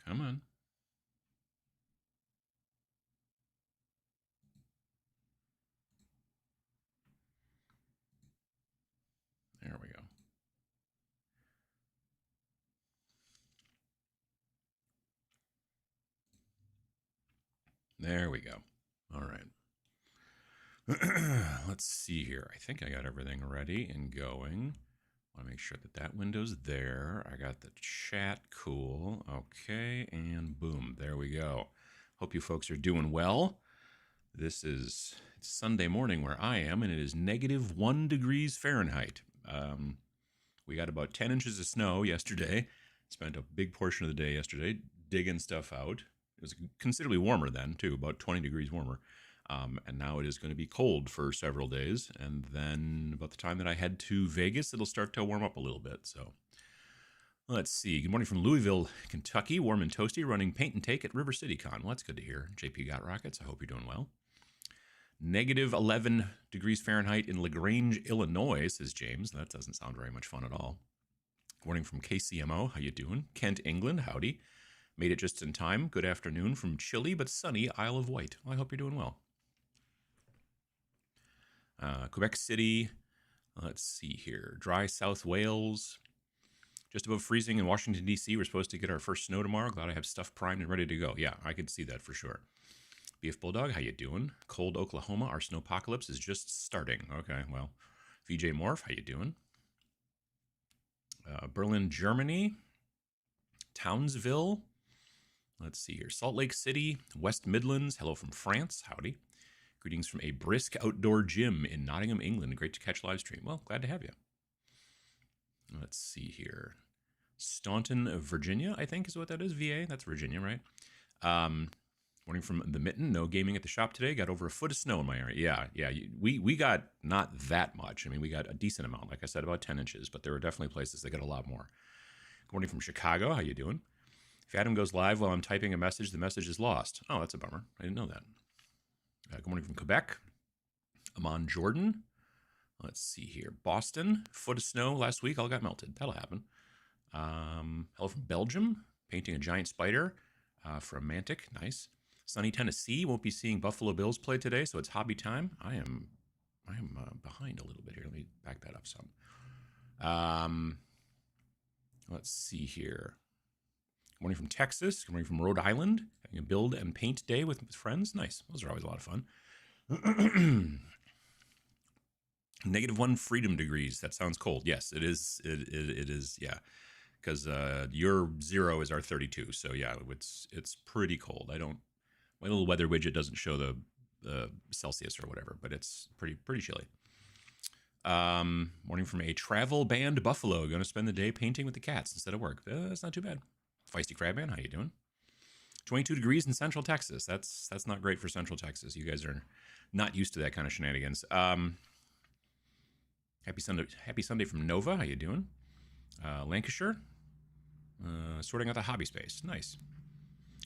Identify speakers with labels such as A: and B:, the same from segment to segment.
A: Come on. There we go. There we go. All right. Let's see here. I think I got everything ready and going. I want to make sure that that window's there. I got the chat. Cool. Okay. And boom. There we go. Hope you folks are doing well. This is Sunday morning where I am, and it is -1 degrees Fahrenheit. We got about 10 inches of snow yesterday. Spent a big portion of the day yesterday digging stuff out. It was considerably warmer then, too, about 20 degrees warmer. And now it is going to be cold for several days. And then about the time that I head to Vegas, it'll start to warm up a little bit. So let's see. Good morning from Louisville, Kentucky. Warm and toasty, running paint and take at River City Con. Well, that's good to hear. JP got rockets. I hope you're doing well. -11 degrees Fahrenheit in LaGrange, Illinois, says James. That doesn't sound very much fun at all. Good morning from KCMO. How you doing? Kent, England. Howdy. Made it just in time. Good afternoon from chilly but sunny Isle of Wight. Well, I hope you're doing well. Quebec City. Let's see here. Dry South Wales. Just above freezing in Washington, D.C. We're supposed to get our first snow tomorrow. Glad I have stuff primed and ready to go. Yeah, I could see that for sure. Beef Bulldog, how you doing? Cold Oklahoma, our snowpocalypse is just starting. Okay, well, VJ Morph, how you doing? Berlin, Germany. Townsville. Let's see here. Salt Lake City, West Midlands. Hello from France. Howdy. Greetings from a brisk outdoor gym in Nottingham, England. Great to catch live stream. Well, glad to have you. Let's see here. Staunton, Virginia, I think is what that is. VA, that's Virginia, right? Morning from the Mitten. No gaming at the shop today. Got over a foot of snow in my area. Yeah. We got not that much. I mean, we got a decent amount. Like I said, about 10 inches. But there were definitely places that got a lot more. Good morning from Chicago. How you doing? If Adam goes live while I'm typing a message, the message is lost. Oh, that's a bummer. I didn't know that. Good morning from Quebec. Amman, Jordan. Let's see here. Boston. Foot of snow last week. All got melted. That'll happen. Hello from Belgium. Painting a giant spider from Mantic. Nice. Sunny Tennessee. Won't be seeing Buffalo Bills play today, so it's hobby time. I am behind a little bit here. Let me back that up some. Let's see here. Good morning from Texas. Good morning from Rhode Island. Having a build and paint day with friends. Nice. Those are always a lot of fun. -1 freedom degrees. That sounds cold. Yes, it is. It is. Yeah, because your 0 is our 32. So yeah, it's pretty cold. My little weather widget doesn't show the Celsius or whatever, but it's pretty chilly. Morning from a travel band Buffalo. Going to spend the day painting with the cats instead of work. That's not too bad. Feisty Crabman, how you doing? 22 degrees in Central Texas. That's not great for Central Texas. You guys are not used to that kind of shenanigans. Happy Sunday from Nova. How you doing? Lancashire. Sorting out the hobby space. Nice.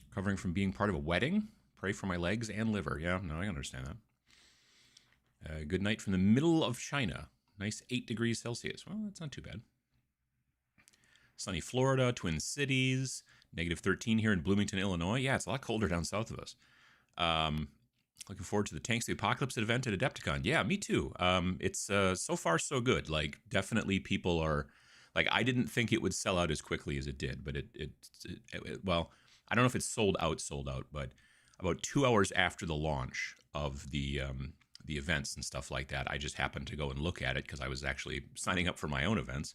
A: Recovering from being part of a wedding. Pray for my legs and liver. Yeah, no, I understand that. Good night from the middle of China. Nice 8 degrees Celsius. Well, that's not too bad. Sunny Florida, Twin Cities, -13 here in Bloomington, Illinois. Yeah, it's a lot colder down south of us. Looking forward to the Tanks of the Apocalypse event at Adepticon. Yeah, me too. It's so far so good. Like, definitely people are, like, I didn't think it would sell out as quickly as it did, but it well, I don't know if it's sold out, but about 2 hours after the launch of the events and stuff like that, I just happened to go and look at it because I was actually signing up for my own events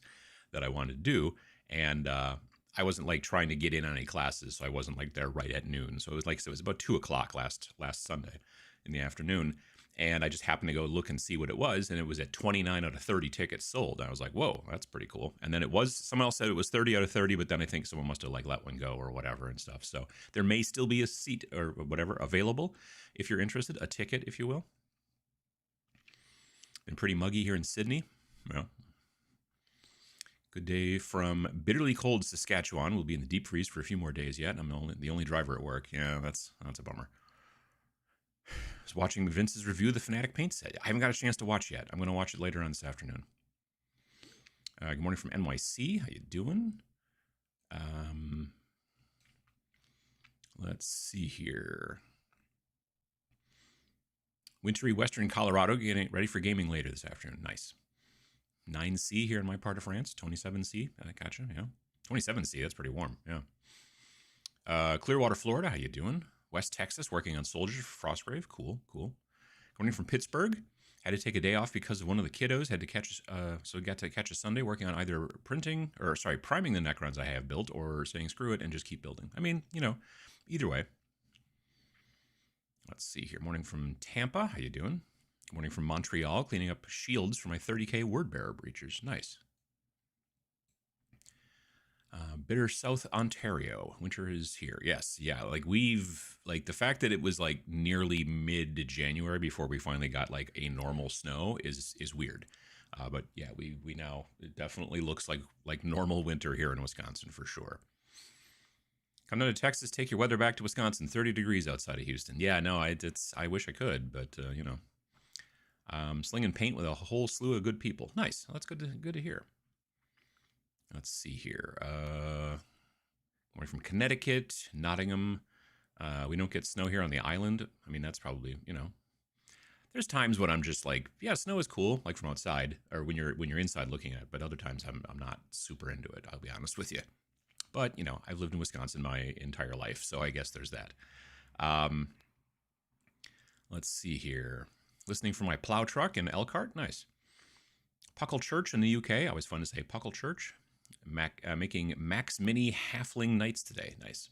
A: that I wanted to do. And I wasn't like trying to get in on any classes, so I wasn't like there right at noon. So it was about 2:00 last Sunday in the afternoon, and I just happened to go look and see what it was, and it was at 29 out of 30 tickets sold. And I was like, whoa, that's pretty cool. And then someone else said it was 30 out of 30, but then I think someone must have like let one go or whatever and stuff. So there may still be a seat or whatever available if you're interested, a ticket, if you will. Been pretty muggy here in Sydney. Yeah. Good day from bitterly cold Saskatchewan. We'll be in the deep freeze for a few more days yet. I'm the only driver at work. Yeah, that's a bummer. I was watching Vince's review of the Fnatic paint set. I haven't got a chance to watch yet. I'm going to watch it later on this afternoon. Good morning from NYC. How you doing? Let's see here. Wintry Western Colorado, getting ready for gaming later this afternoon. Nice. 9C here in my part of France. 27C. I gotcha. Yeah. 27C. That's pretty warm. Yeah. Clearwater, Florida. How you doing? West Texas, working on soldiers for Frostgrave. Cool. Coming from Pittsburgh. Had to take a day off because one of the kiddos had to catch, so got to catch a Sunday working on either priming the Necrons I have built, or saying screw it and just keep building. I mean, either way. Let's see here. Morning from Tampa. How you doing? Morning from Montreal. Cleaning up shields for my 30k Wordbearer breachers. Nice. Bitter South Ontario. Winter is here. Yes. Yeah. The fact that it was nearly mid-January before we finally got a normal snow is weird. But yeah, we now, it definitely looks like normal winter here in Wisconsin for sure. Come down to Texas, take your weather back to Wisconsin. 30 degrees outside of Houston. Yeah, no, I wish I could, but slinging paint with a whole slew of good people. Nice. That's good to hear. Let's see here. We're from Connecticut, Nottingham. We don't get snow here on the island. I mean, that's probably, there's times when I'm just yeah, snow is cool, from outside, or when you're inside looking at it, but other times I'm not super into it, I'll be honest with you. But, I've lived in Wisconsin my entire life, so I guess there's that. Let's see here. Listening from my plow truck in Elkhart. Nice. Puckle Church in the UK. Always fun to say Puckle Church. Making Max Mini Halfling Knights today. Nice.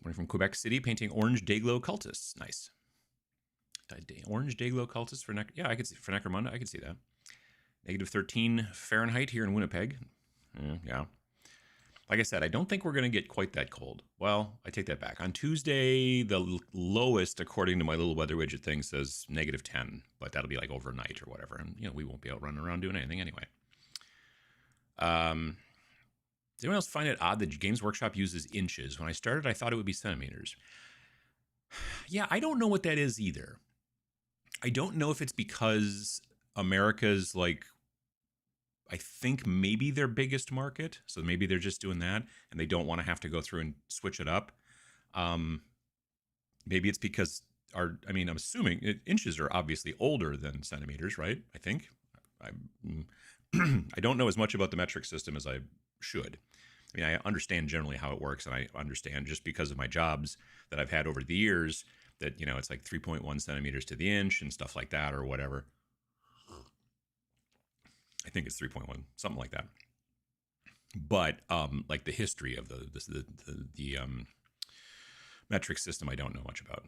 A: Morning from Quebec City. Painting Orange Dayglow Cultists. Nice. Orange Dayglow Cultists for yeah, I could see for Necromunda. I could see that. Negative 13 Fahrenheit here in Winnipeg. Yeah. Like I said, I don't think we're going to get quite that cold. Well, I take that back. On Tuesday, the lowest, according to my little weather widget thing, says negative 10. But that'll be overnight or whatever. And, we won't be out running around doing anything anyway. Does anyone else find it odd that Games Workshop uses inches? When I started, I thought it would be centimeters. Yeah, I don't know what that is either. I don't know if it's because America's I think maybe their biggest market, so maybe they're just doing that, and they don't want to have to go through and switch it up. Maybe it's because I'm assuming inches are obviously older than centimeters, right? I think. I don't know as much about the metric system as I should. I mean, I understand generally how it works, and I understand just because of my jobs that I've had over the years that, it's 3.1 centimeters to the inch and stuff like that or whatever. I think it's 3.1, something like that. But the history of the metric system, I don't know much about.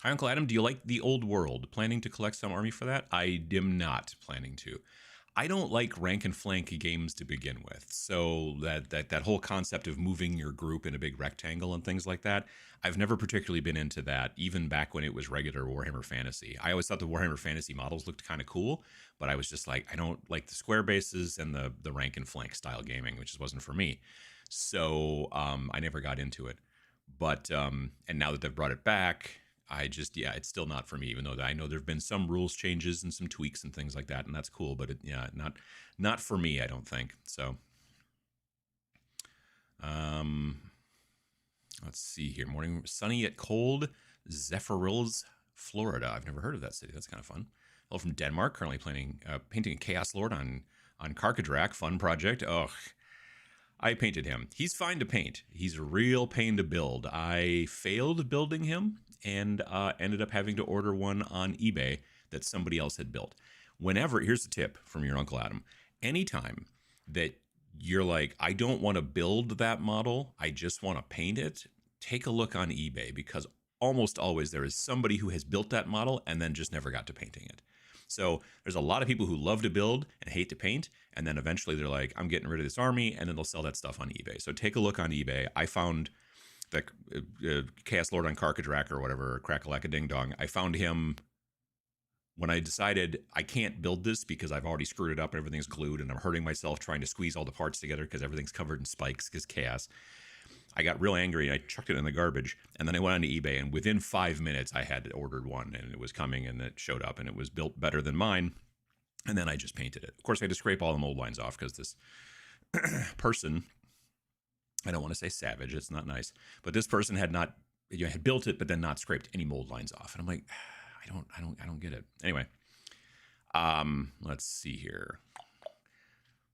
A: Hi, Uncle Adam. Do you like the old world? Planning to collect some army for that? I am not planning to. I don't like rank and flank games to begin with. So that whole concept of moving your group in a big rectangle and things like that, I've never particularly been into that, even back when it was regular Warhammer Fantasy. I always thought the Warhammer Fantasy models looked kind of cool, but I was just I don't like the square bases and the rank and flank style gaming, which just wasn't for me. So I never got into it. But and now that they've brought it back, it's still not for me, even though I know there have been some rules changes and some tweaks and things like that, and that's cool, but not for me, I don't think. So, let's see here. Morning, sunny yet cold, Zephyrills, Florida. I've never heard of that city. That's kind of fun. Hello from Denmark, currently painting a Chaos Lord on Karkadrak, fun project. Ugh. I painted him. He's fine to paint. He's a real pain to build. I failed building him and ended up having to order one on eBay that somebody else had built. Here's the tip from your Uncle Adam. Anytime that you're I don't want to build that model, I just want to paint it, take a look on eBay, because almost always there is somebody who has built that model and then just never got to painting it. So there's a lot of people who love to build and hate to paint, and then eventually they're I'm getting rid of this army, and then they'll sell that stuff on eBay. So take a look on eBay. I found the Chaos Lord on Karkadrak or whatever, Crack-a-lack-a-ding-dong. I found him when I decided I can't build this because I've already screwed it up and everything's glued, and I'm hurting myself trying to squeeze all the parts together because everything's covered in spikes because chaos. I got real angry and I chucked it in the garbage, and then I went onto eBay, and within 5 minutes I had ordered one, and it was coming, and it showed up, and it was built better than mine, and then I just painted it. Of course, I had to scrape all the mold lines off because this person I don't want to say savage. It's not nice. But this person had not, had built it, but then not scraped any mold lines off. And I'm like, I don't get it. Anyway, let's see here.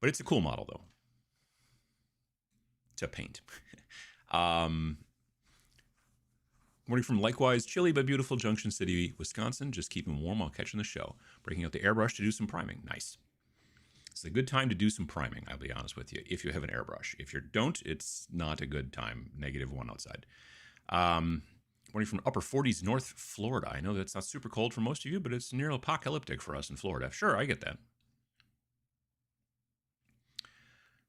A: But it's a cool model though to paint. Morning from likewise chilly but beautiful Junction City, Wisconsin. Just keeping warm while catching the show. Breaking out the airbrush to do some priming. Nice. It's a good time to do some priming, I'll be honest with you, if you have an airbrush. If you don't, it's not a good time. -1 outside. Morning from upper 40s, North Florida. I know that's not super cold for most of you, but it's nearly apocalyptic for us in Florida. Sure, I get that.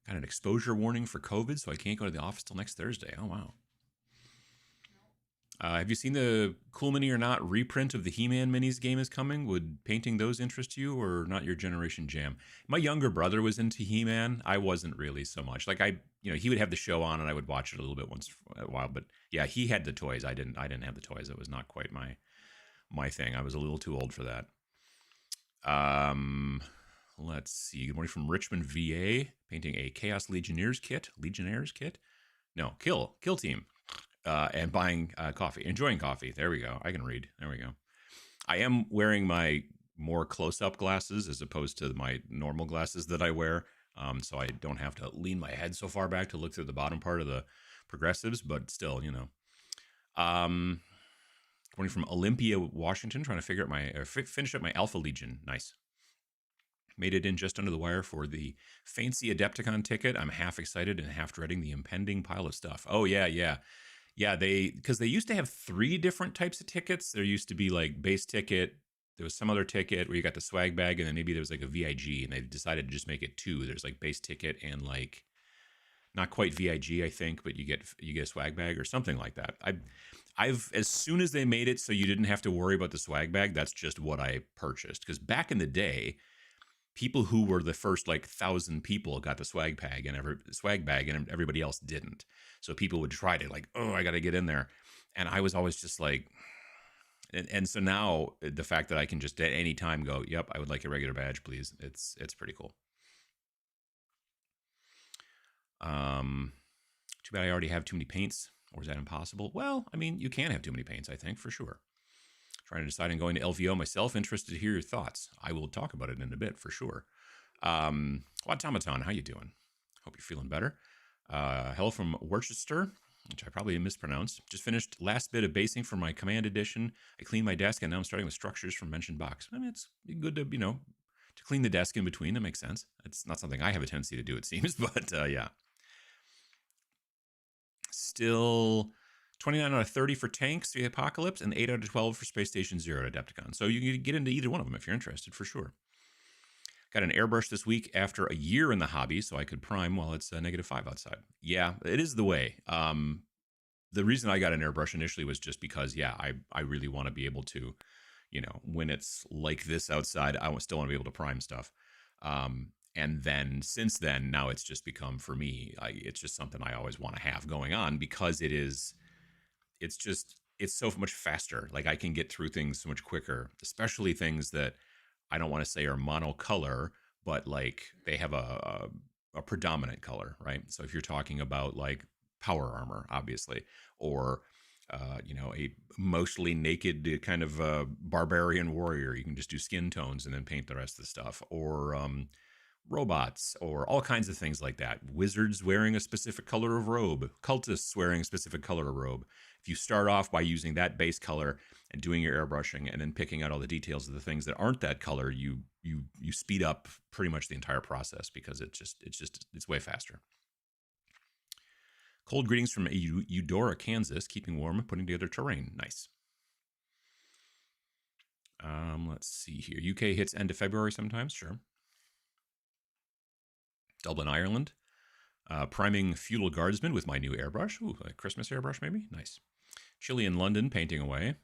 A: Got an exposure warning for COVID, so I can't go to the office till next Thursday. Oh, wow. Have you seen the Cool Mini or Not reprint of the He-Man Minis game is coming? Would painting those interest you or not your generation jam? My younger brother was into He-Man. I wasn't really so much. Like he would have the show on and I would watch it a little bit once in a while. But yeah, he had the toys. I didn't have the toys. It was not quite my thing. I was a little too old for that. Let's see. Good morning from Richmond, VA. Painting a Chaos Legionnaires kit. No, Kill Team. And buying coffee, enjoying coffee. There we go. I can read. There we go. I am wearing my more close-up glasses as opposed to my normal glasses that I wear, so I don't have to lean my head so far back to look through the bottom part of the progressives, but still, Morning from Olympia, Washington, trying to figure out finish up my Alpha Legion. Nice. Made it in just under the wire for the fancy Adepticon ticket. I'm half excited and half dreading the impending pile of stuff. Oh, yeah. Yeah, because they used to have 3 different types of tickets. There used to be like base ticket. There was some other ticket where you got the swag bag, and then maybe there was like a VIG, and they decided to just make it 2. There's like base ticket and like not quite VIG, I think, but you get a swag bag or something like that. I've as soon as they made it so you didn't have to worry about the swag bag, that's just what I purchased. Because back in the day, people who were the first like 1,000 people got the swag bag and everybody else didn't. So people would try to like, oh, I got to get in there. And I was always just like, and so now the fact that I can just at any time go, yep, I would like a regular badge, please. It's pretty cool. Too bad I already have too many paints, or is that impossible? Well, I mean, you can have too many paints, I think, for sure. Trying to decide on going to LVO myself. Interested to hear your thoughts. I will talk about it in a bit for sure. Automaton, how you doing? Hope you're feeling better. Hello from Worcester, which I probably mispronounced. Just finished last bit of basing for my Command Edition. I cleaned my desk and now I'm starting with structures from mentioned box. I mean, it's good to, to clean the desk in between. That makes sense. It's not something I have a tendency to do, it seems, but yeah. Still 29 out of 30 for Tanks, the Apocalypse, and 8 out of 12 for Space Station Zero at Adepticon. So you can get into either one of them if you're interested, for sure. Got an airbrush this week after a year in the hobby, so I could prime while it's -5 outside. Yeah, it is the way. The reason I got an airbrush initially was just because, yeah, I really want to be able to, when it's like this outside, I still want to be able to prime stuff. And then since then, now it's just become, for me, it's just something I always want to have going on because it's so much faster. Like I can get through things so much quicker, especially things that I don't want to say are monocolor, but like they have a predominant color, right? So if you're talking about like power armor, obviously, or a mostly naked kind of barbarian warrior, you can just do skin tones and then paint the rest of the stuff, or robots, or all kinds of things like that. Wizards wearing a specific color of robe, cultists wearing a specific color of robe. If you start off by using that base color and doing your airbrushing and then picking out all the details of the things that aren't that color, you speed up pretty much the entire process because it's way faster. Cold greetings from Eudora, Kansas, keeping warm, putting together terrain. Nice. Let's see here. UK hits end of February sometimes, sure. Dublin, Ireland. Priming Feudal Guardsmen with my new airbrush. Ooh, a Christmas airbrush maybe? Nice. Chile in London, painting away.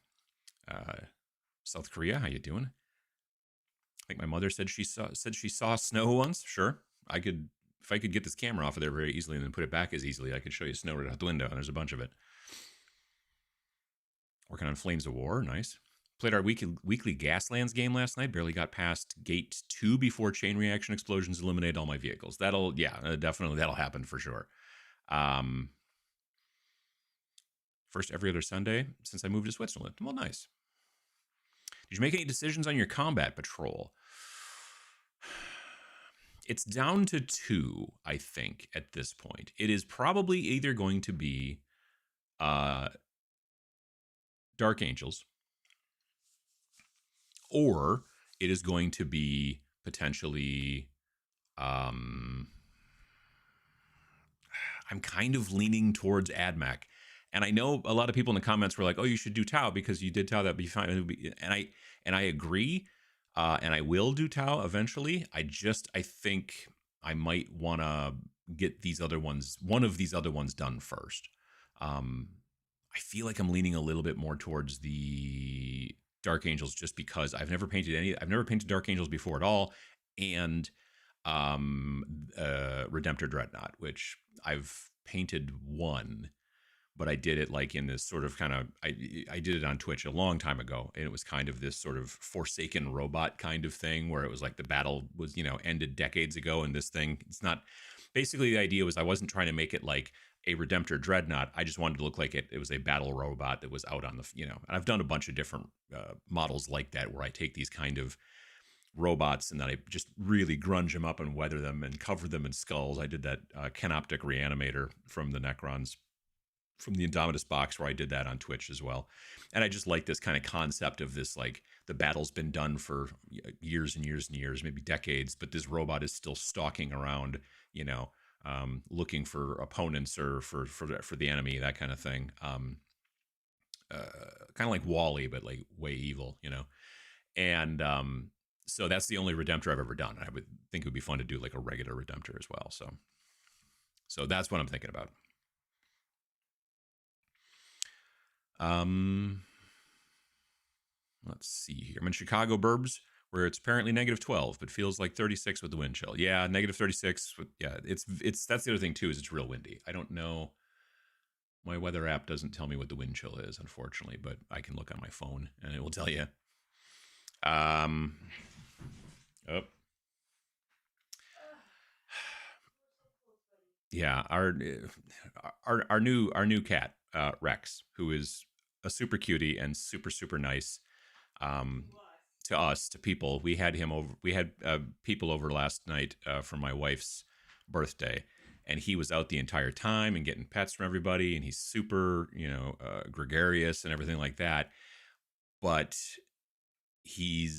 A: South Korea, how you doing? I think my mother said she saw snow once. Sure. If I could get this camera off of there very easily and then put it back as easily, I could show you snow right out the window, and there's a bunch of it. Working on Flames of War, nice. Played our weekly Gaslands game last night. Barely got past Gate 2 before chain reaction explosions eliminated all my vehicles. That'll happen for sure. Um, first every other Sunday since I moved to Switzerland. Well, nice. Did you make any decisions on your combat patrol? It's down to 2, I think, at this point. It is probably either going to be Dark Angels, or it is going to be potentially I'm kind of leaning towards AdMac. And I know a lot of people in the comments were like, "Oh, you should do Tau because you did Tau. That'd be fine." And I agree, and I will do Tau eventually. I think I might want to get one of these other ones done first. I feel like I'm leaning a little bit more towards the Dark Angels just because I've never painted Dark Angels before at all, and Redemptor Dreadnought, which I've painted one, but I did it like in this sort of kind of I did it on Twitch a long time ago, and it was kind of this sort of Forsaken robot kind of thing where it was like the battle was ended decades ago, and this thing, it's not, basically the idea was I wasn't trying to make it like a Redemptor Dreadnought. I just wanted to look like it was a battle robot that was out on the and I've done a bunch of different models like that where I take these kind of robots and then I just really grunge them up and weather them and cover them in skulls. I did that Canoptic Reanimator from the Necrons from the Indomitus box where I did that on Twitch as well. And I just like this kind of concept of this, like the battle's been done for years and years and years, maybe decades, but this robot is still stalking around, looking for opponents or for the enemy, that kind of thing. Kind of like Wally, but like way evil, And so that's the only Redemptor I've ever done. I would think it would be fun to do like a regular Redemptor as well. So that's what I'm thinking about. Let's see here. I'm in Chicago burbs where it's apparently -12, but feels like 36 with the wind chill. Yeah, -36. It's that's the other thing too, is it's real windy. I don't know. My weather app doesn't tell me what the wind chill is, unfortunately, but I can look on my phone and it will tell you. Yeah, our new cat, Rex, who is a super cutie and super super nice. To us, to people. We had him over. We had people over last night for my wife's birthday, and he was out the entire time and getting pets from everybody. And he's super, gregarious and everything like that. But he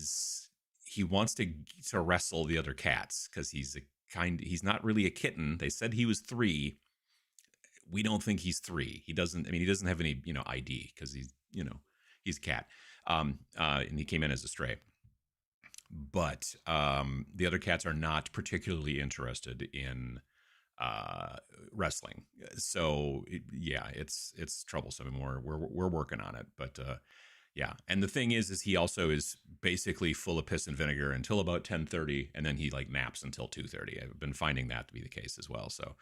A: wants to wrestle the other cats because he's not really a kitten. They said he was 3. We don't think he's 3. He doesn't have any ID because he's a cat. And he came in as a stray. But the other cats are not particularly interested in wrestling. So it's troublesome, and we're working on it. But yeah, and the thing is he also is basically full of piss and vinegar until about 10:30, and then he like naps until 2:30. I've been finding that to be the case as well. So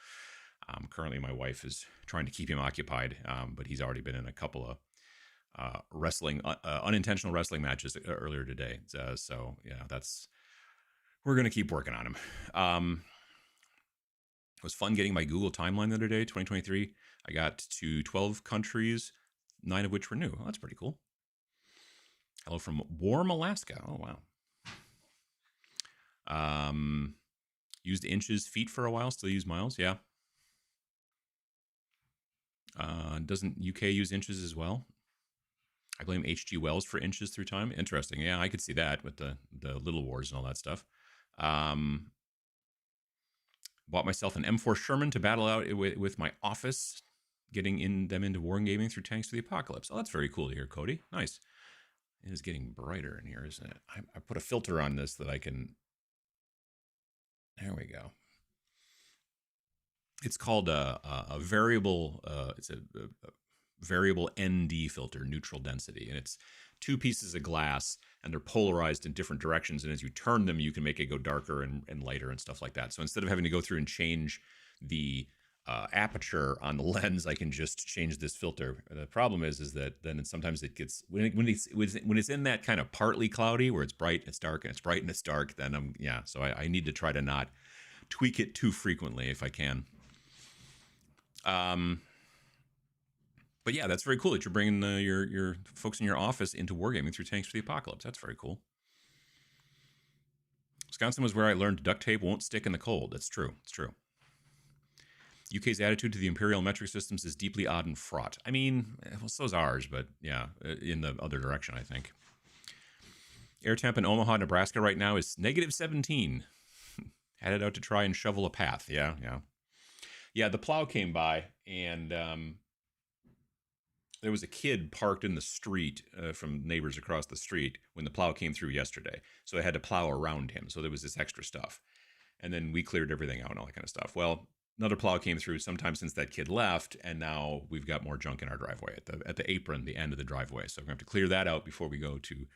A: currently, my wife is trying to keep him occupied, but he's already been in a couple of wrestling, unintentional wrestling matches earlier today. So yeah, we're going to keep working on him. It was fun getting my Google timeline the other day, 2023. I got to 12 countries, 9 of which were new. Oh, that's pretty cool. Hello from warm Alaska. Oh, wow. Used inches, feet for a while, still use miles. Yeah. Doesn't UK use inches as well? I blame H.G. Wells for inches through time. Interesting. Yeah, I could see that with the Little Wars and all that stuff. Bought myself an M4 Sherman to battle out with my office, getting them into wargaming through Tanks for the Apocalypse. Oh, that's very cool to hear, Cody. Nice. It is getting brighter in here, isn't it? I put a filter on this that I can... There we go. It's called a variable... it's a variable ND filter, neutral density, and it's 2 pieces of glass, and they're polarized in different directions, and as you turn them you can make it go darker and lighter and stuff like that. So instead of having to go through and change the aperture on the lens, I can just change this filter. The problem is that then sometimes it gets, when it's in that kind of partly cloudy where it's bright and it's dark and it's bright and it's dark, then so I need to try to not tweak it too frequently if I can. Um, but yeah, that's very cool that you're bringing your folks in your office into wargaming through Tanks for the Apocalypse. That's very cool. Wisconsin was where I learned duct tape won't stick in the cold. That's true. It's true. UK's attitude to the imperial metric systems is deeply odd and fraught. I mean, well, so's ours, but yeah, in the other direction, I think. Air temp in Omaha, Nebraska right now is -17. Headed out to try and shovel a path. Yeah. Yeah, the plow came by, and there was a kid parked in the street from neighbors across the street when the plow came through yesterday. So I had to plow around him. So there was this extra stuff. And then we cleared everything out and all that kind of stuff. Well, another plow came through sometime since that kid left, and now we've got more junk in our driveway at the apron, the end of the driveway. So we're gonna have to clear that out before we go to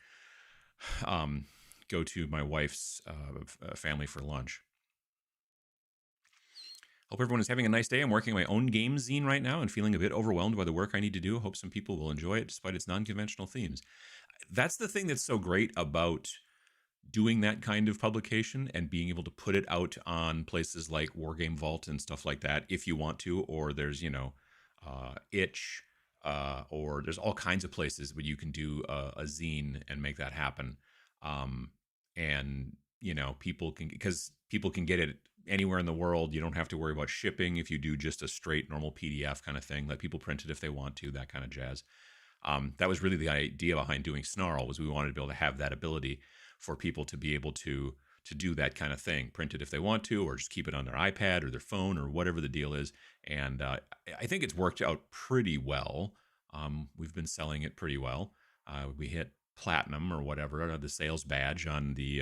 A: my wife's family for lunch. Hope everyone is having a nice day. I'm working my own game zine right now and feeling a bit overwhelmed by the work I need to do. Hope some people will enjoy it despite its non-conventional themes. That's the thing that's so great about doing that kind of publication and being able to put it out on places like Wargame Vault and stuff like that if you want to, or there's, Itch, or there's all kinds of places where you can do a zine and make that happen. And, people can get it anywhere in the world. You don't have to worry about shipping if you do just a straight normal PDF kind of thing. Let people print it if they want to, that kind of jazz. That was really the idea behind doing Snarl, was we wanted to be able to have that ability for people to be able to do that kind of thing, print it if they want to, or just keep it on their iPad or their phone or whatever the deal is. And I think it's worked out pretty well. We've been selling it pretty well. We hit platinum or whatever, the sales badge on the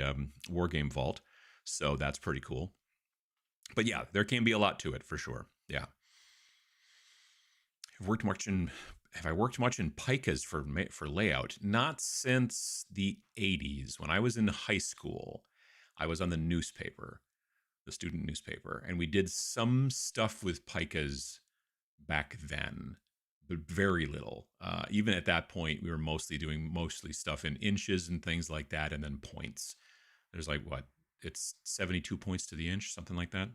A: Wargame Vault. So that's pretty cool. But yeah, there can be a lot to it for sure. Yeah. Have I worked much in Picas for layout? Not since the 80s. When I was in high school, I was on the newspaper, the student newspaper, and we did some stuff with Picas back then, but very little. Even at that point, we were mostly stuff in inches and things like that, and then points. There's like, what? It's 72 points to the inch, something like that.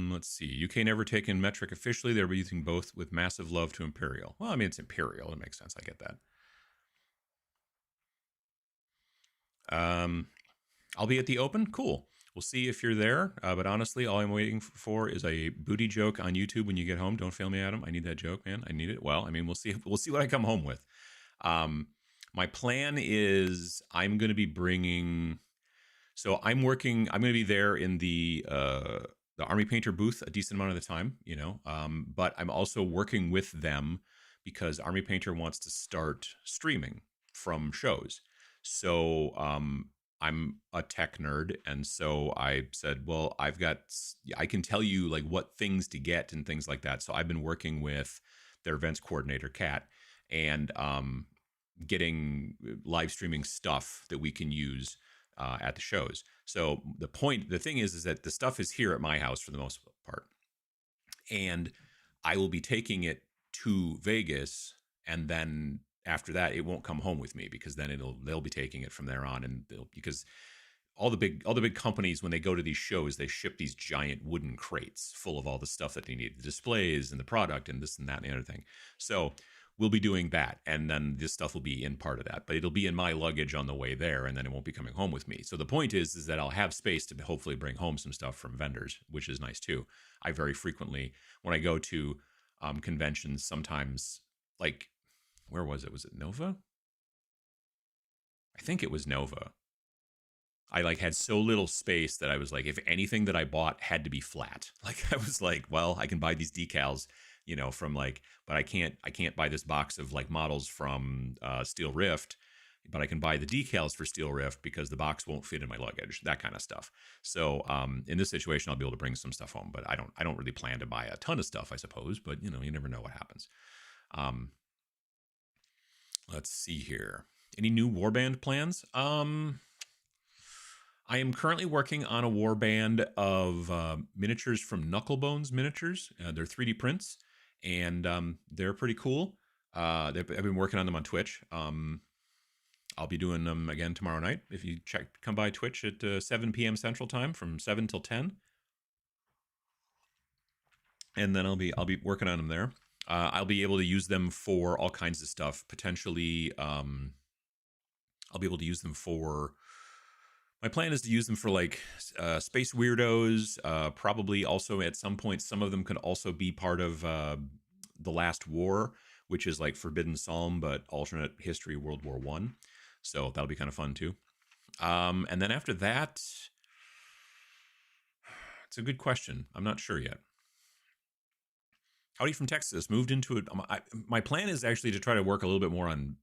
A: Let's see. UK never taken metric officially. They're using both with massive love to Imperial. Well, I mean, it's Imperial. It makes sense. I get that. I'll be at the Open. Cool. We'll see if you're there. But honestly, all I'm waiting for is a booty joke on YouTube when you get home. Don't fail me, Adam. I need that joke, man. I need it. Well, I mean, we'll see. We'll see what I come home with. My plan is I'm going to be bringing. So I'm going to be there in the Army Painter booth a decent amount of the time, but I'm also working with them because Army Painter wants to start streaming from shows. So I'm a tech nerd, and so I said, well, I can tell you like what things to get and things like that. So I've been working with their events coordinator, Kat, and getting live streaming stuff that we can use at the shows. So the thing is that the stuff is here at my house for the most part, and I will be taking it to Vegas, and then after that, it won't come home with me because then they'll be taking it from there on, and because all the big companies, when they go to these shows, they ship these giant wooden crates full of all the stuff that they need, the displays and the product and this and that and the other thing. So we'll be doing that, and then this stuff will be in part of that, but it'll be in my luggage on the way there, and then it won't be coming home with me. So the point is that I'll have space to hopefully bring home some stuff from vendors, which is nice too. I very frequently, when I go to conventions, sometimes, like, where was it? Was it Nova? I think it was Nova. I had so little space that I was like, if anything that I bought had to be flat. Like, I was like, well, I can buy these decals, from but I can't buy this box of models from Steel Rift, but I can buy the decals for Steel Rift because the box won't fit in my luggage, that kind of stuff. So in this situation, I'll be able to bring some stuff home, but I don't really plan to buy a ton of stuff, I suppose, but you never know what happens. Let's see here. Any new warband plans? I am currently working on a warband of miniatures from Knucklebones Miniatures. They're 3D prints, and they're pretty cool. I've been working on them on Twitch. I'll be doing them again tomorrow night. If you come by Twitch at 7 p.m. Central Time from 7 till 10. And then I'll be working on them there. I'll be able to use them for all kinds of stuff. Potentially, I'll be able to use them for... My plan is to use them for like space weirdos. Probably also at some point, some of them could also be part of The Last War, which is like Forbidden Psalm, but alternate history, World War I. So that'll be kind of fun too. And then after that, it's a good question. I'm not sure yet. Howdy from Texas. Moved into it. My plan is actually to try to work a little bit more on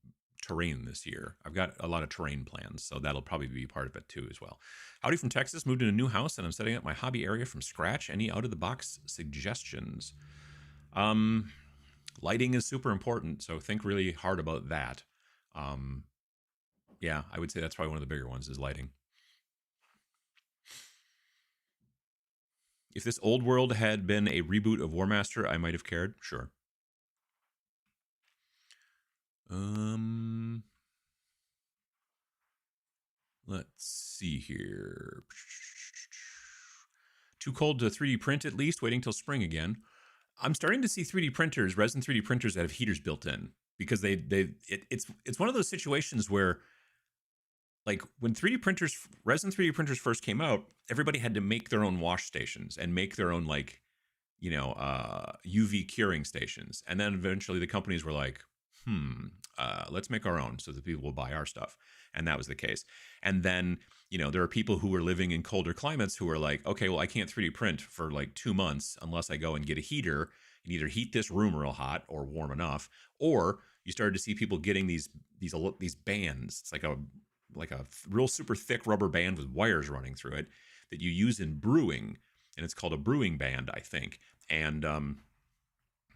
A: terrain this year. I've got a lot of terrain plans, so that'll probably be part of it too as well. Howdy from Texas. Moved in a new house, and I'm setting up my hobby area from scratch. Any out-of-the-box suggestions? Lighting is super important, so think really hard about that. Yeah, I would say that's probably one of the bigger ones is lighting. If this old world had been a reboot of War Master, I might have cared. Sure. Let's see here. Too cold to 3D print at least, waiting till spring again. I'm starting to see 3D printers, resin 3D printers that have heaters built in, because it's one of those situations where, like, when resin 3D printers first came out, everybody had to make their own wash stations and make their own, like, you know, UV curing stations. And then eventually the companies were like, let's make our own so that people will buy our stuff. And that was the case. And then, you know, there are people who were living in colder climates who are like, okay, well, I can't 3D print for like 2 months unless I go and get a heater and either heat this room real hot or warm enough. Or you started to see people getting these bands. It's like a real super thick rubber band with wires running through it that you use in brewing. And it's called a brewing band, I think. And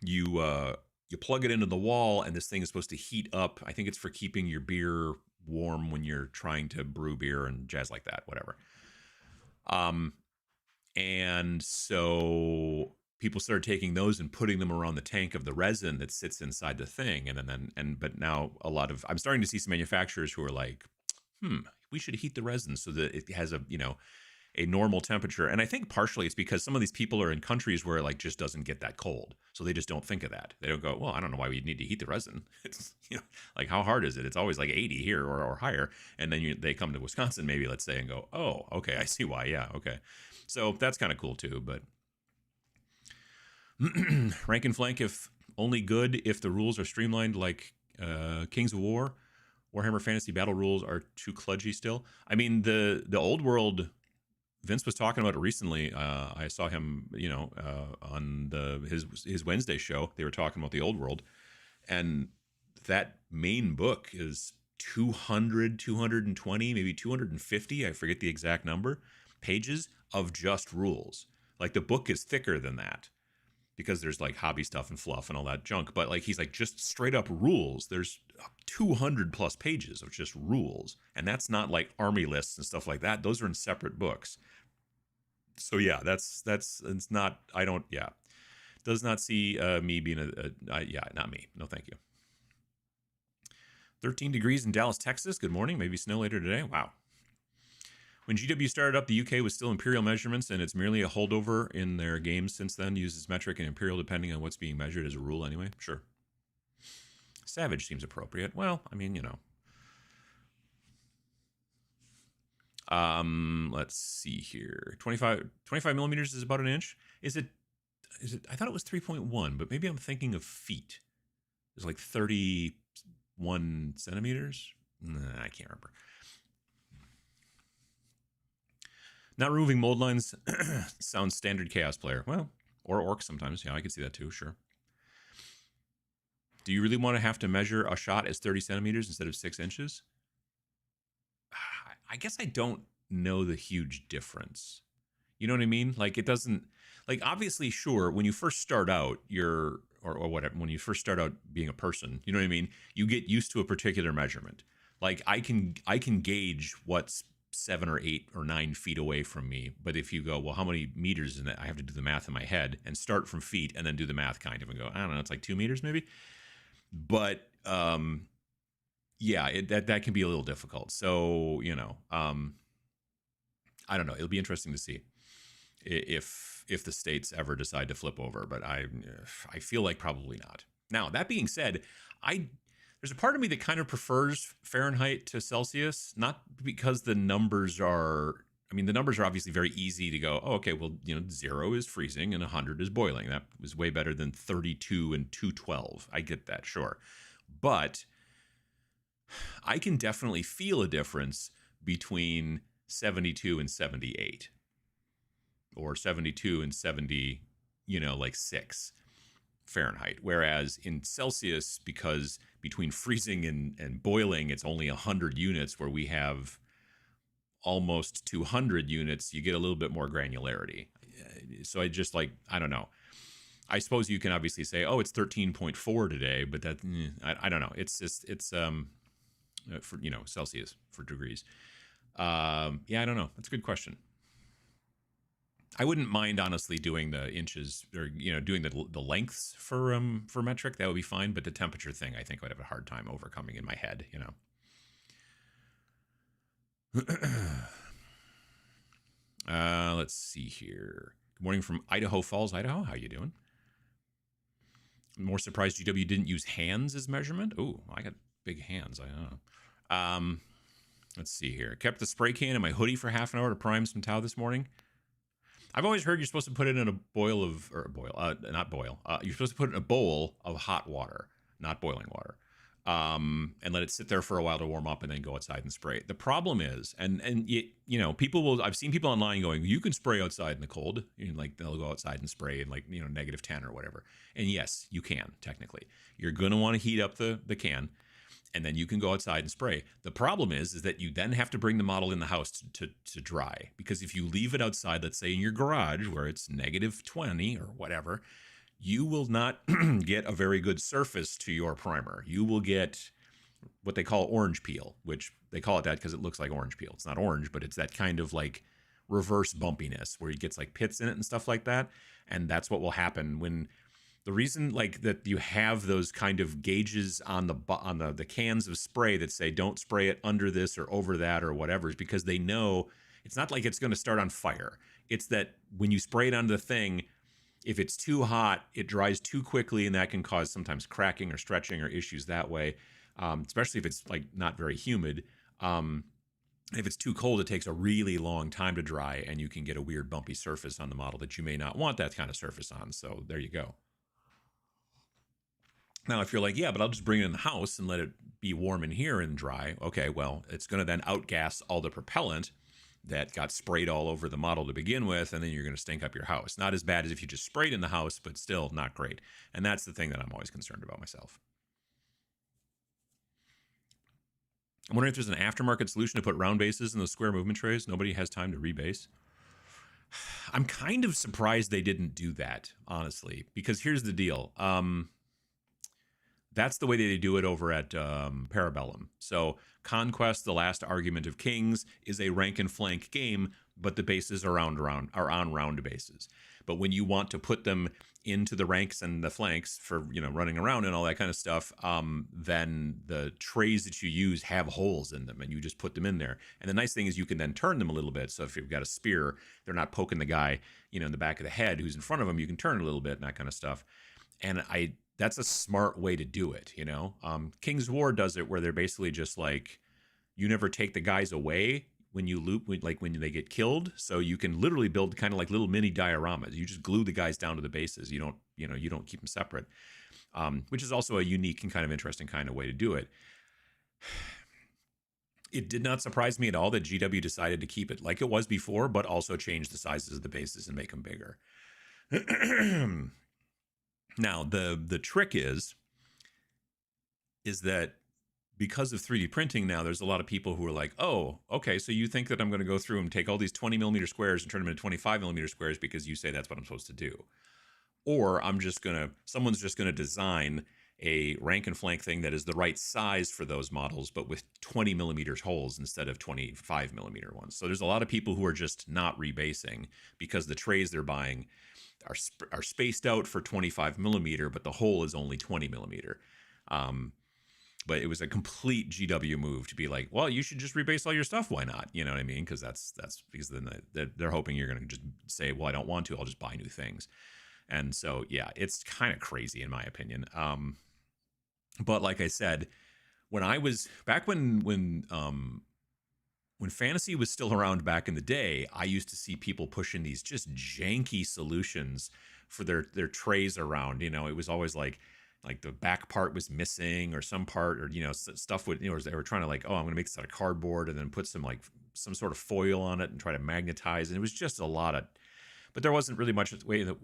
A: you plug it into the wall, and this thing is supposed to heat up. I think it's for keeping your beer warm when you're trying to brew beer and jazz like that, whatever. And so people started taking those and putting them around the tank of the resin that sits inside the thing. But now I'm starting to see some manufacturers who are like, we should heat the resin so that it has a normal temperature. And I think partially it's because some of these people are in countries where it like just doesn't get that cold. So they just don't think of that. They don't go, well, I don't know why we need to heat the resin. It's, like, how hard is it? It's always like 80 here or higher. And then they come to Wisconsin, maybe, let's say, and go, oh, okay, I see why. Yeah, okay. So that's kind of cool too. But rank and flank, if only good if the rules are streamlined like Kings of War. Warhammer Fantasy Battle rules are too kludgy still. I mean, the old world... Vince was talking about it recently. I saw him, on his Wednesday show. They were talking about the old world, and that main book is 200, 220, maybe 250. I forget the exact number, pages of just rules. Like, the book is thicker than that because there's like hobby stuff and fluff and all that junk. But like, he's like, just straight up rules. There's 200 plus pages of just rules. And that's not like army lists and stuff like that. Those are in separate books. So yeah, it's not, does not see me being not me. No, thank you. 13 degrees in Dallas, Texas. Good morning. Maybe snow later today. Wow. When GW started up, the UK was still imperial measurements, and it's merely a holdover in their games since then. Uses metric and imperial depending on what's being measured as a rule anyway. Sure. Savage seems appropriate. Well, I mean, let's see here. 25 millimeters is about an inch. Is it? I thought it was 3.1, but maybe I'm thinking of feet. It's like 31 centimeters. Nah, I can't remember. Not removing mold lines sounds standard chaos player. Well, or orc sometimes. Yeah, I can see that too, sure. Do you really want to have to measure a shot as 30 centimeters instead of 6 inches? I guess I don't know the huge difference. You know what I mean? Like, it doesn't, like, obviously, sure, when you first start out, or whatever, when you first start out being a person, you know what I mean? You get used to a particular measurement. Like, I can gauge what's 7 or 8 or 9 feet away from me. But if you go, well, how many meters in that? I have to do the math in my head and start from feet and then do the math kind of and go, I don't know, it's like 2 meters maybe. But yeah, that can be a little difficult. So, I don't know. It'll be interesting to see if the states ever decide to flip over, but I feel like probably not. Now, that being said, I there's a part of me that kind of prefers Fahrenheit to Celsius, not because the numbers are. I mean, the numbers are obviously very easy to go. Oh, okay, well, 0 is freezing and 100 is boiling. That was way better than 32 and 212. I get that, sure, but I can definitely feel a difference between 72 and 78, or 72 and 70, like 6 Fahrenheit. Whereas in Celsius, because between freezing and boiling, it's only 100 units, where we have almost 200 units, you get a little bit more granularity. So I don't know. I suppose you can obviously say, oh, it's 13.4 today, but that, I don't know. It's for, Celsius for degrees. Yeah, I don't know. That's a good question. I wouldn't mind, honestly, doing the inches, or doing the lengths for metric. That would be fine. But the temperature thing, I think I would have a hard time overcoming in my head. Let's see here. Good morning from Idaho Falls, Idaho. How you doing? More surprised GW didn't use hands as measurement. Oh, I got big hands. I don't know. Let's see here. Kept the spray can in my hoodie for half an hour to prime some towel this morning. I've always heard you're supposed to put it in you're supposed to put it in a bowl of hot water, not boiling water, and let it sit there for a while to warm up, and then go outside and spray. The problem is, I've seen people online going, you can spray outside in the cold, they'll go outside and spray in negative 10 or whatever. And yes, you can technically. You're going to want to heat up the can, and then you can go outside and spray. The problem is that you then have to bring the model in the house to dry, because if you leave it outside, let's say in your garage where it's negative 20 or whatever, you will not get a very good surface to your primer. You will get what they call orange peel, which they call it that because it looks like orange peel. It's not orange, but it's that kind of like reverse bumpiness where it gets like pits in it and stuff like that. And that's what will happen when the reason that you have those kind of gauges on the cans of spray that say don't spray it under this or over that or whatever, is because they know it's not like it's going to start on fire. It's that when you spray it onto the thing, if it's too hot, it dries too quickly, and that can cause sometimes cracking or stretching or issues that way, especially if it's not very humid. If it's too cold, it takes a really long time to dry, and you can get a weird bumpy surface on the model that you may not want that kind of surface on. So there you go. Now, if you're like, yeah, but I'll just bring it in the house and let it be warm in here and dry. Okay, well, it's going to then outgas all the propellant that got sprayed all over the model to begin with, and then you're going to stink up your house. Not as bad as if you just sprayed in the house, but still not great. And that's the thing that I'm always concerned about myself. I'm wondering if there's an aftermarket solution to put round bases in those square movement trays. Nobody has time to rebase. I'm kind of surprised they didn't do that, honestly, because here's the deal. That's the way they do it over at Parabellum. So Conquest, the Last Argument of Kings, is a rank and flank game, but the bases are on round bases. But when you want to put them into the ranks and the flanks for running around and all that kind of stuff, then the trays that you use have holes in them, and you just put them in there. And the nice thing is you can then turn them a little bit. So if you've got a spear, they're not poking the guy in the back of the head who's in front of them. You can turn a little bit and that kind of stuff. And that's a smart way to do it, King's War does it where they're basically just like, you never take the guys away when you loop, when they get killed. So you can literally build kind of like little mini dioramas. You just glue the guys down to the bases. You don't keep them separate, which is also a unique and kind of interesting kind of way to do it. It did not surprise me at all that GW decided to keep it like it was before, but also change the sizes of the bases and make them bigger. Now, the trick is that because of 3D printing now, there's a lot of people who are like, oh, okay, so you think that I'm going to go through and take all these 20 millimeter squares and turn them into 25 millimeter squares because you say that's what I'm supposed to do. Or someone's just going to design a rank and flank thing that is the right size for those models, but with 20 millimeters holes instead of 25 millimeter ones. So there's a lot of people who are just not rebasing because the trays they're buying are spaced out for 25 millimeter, but the hole is only 20 millimeter. But it was a complete GW move to be like, well, you should just rebase all your stuff. Why not? You know what I mean? Because that's because then they're hoping you're going to just say, well, I don't want to. I'll just buy new things. And so, yeah, it's kind of crazy in my opinion. But like I said, when I was back when fantasy was still around back in the day, I used to see people pushing these just janky solutions for their trays around. You know, it was always like the back part was missing or some part, or, you know, stuff would, you know, they were trying to like, oh, I'm going to make this out of cardboard and then put some sort of foil on it and try to magnetize. And it was just a lot of, but there wasn't really much way that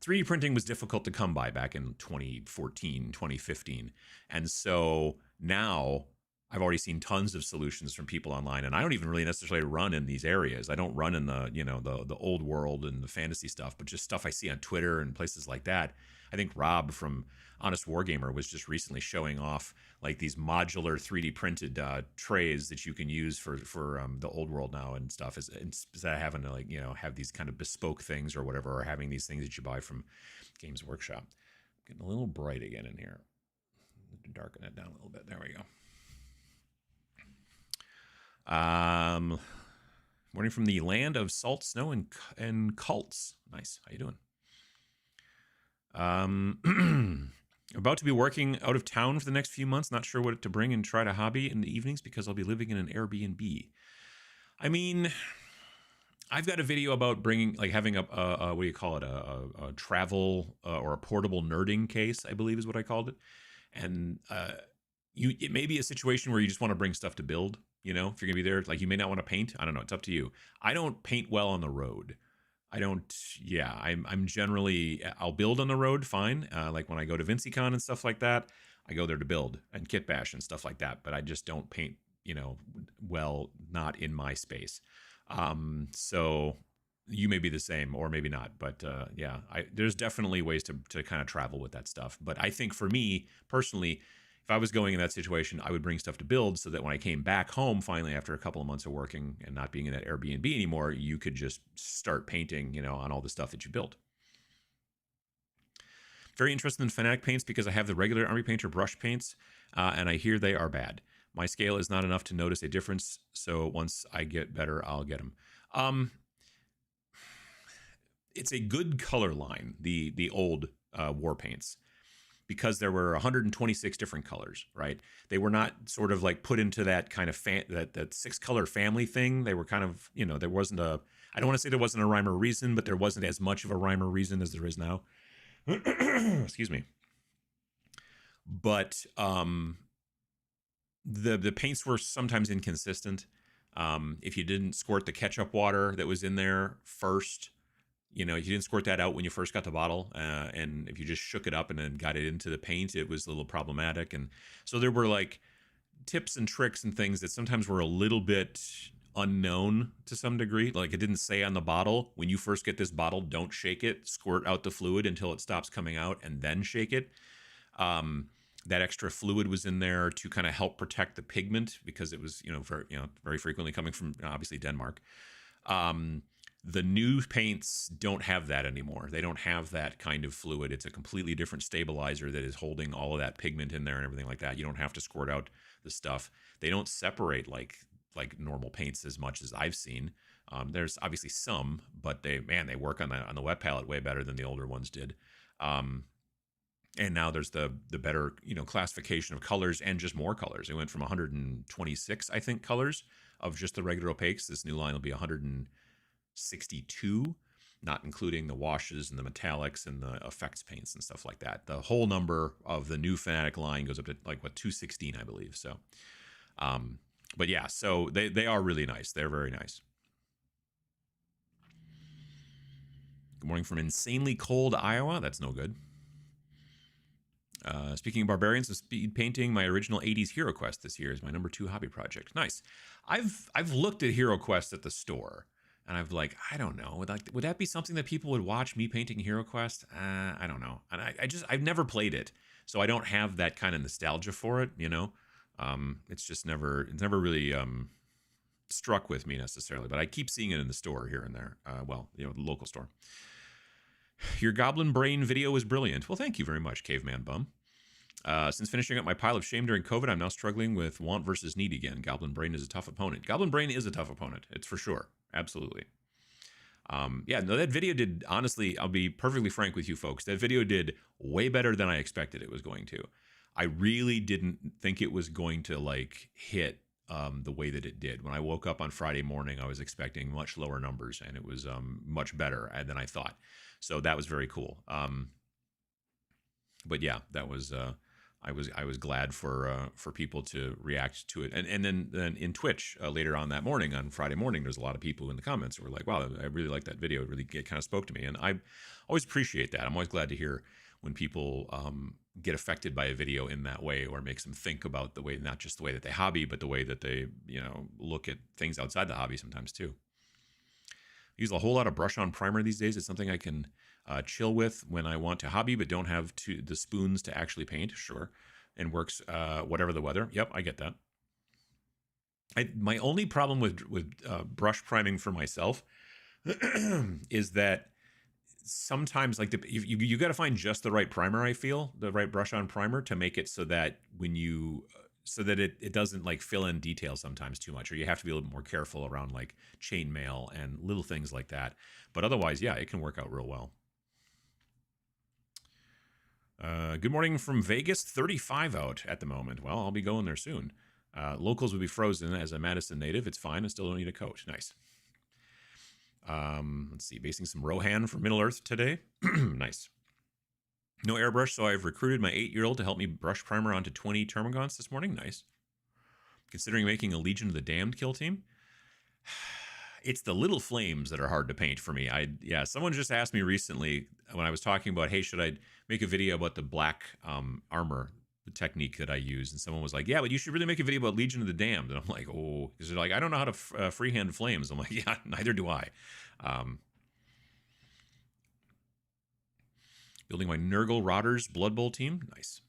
A: 3D printing was difficult to come by back in 2014, 2015. And so now I've already seen tons of solutions from people online, and I don't even really necessarily run in these areas. I don't run in the, you know, the old world and the fantasy stuff, but just stuff I see on Twitter and places like that. I think Rob from Honest Wargamer was just recently showing off like these modular 3D printed trays that you can use for the old world now and stuff, instead of having to, like, you know, have these kind of bespoke things or whatever, or having these things that you buy from Games Workshop. Getting a little bright again in here. Darken it down a little bit. There we go. Morning from the land of salt, snow, and cults. Nice. How you doing? About to be working out of town for the next few months. Not sure what to bring and try to hobby in the evenings because I'll be living in an Airbnb. I mean, I've got a video about bringing, like, having a what do you call it? A travel or a portable nerding case, I believe is what I called it. And it may be a situation where you just want to bring stuff to build. You know, if you're gonna be there, like, you may not want to paint. I don't know. It's up to you. I don't paint well on the road. I don't, yeah, I'm generally, I'll build on the road, fine. Like when I go to VinciCon and stuff like that, I go there to build and kit bash and stuff like that. But I just don't paint, you know, well, not in my space. So you may be the same or maybe not, but yeah, there's definitely ways to kind of travel with that stuff. But I think for me personally, if I was going in that situation, I would bring stuff to build so that when I came back home, finally, after a couple of months of working and not being in that Airbnb anymore, you could just start painting, you know, on all the stuff that you built. Very interested in Fanatic paints because I have the regular Army Painter brush paints, and I hear they are bad. My scale is not enough to notice a difference, so once I get better, I'll get them. It's a good color line, the old war paints, because there were 126 different colors, right? They were not sort of like put into that kind of that 6-color family thing. They were kind of, you know, there wasn't I don't want to say there wasn't a rhyme or reason, but there wasn't as much of a rhyme or reason as there is now. Excuse me. But the paints were sometimes inconsistent. If you didn't squirt the ketchup water that was in there first, you know, if you didn't squirt that out when you first got the bottle, and if you just shook it up and then got it into the paint, it was a little problematic. And so there were like tips and tricks and things that sometimes were a little bit unknown to some degree. Like, it didn't say on the bottle, when you first get this bottle, don't shake it, squirt out the fluid until it stops coming out and then shake it. That extra fluid was in there to kind of help protect the pigment because it was, you know, very frequently coming from obviously Denmark. The new paints don't have that anymore. They don't have that kind of fluid. It's a completely different stabilizer that is holding all of that pigment in there and everything like that. You don't have to squirt out the stuff. They don't separate like normal paints as much as I've seen. There's obviously some, but they work on the wet palette way better than the older ones did. And now there's the better, you know, classification of colors and just more colors. It went from 126, I think, colors of just the regular opaques. This new line will be 162, not including the washes and the metallics and the effects paints and stuff like that. The whole number of the new Fanatic line goes up to like 216, I believe. So, but yeah, so they are really nice. They're very nice. Good morning from insanely cold Iowa. That's no good. Speaking of barbarians and speed painting, my original 80s Hero Quest this year is my number 2 hobby project. Nice. I've looked at Hero Quest at the store, and I've like, I don't know, would that be something that people would watch me painting Hero Quest? I don't know. And I've never played it, so I don't have that kind of nostalgia for it, you know. It's never really struck with me necessarily, but I keep seeing it in the store here and there. Well, you know, the local store. Your Goblin Brain video was brilliant. Well, thank you very much, Caveman Bum. Since finishing up my pile of shame during COVID, I'm now struggling with want versus need again. Goblin Brain is a tough opponent. Goblin Brain is a tough opponent. It's for sure. Absolutely. Yeah, no, that video did, honestly, I'll be perfectly frank with you folks. That video did way better than I expected it was going to. I really didn't think it was going to like hit the way that it did. When I woke up on Friday morning, I was expecting much lower numbers, and it was much better than I thought. So that was very cool. But yeah, that was I was glad for people to react to it, and then in Twitch later on that morning, on Friday morning, there's a lot of people in the comments who were like, "Wow, I really like that video. It kind of spoke to me," and I always appreciate that. I'm always glad to hear when people get affected by a video in that way, or makes them think about the way, not just the way that they hobby, but the way that they look at things outside the hobby sometimes too. I use a whole lot of brush on primer these days. It's something I can chill with when I want to hobby, but don't have the spoons to actually paint. Sure. And works whatever the weather. Yep, I get that. My only problem with brush priming for myself is that sometimes, like, you got to find just the right primer. I feel the right brush on primer to make it so that when you so that it doesn't like fill in detail sometimes too much, or you have to be a little bit more careful around like chainmail and little things like that. But otherwise, yeah, it can work out real well. Good morning from Vegas. 35 out at the moment. Well, I'll be going there soon. Locals would be frozen. As a Madison native, it's fine. I still don't need a coat. Nice. Let's see. Basing some Rohan for Middle Earth today. Nice. No airbrush, so I've recruited my 8-year-old to help me brush primer onto 20 Termagants this morning. Nice. Considering making a Legion of the Damned kill team. It's the little flames that are hard to paint for me. Someone just asked me recently when I was talking about, hey, should I make a video about the black armor technique that I use? And someone was like, yeah, but you should really make a video about Legion of the Damned. And I'm like, oh, because they're like, I don't know how to freehand flames. I'm like, yeah, neither do I. Building my Nurgle Rotters Blood Bowl team. Nice.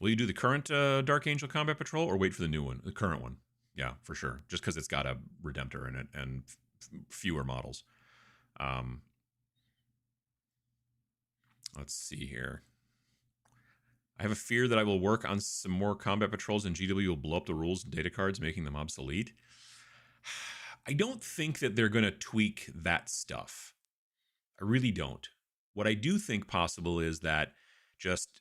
A: Will you do the current Dark Angel Combat Patrol or wait for the new one, the current one? Yeah, for sure. Just because it's got a Redemptor in it and fewer models. Let's see here. I have a fear that I will work on some more combat patrols and GW will blow up the rules and data cards, making them obsolete. I don't think that they're going to tweak that stuff. I really don't. What I do think possible is that just,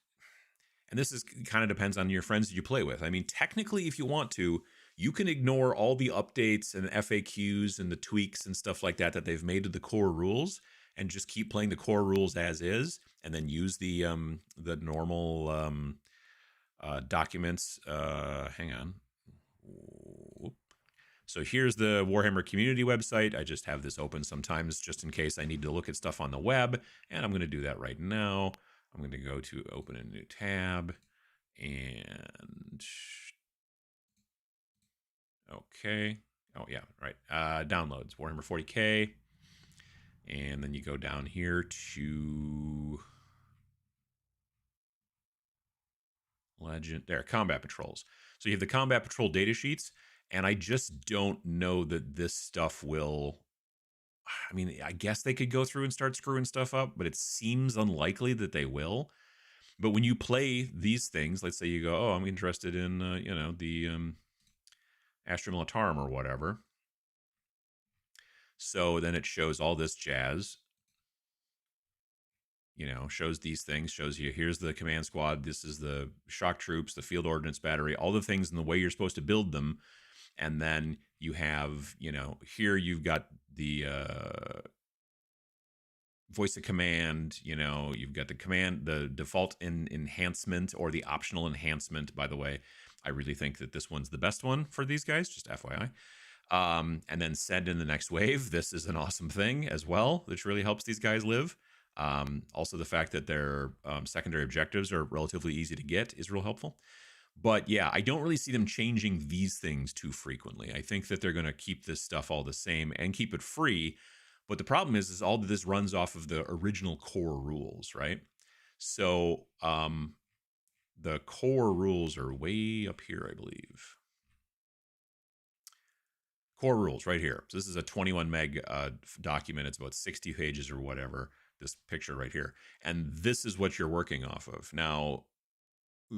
A: and this is kind of depends on your friends that you play with. I mean, technically, if you want to, you can ignore all the updates and FAQs and the tweaks and stuff like that they've made to the core rules and just keep playing the core rules as is, and then use the normal documents. Hang on. So here's the Warhammer community website. I just have this open sometimes just in case I need to look at stuff on the web, and I'm going to do that right now. I'm going to go to open a new tab, and okay. Oh, yeah, right. Downloads, Warhammer 40K. And then you go down here to Legend. There, Combat Patrols. So you have the Combat Patrol data sheets, and I just don't know that this stuff will... I mean, I guess they could go through and start screwing stuff up, but it seems unlikely that they will. But when you play these things, let's say you go, oh, I'm interested in, the Astra Militarum or whatever. So then it shows all this jazz, shows these things, shows you, here's the command squad, this is the shock troops, the field ordnance battery, all the things and the way you're supposed to build them. And then you have, here you've got the voice of command, you've got the default enhancement or the optional enhancement. By the way, I really think that this one's the best one for these guys, just FYI. And then send in the next wave. This is an awesome thing as well, which really helps these guys live. Also, the fact that their secondary objectives are relatively easy to get is real helpful. But yeah, I don't really see them changing these things too frequently. I think that they're going to keep this stuff all the same and keep it free. But the problem is all of this runs off of the original core rules, right? So the core rules are way up here, I believe. Core rules right here. So this is a 21 meg document. It's about 60 pages or whatever, this picture right here. And this is what you're working off of. Now,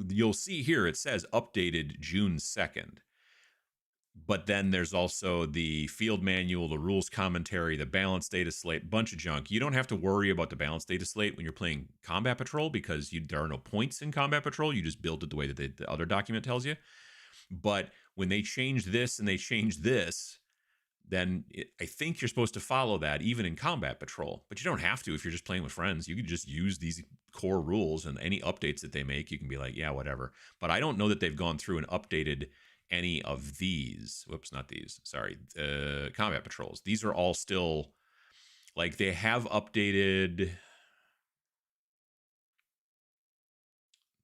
A: you'll see here it says updated June 2nd. But then there's also the field manual, the rules commentary, the balance data slate, bunch of junk. You don't have to worry about the balance data slate when you're playing Combat Patrol because there are no points in Combat Patrol. You just build it the way that the other document tells you. But when they change this and they change this, then I think you're supposed to follow that even in Combat Patrol. But you don't have to if you're just playing with friends. You can just use these core rules, and any updates that they make, you can be like, yeah, whatever. But I don't know that they've gone through and updated any of these. Whoops, not these. Sorry. Combat Patrols. These are all still, like, they have updated.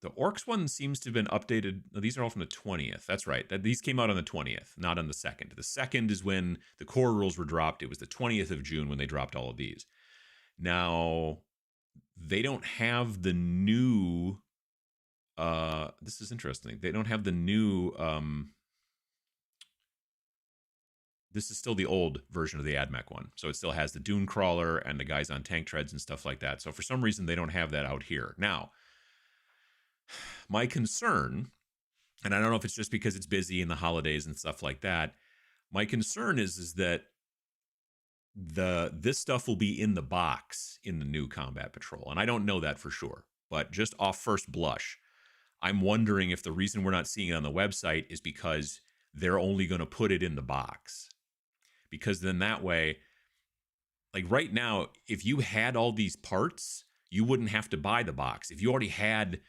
A: The Orcs one seems to have been updated. No, these are all from the 20th. That's right. These came out on the 20th, not on the 2nd. The 2nd is when the core rules were dropped. It was the 20th of June when they dropped all of these. Now, they don't have the new... this is interesting. They don't have the new... this is still the old version of the AdMech one. So it still has the Dune Crawler and the guys on tank treads and stuff like that. So for some reason, they don't have that out here. Now, my concern, and I don't know if it's just because it's busy in the holidays and stuff like that, my concern is that this stuff will be in the box in the new Combat Patrol. And I don't know that for sure. But just off first blush, I'm wondering if the reason we're not seeing it on the website is because they're only going to put it in the box. Because then that way, like right now, if you had all these parts, you wouldn't have to buy the box. If you already had,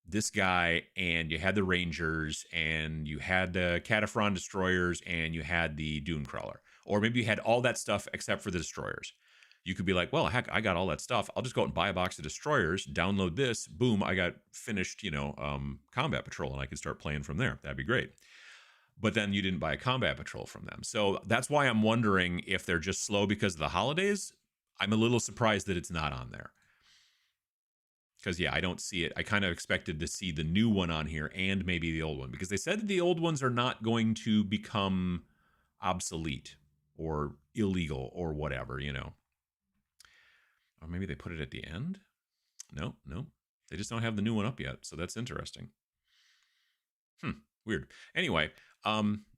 A: this guy, and you had the Rangers, and you had the Cataphren destroyers, and you had the Dune Crawler, or maybe you had all that stuff except for the destroyers, you could be like, well, heck, I got all that stuff. I'll just go out and buy a box of destroyers, download this, boom, I got finished, Combat Patrol, and I could start playing from there. That'd be great. But then you didn't buy a Combat Patrol from them. So that's why I'm wondering if they're just slow because of the holidays. I'm a little surprised that it's not on there. Because, yeah, I don't see it. I kind of expected to see the new one on here and maybe the old one. Because they said that the old ones are not going to become obsolete or illegal or whatever, Or maybe they put it at the end? No. They just don't have the new one up yet. So that's interesting. Weird. Anyway,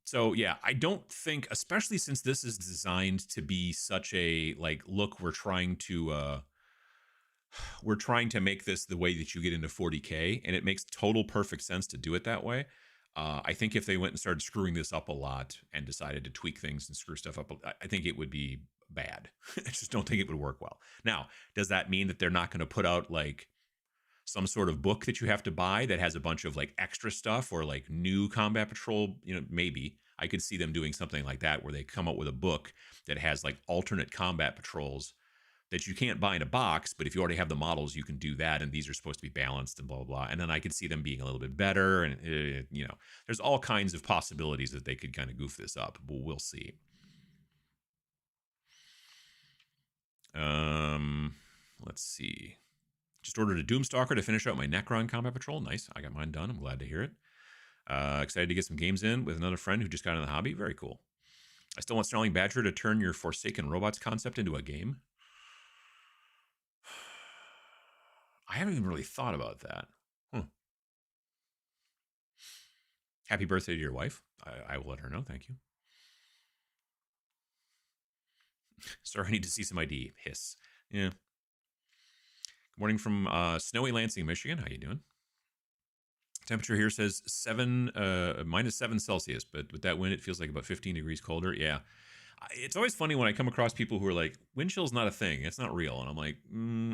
A: so yeah, I don't think, especially since this is designed to be such a, look, we're trying to make this the way that you get into 40K, and it makes total perfect sense to do it that way. I think if they went and started screwing this up a lot and decided to tweak things and screw stuff up, I think it would be bad. I just don't think it would work well. Now, does that mean that they're not going to put out some sort of book that you have to buy that has a bunch of extra stuff or new Combat Patrol? Maybe I could see them doing something like that where they come up with a book that has alternate Combat Patrols that you can't buy in a box, but if you already have the models, you can do that, and these are supposed to be balanced and blah, blah, blah. And then I could see them being a little bit better, and, there's all kinds of possibilities that they could kind of goof this up, but we'll see. Let's see. Just ordered a Doomstalker to finish out my Necron Combat Patrol. Nice. I got mine done. I'm glad to hear it. Excited to get some games in with another friend who just got in the hobby. Very cool. I still want Snarling Badger to turn your Forsaken Robots concept into a game. I haven't even really thought about that. Happy birthday to your wife. I will let her know. Thank you. Sir, I need to see some ID. Hiss. Yeah. Good morning from snowy Lansing, Michigan. How you doing? Temperature here says -7 Celsius, but with that wind, it feels like about 15 degrees colder. Yeah. It's always funny when I come across people who are like, wind chill's not a thing. It's not real. And I'm like,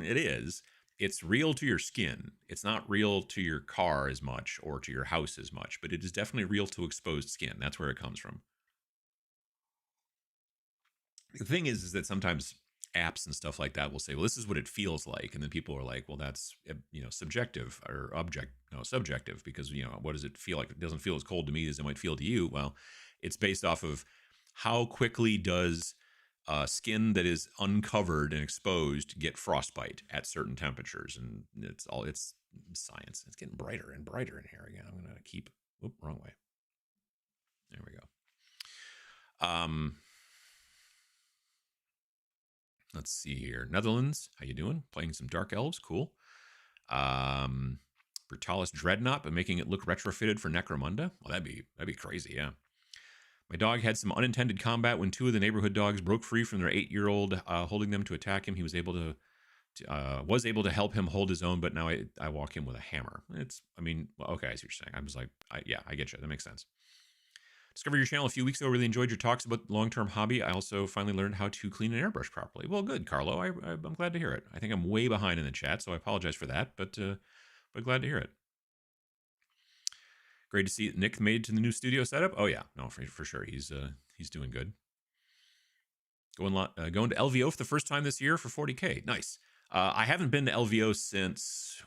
A: it is. It's real to your skin. It's not real to your car as much or to your house as much, but it is definitely real to exposed skin. That's where it comes from. The thing is that sometimes apps and stuff like that will say, well, this is what it feels like. And then people are like, well, that's, subjective or subjective, because, what does it feel like? It doesn't feel as cold to me as it might feel to you. Well, it's based off of how quickly does skin that is uncovered and exposed get frostbite at certain temperatures. And it's science. It's getting brighter and brighter in here again. I'm going to keep, wrong way. There we go. Let's see here. Netherlands, how you doing? Playing some Dark Elves, cool. Brutalis Dreadnought, but making it look retrofitted for Necromunda? Well, that'd be crazy, yeah. My dog had some unintended combat when two of the neighborhood dogs broke free from their 8-year-old, holding them to attack him. He was able to help him hold his own, but now I walk him with a hammer. Okay, I see what you're saying. I was like, I get you. That makes sense. Discovered your channel a few weeks ago. Really enjoyed your talks about long-term hobby. I also finally learned how to clean an airbrush properly. Well, good, Carlo. I'm glad to hear it. I think I'm way behind in the chat, so I apologize for that, but glad to hear it. Great to see Nick made it to the new studio setup. Oh yeah, no, for sure. He's doing good. Going to LVO for the first time this year for 40K. Nice. I haven't been to LVO since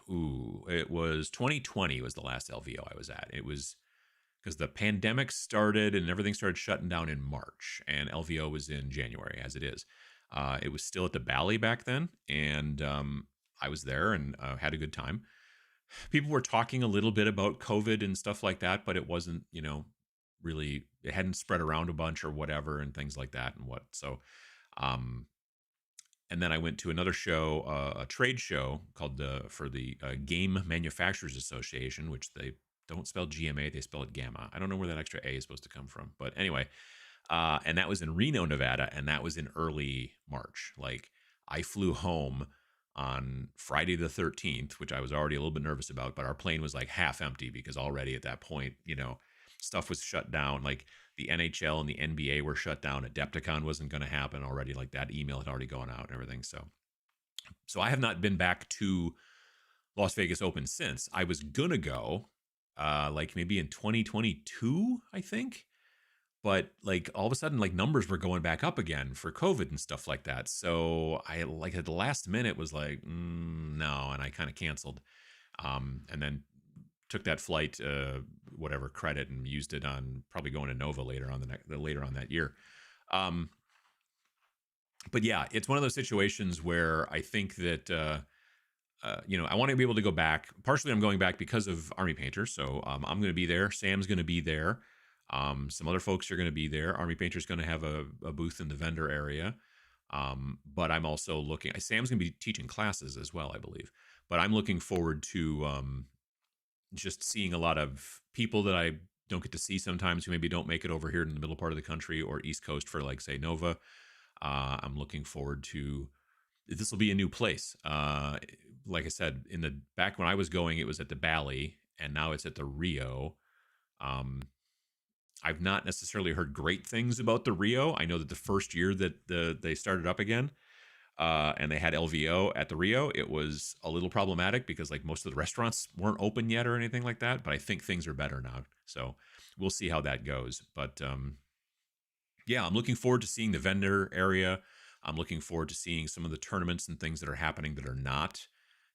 A: it was 2020 was the last LVO I was at. It was because the pandemic started and everything started shutting down in March, and LVO was in January, as it is. It was still at the Bally back then, and I was there and had a good time. People were talking a little bit about COVID and stuff like that, but it wasn't, really, it hadn't spread around a bunch or whatever and things like that and then I went to another show, a trade show called for the Game Manufacturers Association, which they don't spell GMA, they spell it Gamma. I don't know where that extra A is supposed to come from, but anyway, and that was in Reno, Nevada, and that was in early March. Like, I flew home on Friday the 13th, which I was already a little bit nervous about, but our plane was like half empty because already at that point, stuff was shut down. Like the NHL and the NBA were shut down. Adepticon wasn't going to happen already. Like that email had already gone out and everything. So I have not been back to Las Vegas Open since. I was going to go like maybe in 2022, I think. But like all of a sudden, like numbers were going back up again for COVID and stuff like that. So I like at the last minute was like, no, and I kind of canceled. And then took that flight, whatever credit, and used it on probably going to Nova later on that year. But yeah, it's one of those situations where I think that I want to be able to go back. Partially, I'm going back because of Army Painter, so I'm going to be there. Sam's going to be there. Some other folks are going to be there. Army Painter's going to have a booth in the vendor area. But I'm also looking. Sam's going to be teaching classes as well, I believe. But I'm looking forward to just seeing a lot of people that I don't get to see sometimes who maybe don't make it over here in the middle part of the country or East Coast for, like, say, Nova. I'm looking forward to. This will be a new place. Like I said, back when I was going, it was at the Bally, and now it's at the Rio. I've not necessarily heard great things about the Rio. I know that the first year that they started up again, and they had LVO at the Rio, it was a little problematic because like most of the restaurants weren't open yet or anything like that. But I think things are better now, so we'll see how that goes. But yeah, I'm looking forward to seeing the vendor area. I'm looking forward to seeing some of the tournaments and things that are happening that are not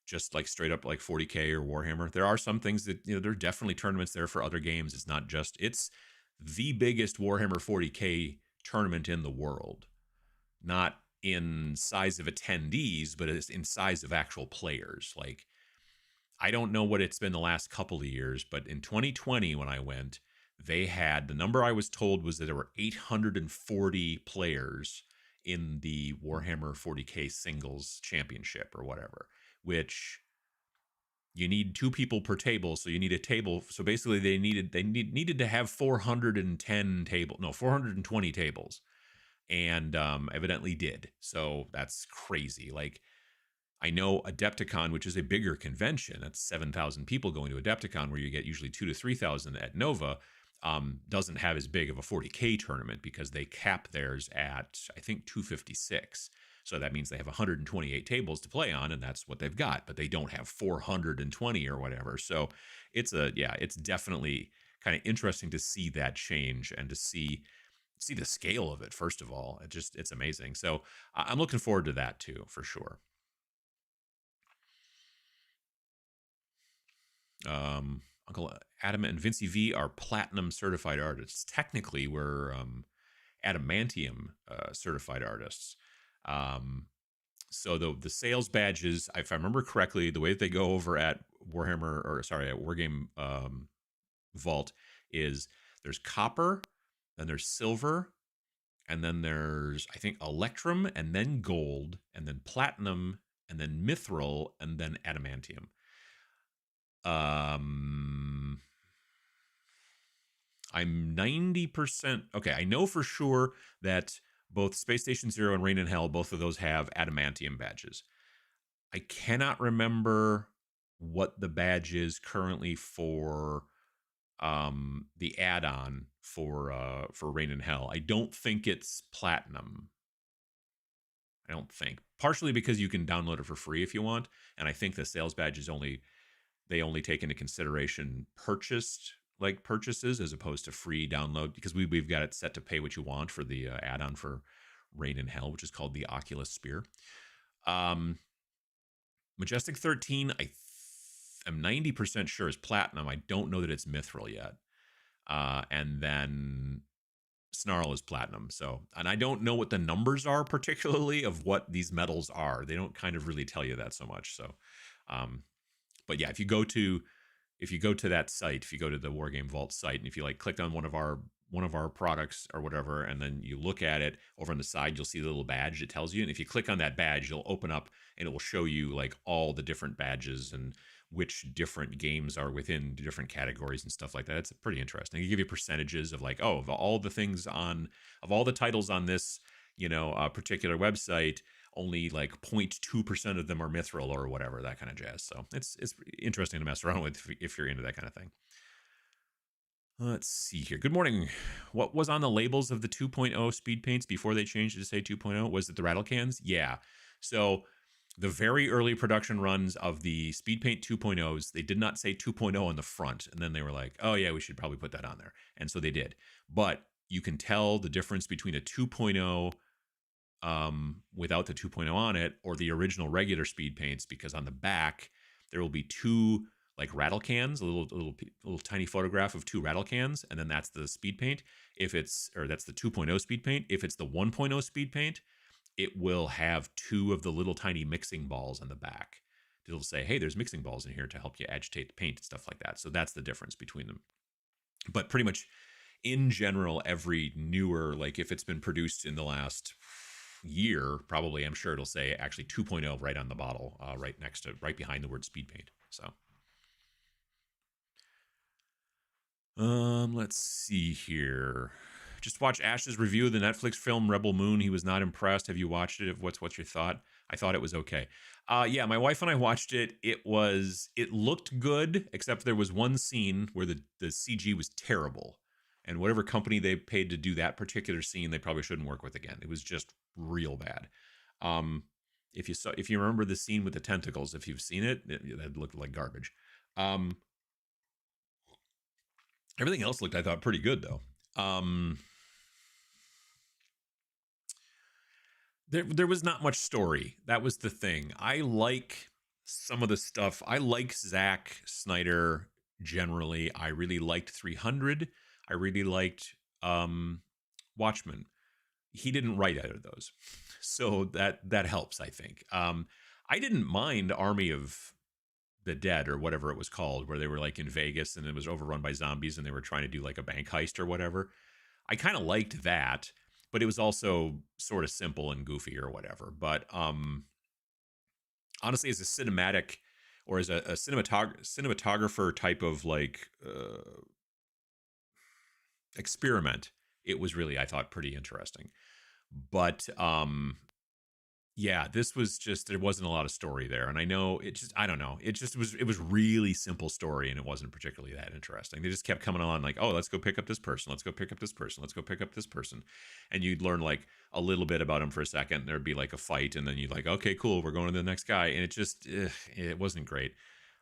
A: just like straight up like 40K or Warhammer. There are some things that, there are definitely tournaments there for other games. It's not just, it's the biggest Warhammer 40K tournament in the world. Not in size of attendees, but it's in size of actual players. Like, I don't know what it's been the last couple of years, but in 2020 when I went, they had, the number I was told was that there were 840 players in the Warhammer 40K singles championship or whatever, which you need 2 people per table. So you need a table. So basically they needed to have 420 tables, and evidently did. So that's crazy. Like, I know Adepticon, which is a bigger convention, that's 7,000 people going to Adepticon, where you get usually 2,000 to 3,000 at Nova, doesn't have as big of a 40K tournament because they cap theirs at, I think, 256. So that means they have 128 tables to play on, and that's what they've got. But they don't have 420 or whatever. So it's definitely kind of interesting to see that change and to see the scale of it. First of all, it's amazing. So I'm looking forward to that too, for sure. Uncle Adam and Vincey V are platinum certified artists. Technically, we're adamantium certified artists. So the sales badges, if I remember correctly, the way that they go over at at Wargame Vault is there's copper, then there's silver, and then there's, I think, electrum, and then gold, and then platinum, and then mithril, and then adamantium. I'm 90%. Okay, I know for sure that both Space Station Zero and Rain in Hell, both of those have adamantium badges. I cannot remember what the badge is currently for the add-on for Rain in Hell. I don't think it's platinum. I don't think. Partially because you can download it for free if you want, and I think the sales badge is only take into consideration purchases as opposed to free download, because we've got it set to pay what you want for the add-on for Rain in Hell, which is called the Oculus Spear. Majestic 13, I'm 90% sure is platinum. I don't know that it's mithril yet. And then Snarl is platinum. So, and I don't know what the numbers are particularly of what these metals are. They don't kind of really tell you that so much. So, but yeah, if you go to that site, if you go to the Wargame Vault site, and if you like click on one of our products or whatever, and then you look at it over on the side, you'll see the little badge that tells you. And if you click on that badge, you'll open up and it will show you like all the different badges and which different games are within different categories and stuff like that. It's pretty interesting. You give you percentages of like, of all the titles on this, particular website, only like 0.2% of them are mithril or whatever, that kind of jazz. So it's interesting to mess around with if you're into that kind of thing. Let's see here. Good morning. What was on the labels of the 2.0 speed paints before they changed it to say 2.0? Was it the rattle cans? Yeah. So the very early production runs of the speed paint 2.0s, they did not say 2.0 on the front. And then they were like, oh yeah, we should probably put that on there. And so they did. But you can tell the difference between a 2.0 without the 2.0 on it or the original regular speed paints, because on the back there will be two like rattle cans, a little tiny photograph of two rattle cans, and then that's the speed paint. That's the 2.0 speed paint. If it's the 1.0 speed paint, it will have two of the little tiny mixing balls on the back. It'll say, hey, there's mixing balls in here to help you agitate the paint and stuff like that. So that's the difference between them. But pretty much in general, every newer, like if it's been produced in the last year, probably, I'm sure it'll say actually 2.0 right on the bottle, right behind the word speed paint. So let's see here. Just watch Ash's review of the Netflix film Rebel Moon. He was not impressed. Have you watched it? What's your thought? I thought it was okay. Yeah, my wife and I watched it. It looked good, except there was one scene where the CG was terrible. And whatever company they paid to do that particular scene, they probably shouldn't work with again. It was just real bad. If you remember the scene with the tentacles, if you've seen it, that looked like garbage. Everything else looked, I thought, pretty good though. There was not much story. That was the thing. I like some of the stuff. I like Zack Snyder generally. I really liked 300. I really liked Watchmen. He didn't write either of those, so that helps, I think. I didn't mind Army of the Dead or whatever it was called, where they were like in Vegas and it was overrun by zombies and they were trying to do like a bank heist or whatever. I kind of liked that, but it was also sort of simple and goofy or whatever. But honestly, as a cinematic or as a cinematographer type of like experiment, it was really, I thought, pretty interesting. But yeah, this was just, there wasn't a lot of story there. And I know I don't know. It was really simple story and it wasn't particularly that interesting. They just kept coming along like, oh, let's go pick up this person. Let's go pick up this person. Let's go pick up this person. And you'd learn like a little bit about him for a second. There'd be like a fight. And then you'd like, okay, cool. We're going to the next guy. And it wasn't great.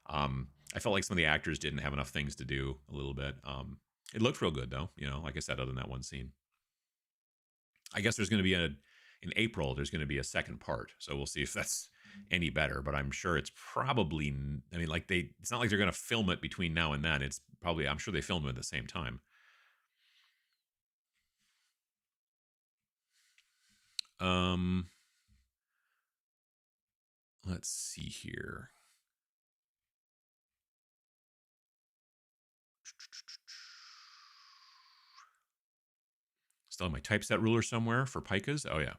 A: I felt like some of the actors didn't have enough things to do a little bit. It looked real good though. Like I said, other than that one scene. I guess there's going to be in April, there's going to be a second part. So we'll see if that's any better, but I'm sure it's probably, I mean, like it's not like they're going to film it between now and then. It's probably, I'm sure they filmed it at the same time. Let's see here. Still have my typeset ruler somewhere for picas. Oh yeah.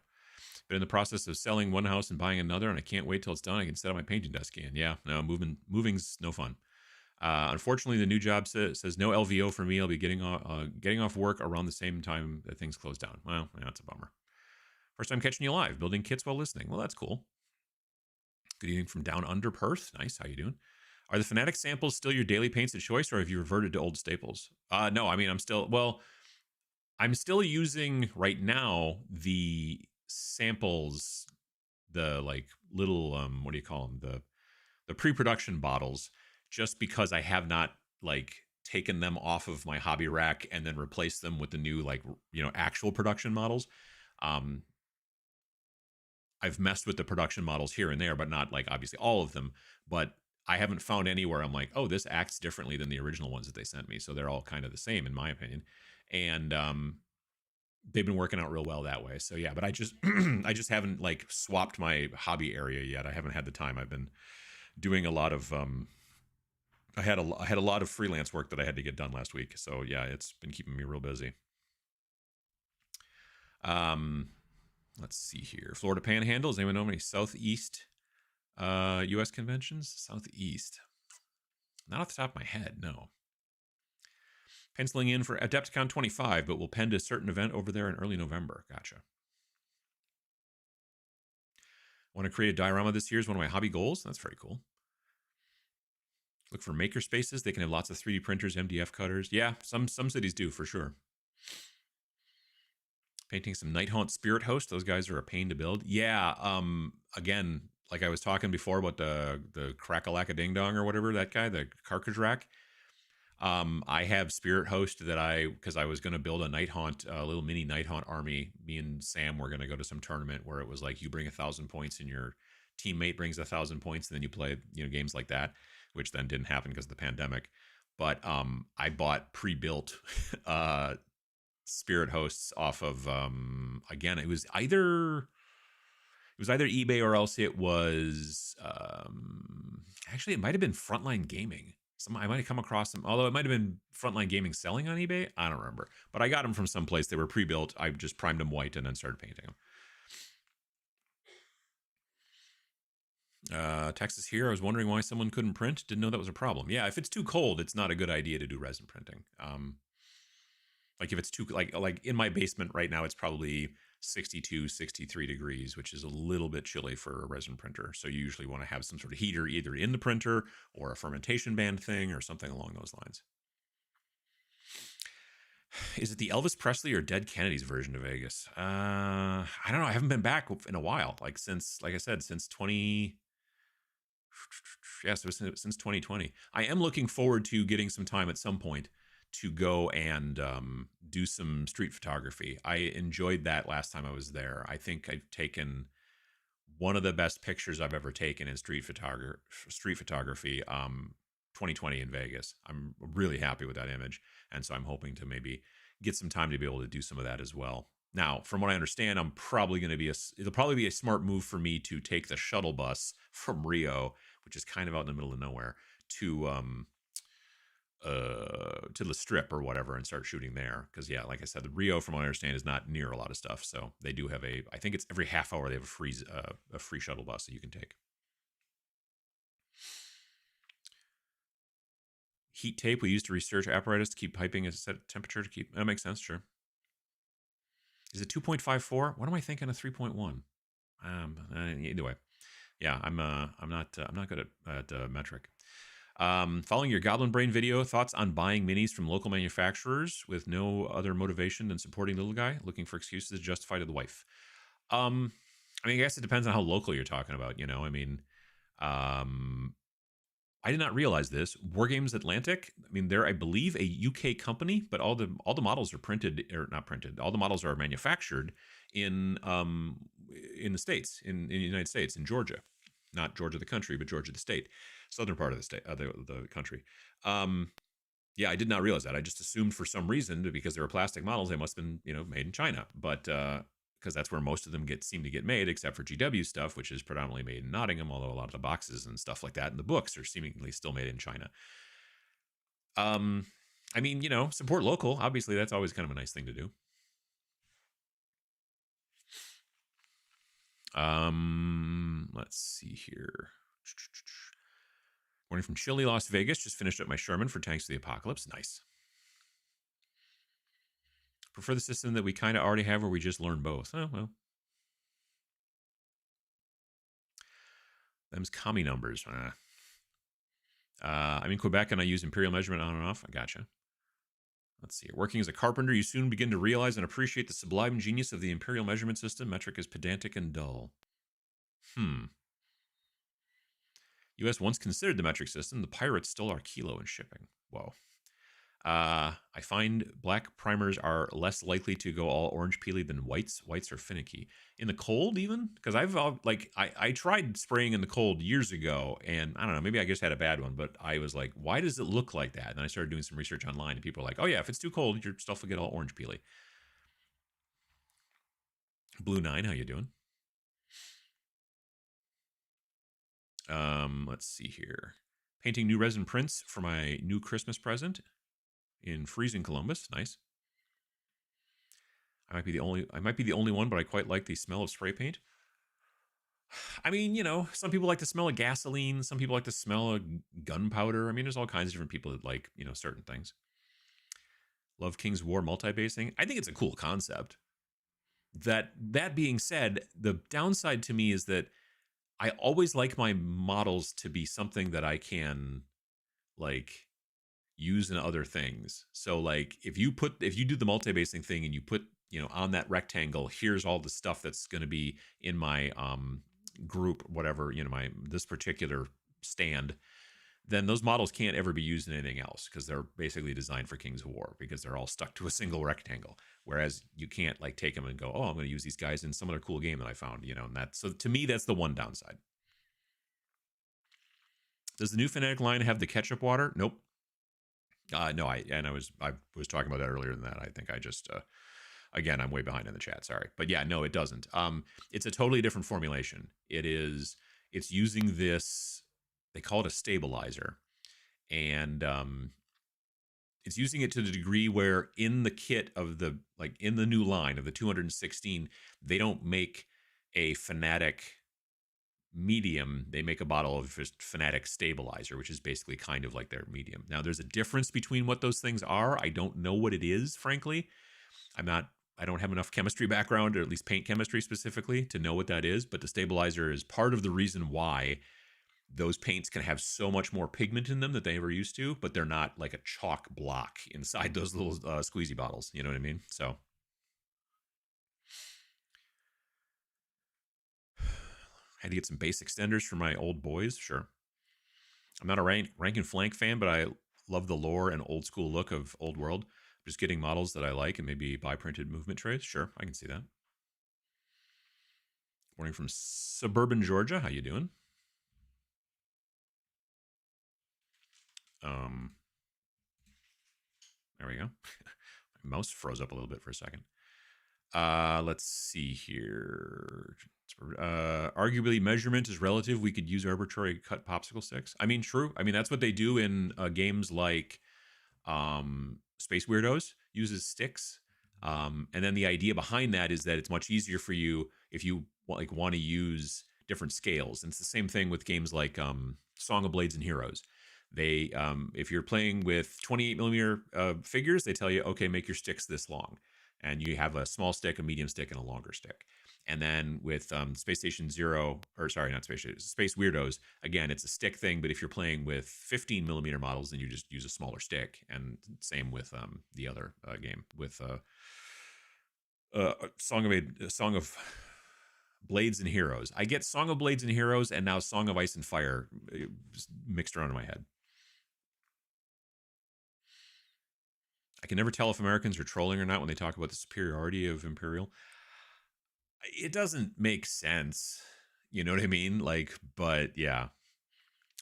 A: Been in the process of selling one house and buying another, and I can't wait till it's done. I can set up my painting desk again. Yeah, no, moving's no fun. Unfortunately, the new job says no LVO for me. I'll be getting off work around the same time that things close down. Well, yeah, that's a bummer. First time catching you live, building kits while listening. Well, that's cool. Good evening from down under Perth. Nice. How you doing? Are the Fnatic samples still your daily paints of choice, or have you reverted to old staples? No, I mean, I'm still using right now the samples, the like little what do you call them, the pre-production bottles, just because I have not like taken them off of my hobby rack and then replaced them with the new, like, actual production models. um I've messed with the production models here and there, but not like obviously all of them. But I haven't found anywhere I'm like, oh, this acts differently than the original ones that they sent me. So they're all kind of the same in my opinion. And they've been working out real well that way. So yeah, but I just I just haven't like swapped my hobby area yet. I haven't had the time. I've been doing a lot of I had a lot of freelance work that I had to get done last week. So yeah, it's been keeping me real busy. Let's see here. Florida Panhandle. Does anyone know any Southeast U.S. conventions? Southeast. Not off the top of my head, no. Penciling in for Adepticon 25, but will pen to a certain event over there in early November. Gotcha. Want to create a diorama this year is one of my hobby goals. That's very cool. Look for maker spaces. They can have lots of 3D printers, MDF cutters. Yeah, some cities do for sure. Painting some Night Haunt Spirit Host. Those guys are a pain to build. Yeah. Again, like I was talking before about the Crack-a-Lack-a-Ding Dong or whatever, that guy, the cartridge rack. I have Spirit Host that because I was going to build a Night Haunt, a little mini Night Haunt army. Me and Sam were going to go to some tournament where it was like you bring 1,000 points and your teammate brings 1,000 points, and then you play games like that, which then didn't happen because of the pandemic. But I bought pre-built Spirit Hosts off of again, it was either eBay or else it was actually it might have been Frontline Gaming. I might have come across them, although it might have been Frontline Gaming selling on eBay. I don't remember, but I got them from someplace. They were pre-built. I just primed them white and then started painting them. Texas here. I was wondering why someone couldn't print. Didn't know that was a problem. Yeah, if it's too cold, it's not a good idea to do resin printing. Like if it's too like in my basement right now, it's probably 62, 63 degrees, which is a little bit chilly for a resin printer. So you usually want to have some sort of heater either in the printer or a fermentation band thing or something along those lines. Is it the Elvis Presley or Dead Kennedy's version of Vegas? I don't know. I haven't been back in a while. Like I said, since 20. Yes, it was since 2020. I am looking forward to getting some time at some point to go and do some street photography. I enjoyed that last time I was there. I think I've taken one of the best pictures I've ever taken in street photography. 2020 in Vegas. I'm really happy with that image, and so I'm hoping to maybe get some time to be able to do some of that as well. Now, from what I understand, it'll probably be a smart move for me to take the shuttle bus from Rio, which is kind of out in the middle of nowhere, to the strip or whatever and start shooting there. Because yeah, like I said, the Rio, from what I understand, is not near a lot of stuff. So they do have I think it's every half hour they have a free shuttle bus that you can take. Heat tape we use to research apparatus to keep piping at a set temperature to keep. That makes sense, sure. Is it 2.54? What am I thinking of 3.1? Either way, yeah, I'm not good at metric. Following your Goblin Brain video, thoughts on buying minis from local manufacturers with no other motivation than supporting the little guy, looking for excuses to justify to the wife. I mean, I guess it depends on how local you're talking about. I mean, I did not realize this. Wargames Atlantic. I mean, they're, I believe, a UK company, but all the models are printed, or not printed. All the models are manufactured in the States, in the United States, in Georgia, not Georgia the country, but Georgia the state, southern part of the state, the country. Yeah, I did not realize that. I just assumed for some reason, because they were plastic models, they must have been made in China, but because that's where most of them seem to get made, except for GW stuff, which is predominantly made in Nottingham, although a lot of the boxes and stuff like that and the books are seemingly still made in China. I mean, support local. Obviously, that's always kind of a nice thing to do. Let's see here. Morning from chilly Las Vegas. Just finished up my Sherman for Tanks of the Apocalypse. Nice. Prefer the system that we kind of already have where we just learn both. Oh, well. Them's commie numbers. I'm in Quebec and I use imperial measurement on and off. I gotcha. Let's see. Working as a carpenter, you soon begin to realize and appreciate the sublime genius of the imperial measurement system. Metric is pedantic and dull. U.S. once considered the metric system. The pirates stole our kilo in shipping. Whoa. I find black primers are less likely to go all orange peely than whites. Whites are finicky. In the cold, even? Because I tried spraying in the cold years ago, and I don't know, maybe I just had a bad one, but I was like, why does it look like that? And then I started doing some research online, and people were like, oh yeah, if it's too cold, your stuff will get all orange peely. Blue 9, how you doing? Let's see here. Painting new resin prints for my new Christmas present in freezing Columbus. Nice. I might be the only one, but I quite like the smell of spray paint. I mean, you know, some people like the smell of gasoline. Some people like the smell of gunpowder. I mean, there's all kinds of different people that like, you know, certain things. Love King's War multi-basing. I think it's a cool concept. That being said, the downside to me is that I always like my models to be something that I can like use in other things. So like if you do the multi-basing thing and you put, you know, on that rectangle, here's all the stuff that's going to be in my group, whatever, you know, this particular stand, then those models can't ever be used in anything else because they're basically designed for Kings of War because they're all stuck to a single rectangle. Whereas you can't like take them and go, oh, I'm going to use these guys in some other cool game that I found, you know, and so to me, that's the one downside. Does the new Fanatic line have the ketchup water? Nope. No, I was talking about that earlier than that. I think I just again, I'm way behind in the chat. Sorry, but yeah, no, it doesn't. It's a totally different formulation. It's using this. They call it a stabilizer, and it's using it to the degree where in the kit of in the new line of the 216, they don't make a Fanatic medium. They make a bottle of just Fanatic stabilizer, which is basically kind of like their medium. Now, there's a difference between what those things are. I don't know what it is, frankly. I don't have enough chemistry background, or at least paint chemistry specifically, to know what that is. But the stabilizer is part of the reason why those paints can have so much more pigment in them that they ever used to, but they're not like a chalk block inside those little squeezy bottles. You know what I mean? So had to get some base extenders for my old boys. Sure. I'm not a rank and flank fan, but I love the lore and old school look of Old World. Just getting models that I like and maybe buy printed movement trays. Sure, I can see that. Morning from suburban Georgia. How you doing? There we go. My mouse froze up a little bit for a second. Let's see here. Arguably, measurement is relative. We could use arbitrary cut popsicle sticks. I mean, true. I mean, that's what they do in games like Space Weirdos, uses sticks. And then the idea behind that is that it's much easier for you if you want to use different scales. And it's the same thing with games like Song of Blades and Heroes. They, if you're playing with 28 millimeter figures, they tell you, okay, make your sticks this long. And you have a small stick, a medium stick, and a longer stick. And then with Space Station Zero, or sorry, not Space Station, Space Weirdos, again, it's a stick thing, but if you're playing with 15 millimeter models, then you just use a smaller stick. And same with the other game with Song of Blades and Heroes. I get Song of Blades and Heroes and now Song of Ice and Fire mixed around in my head. I can never tell if Americans are trolling or not when they talk about the superiority of Imperial. It doesn't make sense. You know what I mean? Like, but yeah.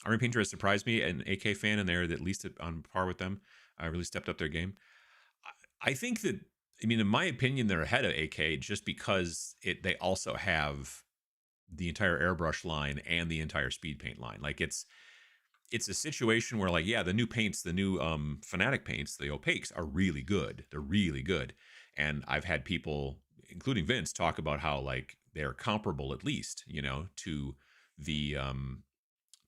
A: Army Painter has surprised me, an AK fan, and they're at least on par with them. I really stepped up their game. I think that, I mean, in my opinion, they're ahead of AK just because they also have the entire airbrush line and the entire speed paint line. Like it's a situation where, like, yeah, the new paints, the new Fanatic paints, the opaques are really good. They're really good. And I've had people, including Vince, talk about how like they're comparable, at least, you know, to the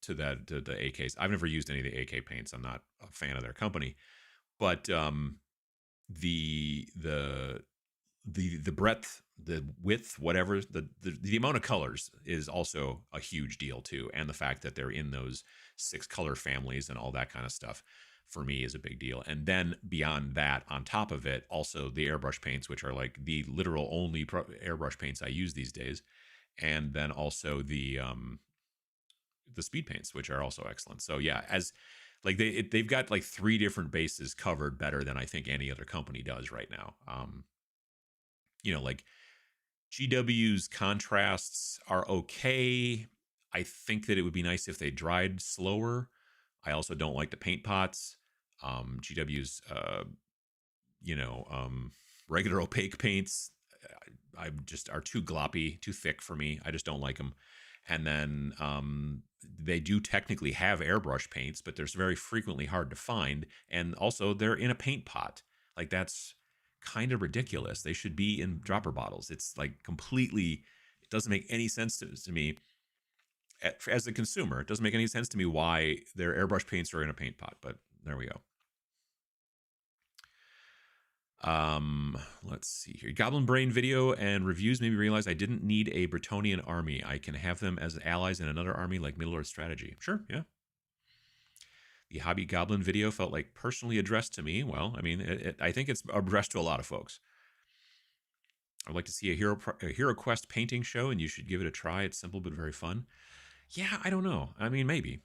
A: to the AKs. I've never used any of the AK paints. I'm not a fan of their company, but the breadth, the width, whatever, the amount of colors is also a huge deal too, and the fact that they're in those 6 color families and all that kind of stuff for me is a big deal. And then beyond that, on top of it, also the airbrush paints, which are like the literal only airbrush paints I use these days, and then also the speed paints, which are also excellent. So yeah, as like they've got like 3 different bases covered better than I think any other company does right now. Like GW's contrasts are okay. I think that it would be nice if they dried slower. I also don't like the paint pots. GW's, regular opaque paints, I just are too gloppy, too thick for me. I just don't like them. And then they do technically have airbrush paints, but they're very frequently hard to find. And also they're in a paint pot. Like that's kind of ridiculous. They should be in dropper bottles. It's like completely, it doesn't make any sense to me as a consumer. It doesn't make any sense to me why their airbrush paints are in a paint pot, but there we go. Let's see here. Goblin Brain video and reviews made me realize I didn't need a Bretonnian army. I can have them as allies in another army like Middle Earth strategy. Sure, yeah. The Hobby Goblin video felt like personally addressed to me. Well, I mean, I think it's addressed to a lot of folks. I'd like to see a Hero Quest painting show, and you should give it a try. It's simple but very fun. Yeah, I don't know. I mean, maybe.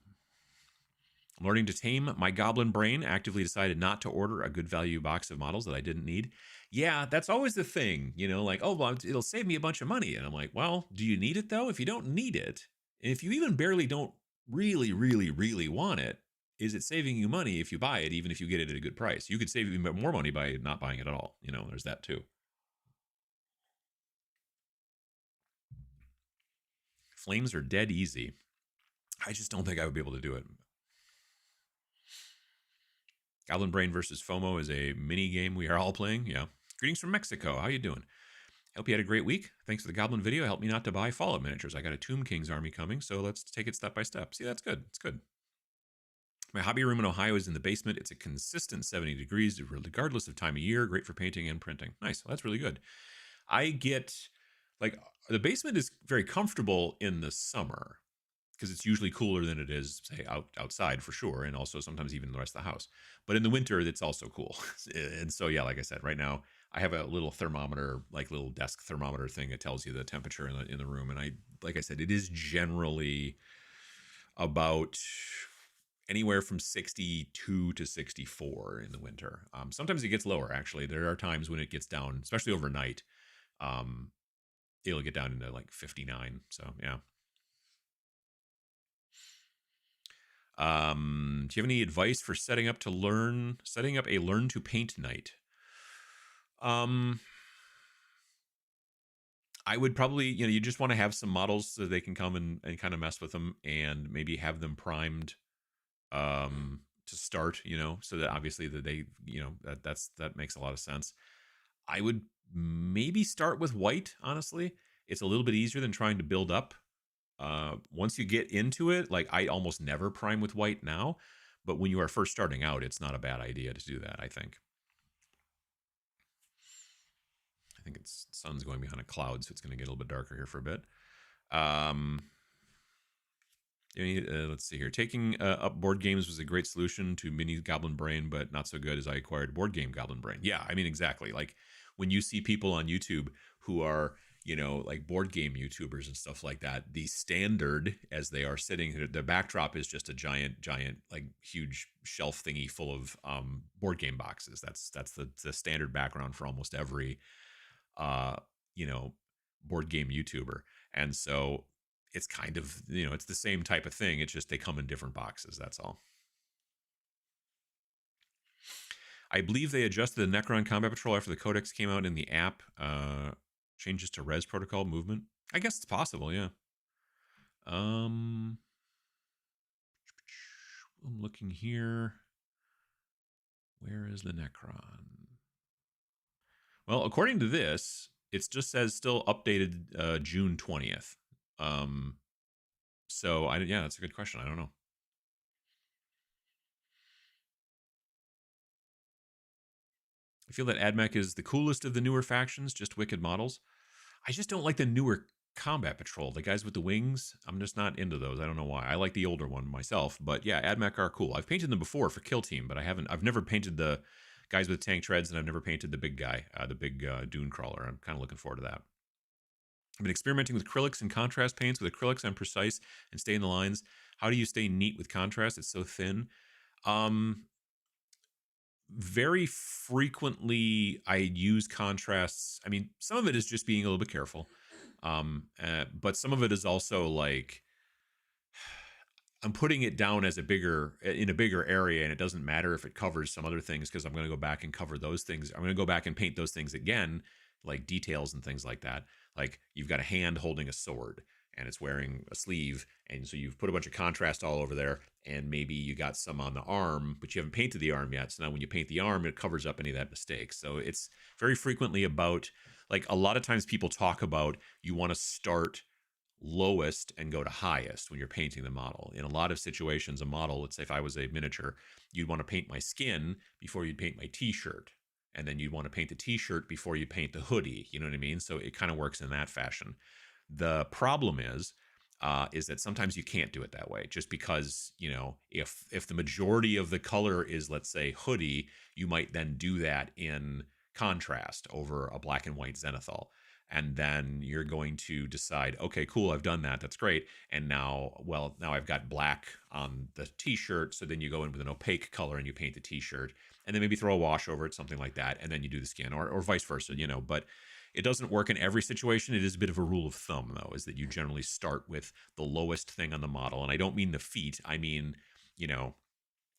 A: I'm learning to tame my goblin brain. Actively decided not to order a good value box of models that I didn't need. Yeah, that's always the thing, like, oh, well, it'll save me a bunch of money. And I'm like, well, do you need it though? If you don't need it, and if you even barely don't really, really, really want it, is it saving you money if you buy it, even if you get it at a good price? You could save even more money by not buying it at all. There's that too. Flames are dead easy. I just don't think I would be able to do it. Goblin Brain versus FOMO is a mini game we are all playing. Yeah. Greetings from Mexico. How you doing? Hope you had a great week. Thanks for the Goblin video. Helped me not to buy Fallout miniatures. I got a Tomb King's army coming, so let's take it step by step. See, that's good. It's good. My hobby room in Ohio is in the basement. It's a consistent 70 degrees, regardless of time of year. Great for painting and printing. Nice. Well, that's really good. I get, like, the basement is very comfortable in the summer because it's usually cooler than it is, say, outside for sure, and also sometimes even the rest of the house. But in the winter, it's also cool. And so, yeah, like I said, right now, I have a little thermometer, like little desk thermometer thing that tells you the temperature in the room. And like I said, it is generally about anywhere from 62 to 64 in the winter. Sometimes it gets lower, actually. There are times when it gets down, especially overnight. It'll get down into like 59. So, yeah. Do you have any advice for setting up a learn to paint night? I would probably, you just want to have some models so they can come and kind of mess with them and maybe have them primed to start, so that obviously that they, that makes a lot of sense. I would maybe start with white, honestly. It's a little bit easier than trying to build up. Once you get into it, like I almost never prime with white now, but when you are first starting out, it's not a bad idea to do that, I think. I think it's sun's going behind a cloud, so it's going to get a little bit darker here for a bit. Let's see here. Taking up board games was a great solution to mini Goblin Brain, but not so good as I acquired board game Goblin Brain. Yeah, I mean, exactly. Like when you see people on YouTube who are, like board game YouTubers and stuff like that, the standard as they are sitting, the backdrop is just a giant, like huge shelf thingy full of board game boxes. That's the standard background for almost every, board game YouTuber. And so it's kind of, it's the same type of thing. It's just they come in different boxes. That's all. I believe they adjusted the Necron Combat Patrol after the Codex came out in the app. Changes to Res Protocol movement. I guess it's possible, yeah. I'm looking here. Where is the Necron? Well, according to this, it just says still updated June 20th. So yeah, that's a good question. I don't know. I feel that AdMech is the coolest of the newer factions, just wicked models. I just don't like the newer combat patrol, the guys with the wings. I'm just not into those. I don't know why. I like the older one myself, but yeah, AdMech are cool. I've painted them before for Kill Team, but I've never painted the guys with tank treads, and I've never painted the big guy, the big dune crawler. I'm kind of looking forward to that. I've been experimenting with acrylics and contrast paints. With acrylics, I'm precise and stay in the lines. How do you stay neat with contrast? It's so thin. Very frequently I use contrasts. I mean, some of it is just being a little bit careful. But some of it is also like I'm putting it down as in a bigger area, and it doesn't matter if it covers some other things because I'm going to go back and cover those things. I'm going to go back and paint those things again, like details and things like that. Like you've got a hand holding a sword and it's wearing a sleeve, and so you've put a bunch of contrast all over there, and maybe you got some on the arm, but you haven't painted the arm yet. So now when you paint the arm, it covers up any of that mistake. So it's very frequently about, like, a lot of times people talk about you want to start lowest and go to highest when you're painting the model. In a lot of situations, a model, let's say if I was a miniature, you'd want to paint my skin before you'd paint my t-shirt. And then you'd want to paint the t-shirt before you paint the hoodie. You know what I mean? So it kind of works in that fashion. The problem is that sometimes you can't do it that way, just because, you know, if the majority of the color is, let's say, hoodie, you might then do that in contrast over a black and white zenithal. And then you're going to decide, okay, cool, I've done that. That's great. And now I've got black on the t-shirt. So then you go in with an opaque color and you paint the t-shirt, and then maybe throw a wash over it, something like that. And then you do the skin, or vice versa, you know. But it doesn't work in every situation. It is a bit of a rule of thumb, though, is that you generally start with the lowest thing on the model. And I don't mean the feet. I mean, you know,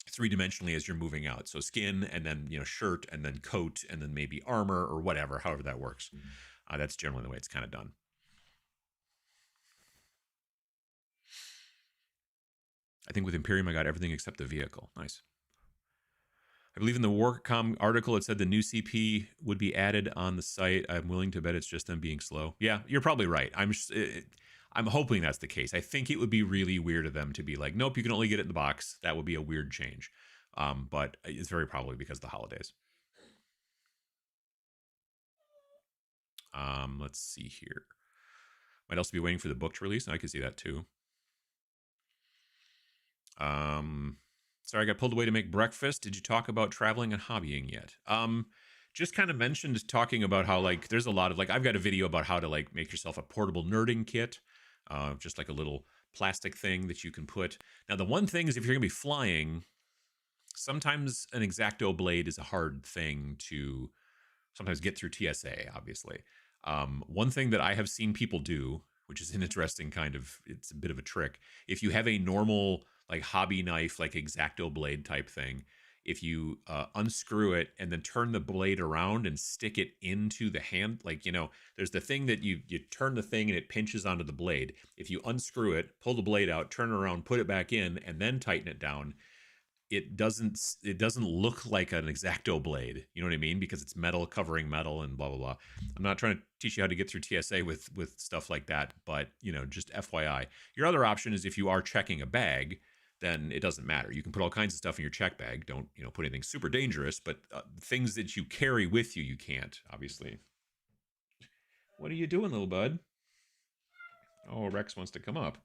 A: three-dimensionally as you're moving out. So skin, and then, you know, shirt, and then coat, and then maybe armor, or whatever, however that works. That's generally the way it's kind of done. I think with Imperium, I got everything except the vehicle. Nice. I believe in the Warcom article, it said the new CP would be added on the site. I'm willing to bet it's just them being slow. Yeah, you're probably right. I'm hoping that's the case. I think it would be really weird of them to be like, nope, you can only get it in the box. That would be a weird change. But it's very probably because of the holidays. Let's see here. Might also be waiting for the book to release, and I could see that too. Sorry, I got pulled away to make breakfast. Did you talk about traveling and hobbying yet? Just kind of mentioned talking about how, like, there's a lot of, like, I've got a video about how to, like, make yourself a portable nerding kit, just like a little plastic thing that you can put. Now, the one thing is, if you're gonna be flying, sometimes an X-Acto blade is a hard thing to sometimes get through TSA, obviously. One thing that I have seen people do, which is an interesting kind of, it's a bit of a trick. If you have a normal, like, hobby knife, like X-Acto blade type thing, if you unscrew it and then turn the blade around and stick it into the hand, like, you know, there's the thing that you turn the thing and it pinches onto the blade. If you unscrew it, pull the blade out, turn it around, put it back in, and then tighten it down, it doesn't look like an X-Acto blade. You know what I mean? Because it's metal covering metal and blah blah blah. I'm not trying to teach you how to get through TSA with stuff like that, but, you know, just FYI. Your other option is, if you are checking a bag, then it doesn't matter. You can put all kinds of stuff in your check bag. Don't, you know, put anything super dangerous, but things that you carry with you, you can't, obviously. What are you doing, little bud? Oh, Rex wants to come up.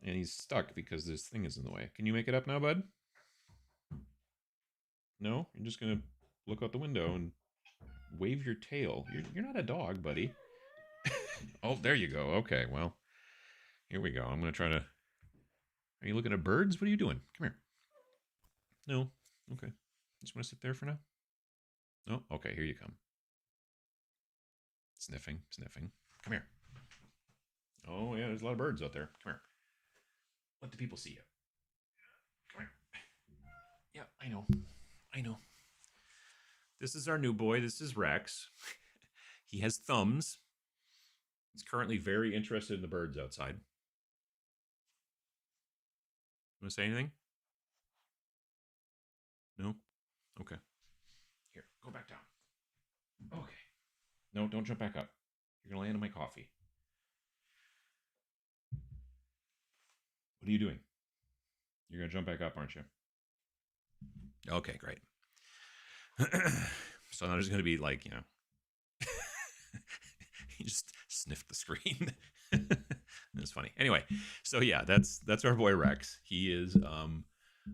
A: And he's stuck because this thing is in the way. Can you make it up now, bud? No? You're just going to look out the window and wave your tail. You're not a dog, buddy. Oh, there you go. Okay, well, here we go. I'm going to try to... Are you looking at birds? What are you doing? Come here. No? Okay. Just want to sit there for now? No? Okay, here you come. Sniffing, sniffing. Come here. Oh, yeah, there's a lot of birds out there. Come here. Let the people see you. Come here. Yeah, I know. I know. This is our new boy. This is Rex. He has thumbs. He's currently very interested in the birds outside. Want to say anything? No? Okay. Here, go back down. Okay. No, don't jump back up. You're going to land on my coffee. What are you doing? You're going to jump back up, aren't you? Okay, great. So now there's going to be like, you know, he just sniffed the screen. It's funny. Anyway, so yeah, that's our boy Rex. He is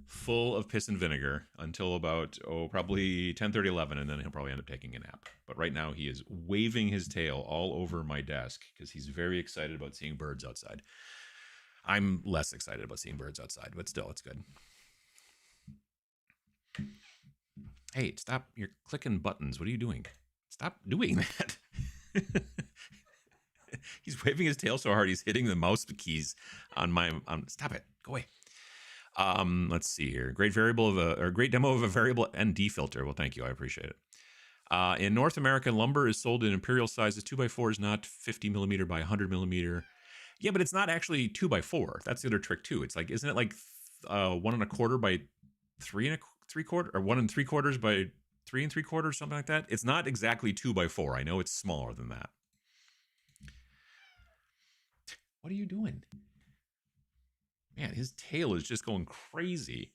A: full of piss and vinegar until about probably 10:30, 11, and then he'll probably end up taking a nap. But right now he is waving his tail all over my desk because he's very excited about seeing birds outside. I'm less excited about seeing birds outside, but still, it's good. Hey, stop! You're clicking buttons. What are you doing? Stop doing that. He's waving his tail so hard he's hitting the mouse keys on my. Stop it! Go away. Let's see here. Great great demo of a variable ND filter. Well, thank you. I appreciate it. In North America, lumber is sold in imperial sizes. 2x4 not 50 millimeter by 100 millimeter. Yeah, but it's not actually 2x4. That's the other trick too. It's like, isn't it like 1 1/4 by 3 3/4, or 1 3/4 by 3 3/4, something like that? It's not exactly 2x4. I know it's smaller than that. What are you doing? Man, his tail is just going crazy.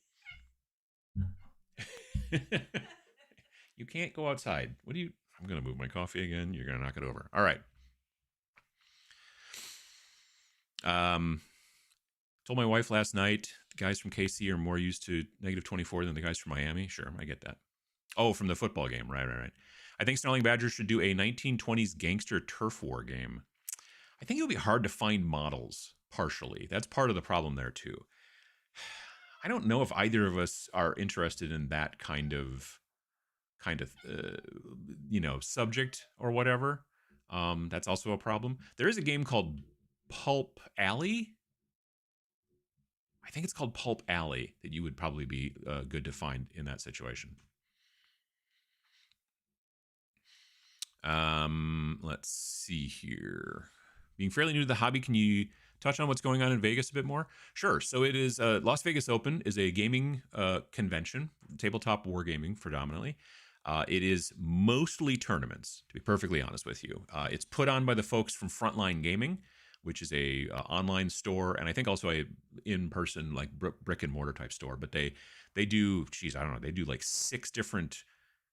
A: You can't go outside. What do you... I'm going to move my coffee again. You're going to knock it over. All right. Told my wife last night, the guys from KC are more used to -24 than the guys from Miami. Sure, I get that. Oh, from the football game. Right. I think Snarling Badger should do a 1920s gangster turf war game. I think it would be hard to find models, partially. That's part of the problem there, too. I don't know if either of us are interested in that kind of subject or whatever. That's also a problem. There is a game called Pulp Alley. I think it's called Pulp Alley that you would probably be good to find in that situation. Let's see here. Being fairly new to the hobby, can you touch on what's going on in Vegas a bit more? Sure. So it is Las Vegas Open is a gaming convention, tabletop wargaming predominantly. It is mostly tournaments, to be perfectly honest with you. It's put on by the folks from Frontline Gaming, which is a online store, and I think also a in-person like brick and mortar type store. But they do, I don't know, they do like 6 different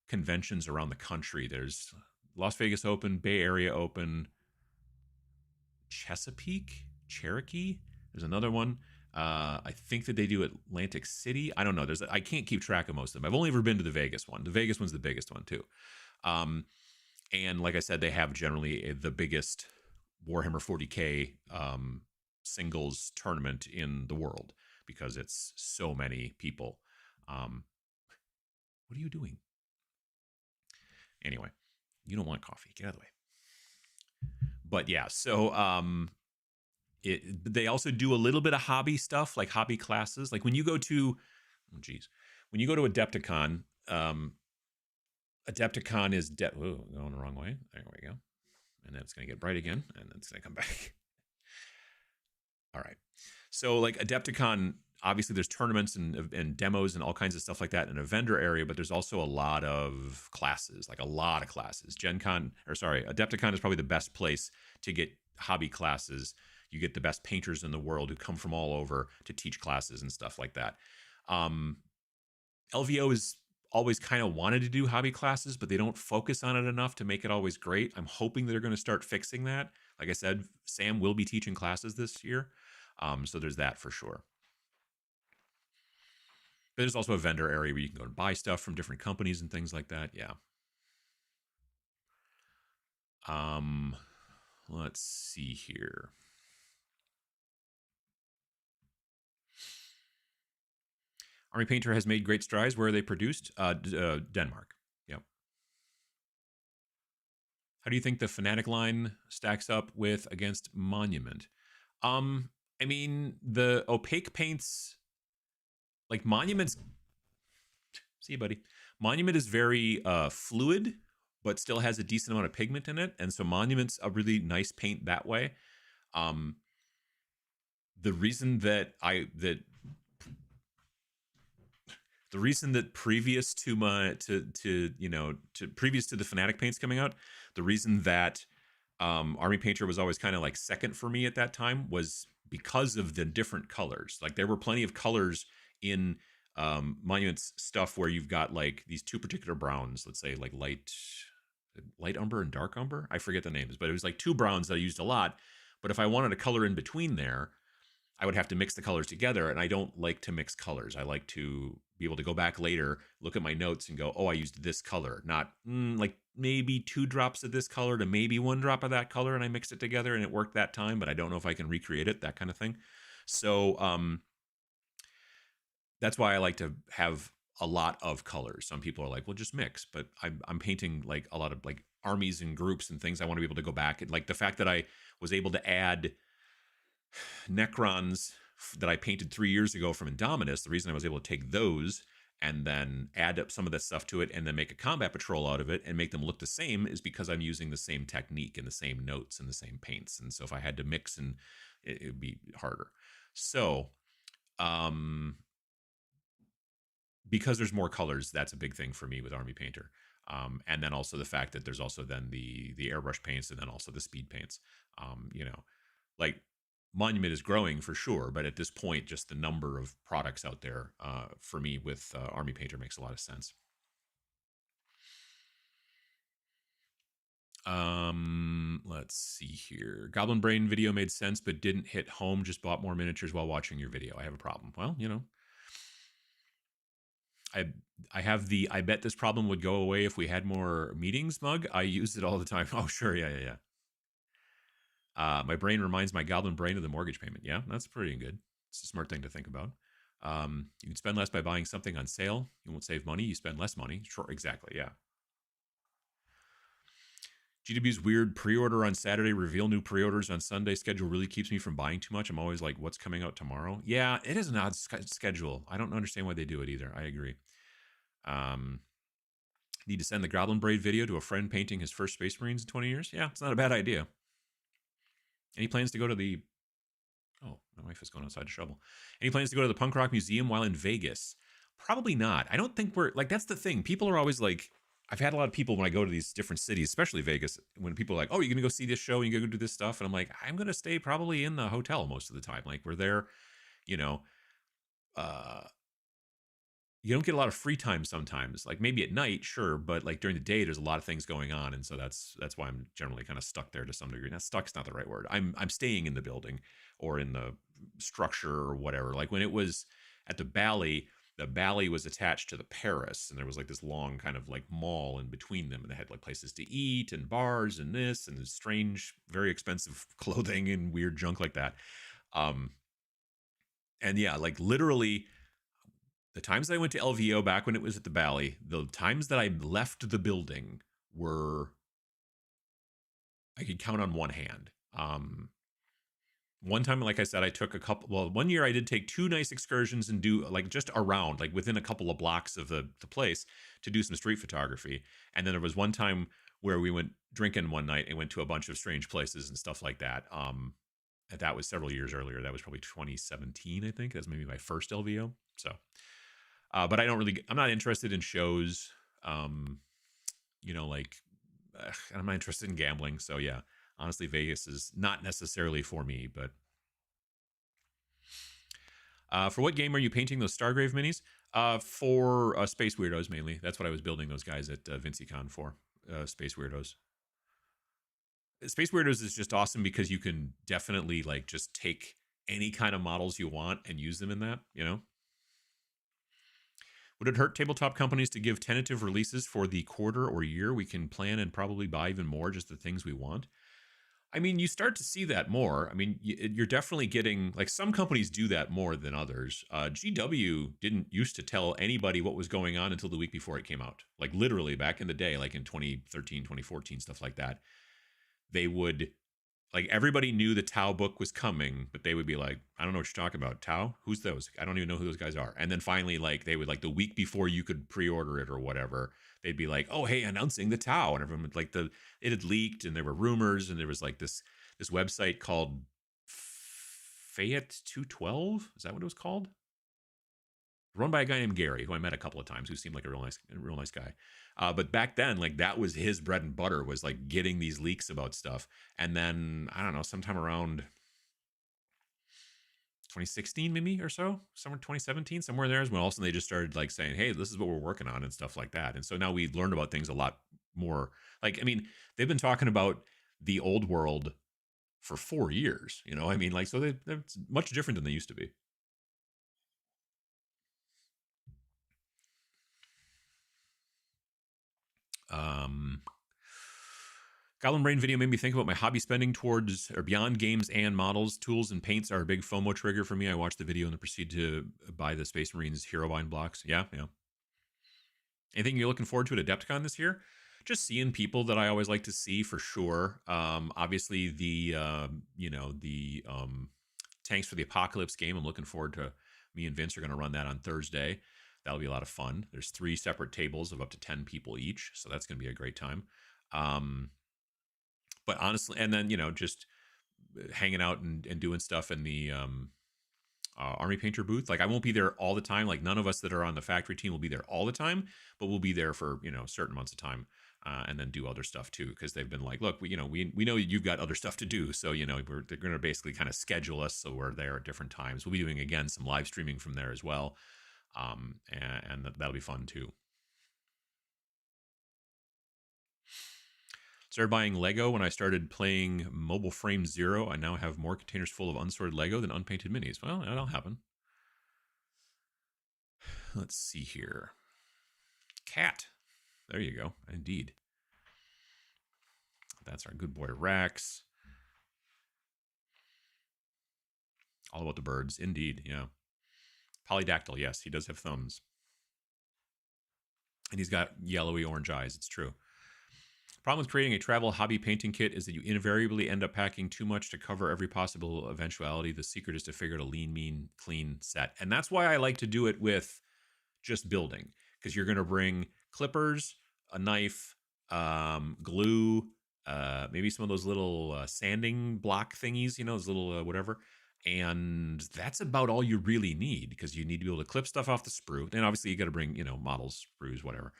A: conventions around the country. There's Las Vegas Open, Bay Area Open, Cherokee. There's another one. I think that they do Atlantic City. I don't know. I can't keep track of most of them. I've only ever been to the Vegas one. The Vegas one's the biggest one too. And like I said, they have generally the biggest Warhammer 40K singles tournament in the world because it's so many people. What are you doing? Anyway, you don't want coffee. Get out of the way. But yeah, so they also do a little bit of hobby stuff, like hobby classes. Like when you go to, when you go to Adepticon, Adepticon is going the wrong way. There we go. And then it's going to get bright again, and then it's going to come back. All right. So like Adepticon, obviously there's tournaments and demos and all kinds of stuff like that in a vendor area, but there's also a lot of classes, Adepticon is probably the best place to get hobby classes. You get the best painters in the world who come from all over to teach classes and stuff like that. LVO is always kind of wanted to do hobby classes, but they don't focus on it enough to make it always great. I'm hoping they're going to start fixing that. Like I said, Sam will be teaching classes this year. So there's that for sure. But there's also a vendor area where you can go and buy stuff from different companies and things like that. Yeah. Let's see here. Army Painter has made great strides. Where are they produced? Denmark. Yep. How do you think the Fnatic line stacks up against Monument? I mean, the opaque paints, like Monument's... See you, buddy. Monument is very fluid, but still has a decent amount of pigment in it. And so Monument's a really nice paint that way. The reason that previous to previous to the Fnatic paints coming out, the reason that Army Painter was always kind of like second for me at that time was because of the different colors. Like there were plenty of colors in Monuments stuff where you've got like these two particular browns, let's say like light umber and dark umber. I forget the names, but it was like two browns that I used a lot. But if I wanted a color in between there, I would have to mix the colors together, and I don't like to mix colors. I like to be able to go back later, look at my notes, and go, oh, I used this color, not like maybe 2 drops of this color to maybe 1 drop of that color, and I mixed it together and it worked that time, but I don't know if I can recreate it, that kind of thing. So that's why I like to have a lot of colors. Some people are like, well, just mix, but I'm painting like a lot of like armies and groups and things. I want to be able to go back, and like the fact that I was able to add Necrons that I painted 3 years ago from Indominus, the reason I was able to take those and then add up some of that stuff to it and then make a combat patrol out of it and make them look the same is because I'm using the same technique and the same notes and the same paints. And so if I had to mix, and it would be harder. So because there's more colors, that's a big thing for me with Army Painter. And then also the fact that there's also then the airbrush paints and then also the speed paints. You know, like Monument is growing for sure, but at this point, just the number of products out there for me with Army Painter makes a lot of sense. Let's see here. Goblin Brain video made sense, but didn't hit home. Just bought more miniatures while watching your video. I have a problem. Well, you know, I have the I bet this problem would go away if we had more meetings mug. I use it all the time. Oh, sure. Yeah. My brain reminds my goblin brain of the mortgage payment. Yeah, that's pretty good. It's a smart thing to think about. You can spend less by buying something on sale. You won't save money. You spend less money. Sure, exactly. Yeah. GW's weird pre-order on Saturday, reveal new pre-orders on Sunday schedule really keeps me from buying too much. I'm always like, what's coming out tomorrow? Yeah, it is an odd schedule. I don't understand why they do it either. I agree. Need to send the Goblin Braid video to a friend painting his first Space Marines in 20 years? Yeah, it's not a bad idea. Any plans to go to the... Oh, my wife is going outside to shovel. Any plans to go to the Punk Rock Museum while in Vegas? Probably not. I don't think we're... Like, that's the thing. People are always like... I've had a lot of people when I go to these different cities, especially Vegas, when people are like, oh, you're going to go see this show and you're going to go do this stuff. And I'm like, I'm going to stay probably in the hotel most of the time. Like, we're there, you know... you don't get a lot of free time sometimes. Like maybe at night, sure, but like during the day, there's a lot of things going on, and so that's why I'm generally kind of stuck there to some degree. Now, stuck's not the right word. I'm staying in the building or in the structure or whatever. Like when it was at the Bally was attached to the Paris, and there was like this long kind of like mall in between them, and they had like places to eat and bars and this and this strange, very expensive clothing and weird junk like that. And yeah, like literally. The times I went to LVO back when it was at the Bally, the times that I left the building were, I could count on one hand. One time, like I said, I took a couple, well, one year I did take 2 nice excursions and do like just around, like within a couple of blocks of the place to do some street photography. And then there was one time where we went drinking one night and went to a bunch of strange places and stuff like that. And that was several years earlier. That was probably 2017, I think. That's maybe my first LVO. So... but I'm not interested in shows, you know, like, I'm not interested in gambling. So yeah, honestly, Vegas is not necessarily for me, but for what game are you painting those Stargrave minis? For Space Weirdos mainly. That's what I was building those guys at VincyCon for, Space Weirdos. Space Weirdos is just awesome because you can definitely like just take any kind of models you want and use them in that, you know? Would it hurt tabletop companies to give tentative releases for the quarter or year? We can plan and probably buy even more, just the things we want. I mean, you start to see that more. I mean, you're definitely getting, like, some companies do that more than others. GW didn't used to tell anybody what was going on until the week before it came out. Like, literally back in the day, like in 2013, 2014, stuff like that. They would... Like, everybody knew the Tau book was coming, but they would be like, I don't know what you're talking about. Tau? Who's those? I don't even know who those guys are. And then finally, like, they would, like, the week before you could pre-order it or whatever, they'd be like, oh, hey, announcing the Tau. And everyone would, like, it had leaked, and there were rumors, and there was, like, this website called Fayette 212? Is that what it was called? Run by a guy named Gary, who I met a couple of times, who seemed like a real nice guy. But back then, like, that was his bread and butter, was like getting these leaks about stuff. And then, I don't know, sometime around 2016 maybe or so, somewhere 2017, somewhere there is when all of a sudden they just started like saying, hey, this is what we're working on and stuff like that. And so now we learned about things a lot more. Like, I mean, they've been talking about the old world for 4 years, you know. I mean, like, so they're much different than they used to be. um Goblin Brain video made me think about my hobby spending towards or beyond games and models. Tools and paints are a big FOMO trigger for me. I watched the video and then proceed to buy the Space Marines Hero Bind blocks. Yeah, yeah. Anything you're looking forward to at Adepticon this year? Just seeing people that I always like to see for sure. Obviously the Tanks for the Apocalypse game. I'm looking forward to. Me and Vince are going to run that on Thursday. That'll be a lot of fun. There's 3 separate tables of up to 10 people each, so that's going to be a great time. But honestly, and then just hanging out and doing stuff in the Army Painter booth. Like, I won't be there all the time. Like, none of us that are on the factory team will be there all the time, but we'll be there for certain months of time, and then do other stuff too, because they've been like, look, we know you've got other stuff to do, so they're going to basically kind of schedule us so we're there at different times. We'll be doing again some live streaming from there as well, and that'll be fun too. Started buying Lego when I started playing Mobile Frame Zero. I now have more containers full of unsorted Lego than unpainted minis. Well, that'll happen. Let's see here. Cat. There you go. Indeed. That's our good boy Rex. All about the birds. Indeed, yeah. Polydactyl, yes, he does have thumbs. And he's got yellowy orange eyes. It's true. Problem with creating a travel hobby painting kit is that you invariably end up packing too much to cover every possible eventuality. The secret is to figure out a lean, mean, clean set. And that's why I like to do it with just building, because you're going to bring clippers, a knife, glue, maybe some of those little sanding block thingies, those little whatever. And that's about all you really need, because you need to be able to clip stuff off the sprue. And obviously you got to bring, models, sprues, whatever.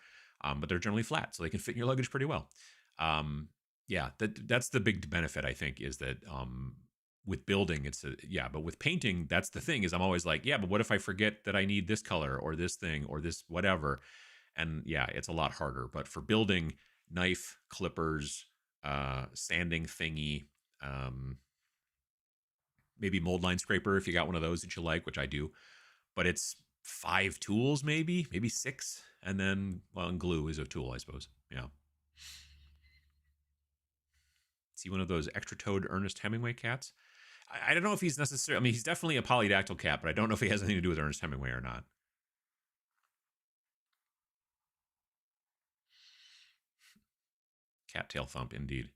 A: But they're generally flat, so they can fit in your luggage pretty well. Yeah, that's the big benefit, I think, is that with building, but with painting, that's the thing, is I'm always like, yeah, but what if I forget that I need this color or this thing or this whatever? And yeah, it's a lot harder. But for building, knife, clippers, sanding thingy, maybe mold line scraper if you got one of those that you like, which I do. But it's 5 tools, maybe 6, and then and glue is a tool, I suppose. Yeah. See one of those extra-toed Ernest Hemingway cats? I don't know if he's necessarily. I mean, he's definitely a polydactyl cat, but I don't know if he has anything to do with Ernest Hemingway or not. Cattail thump, indeed.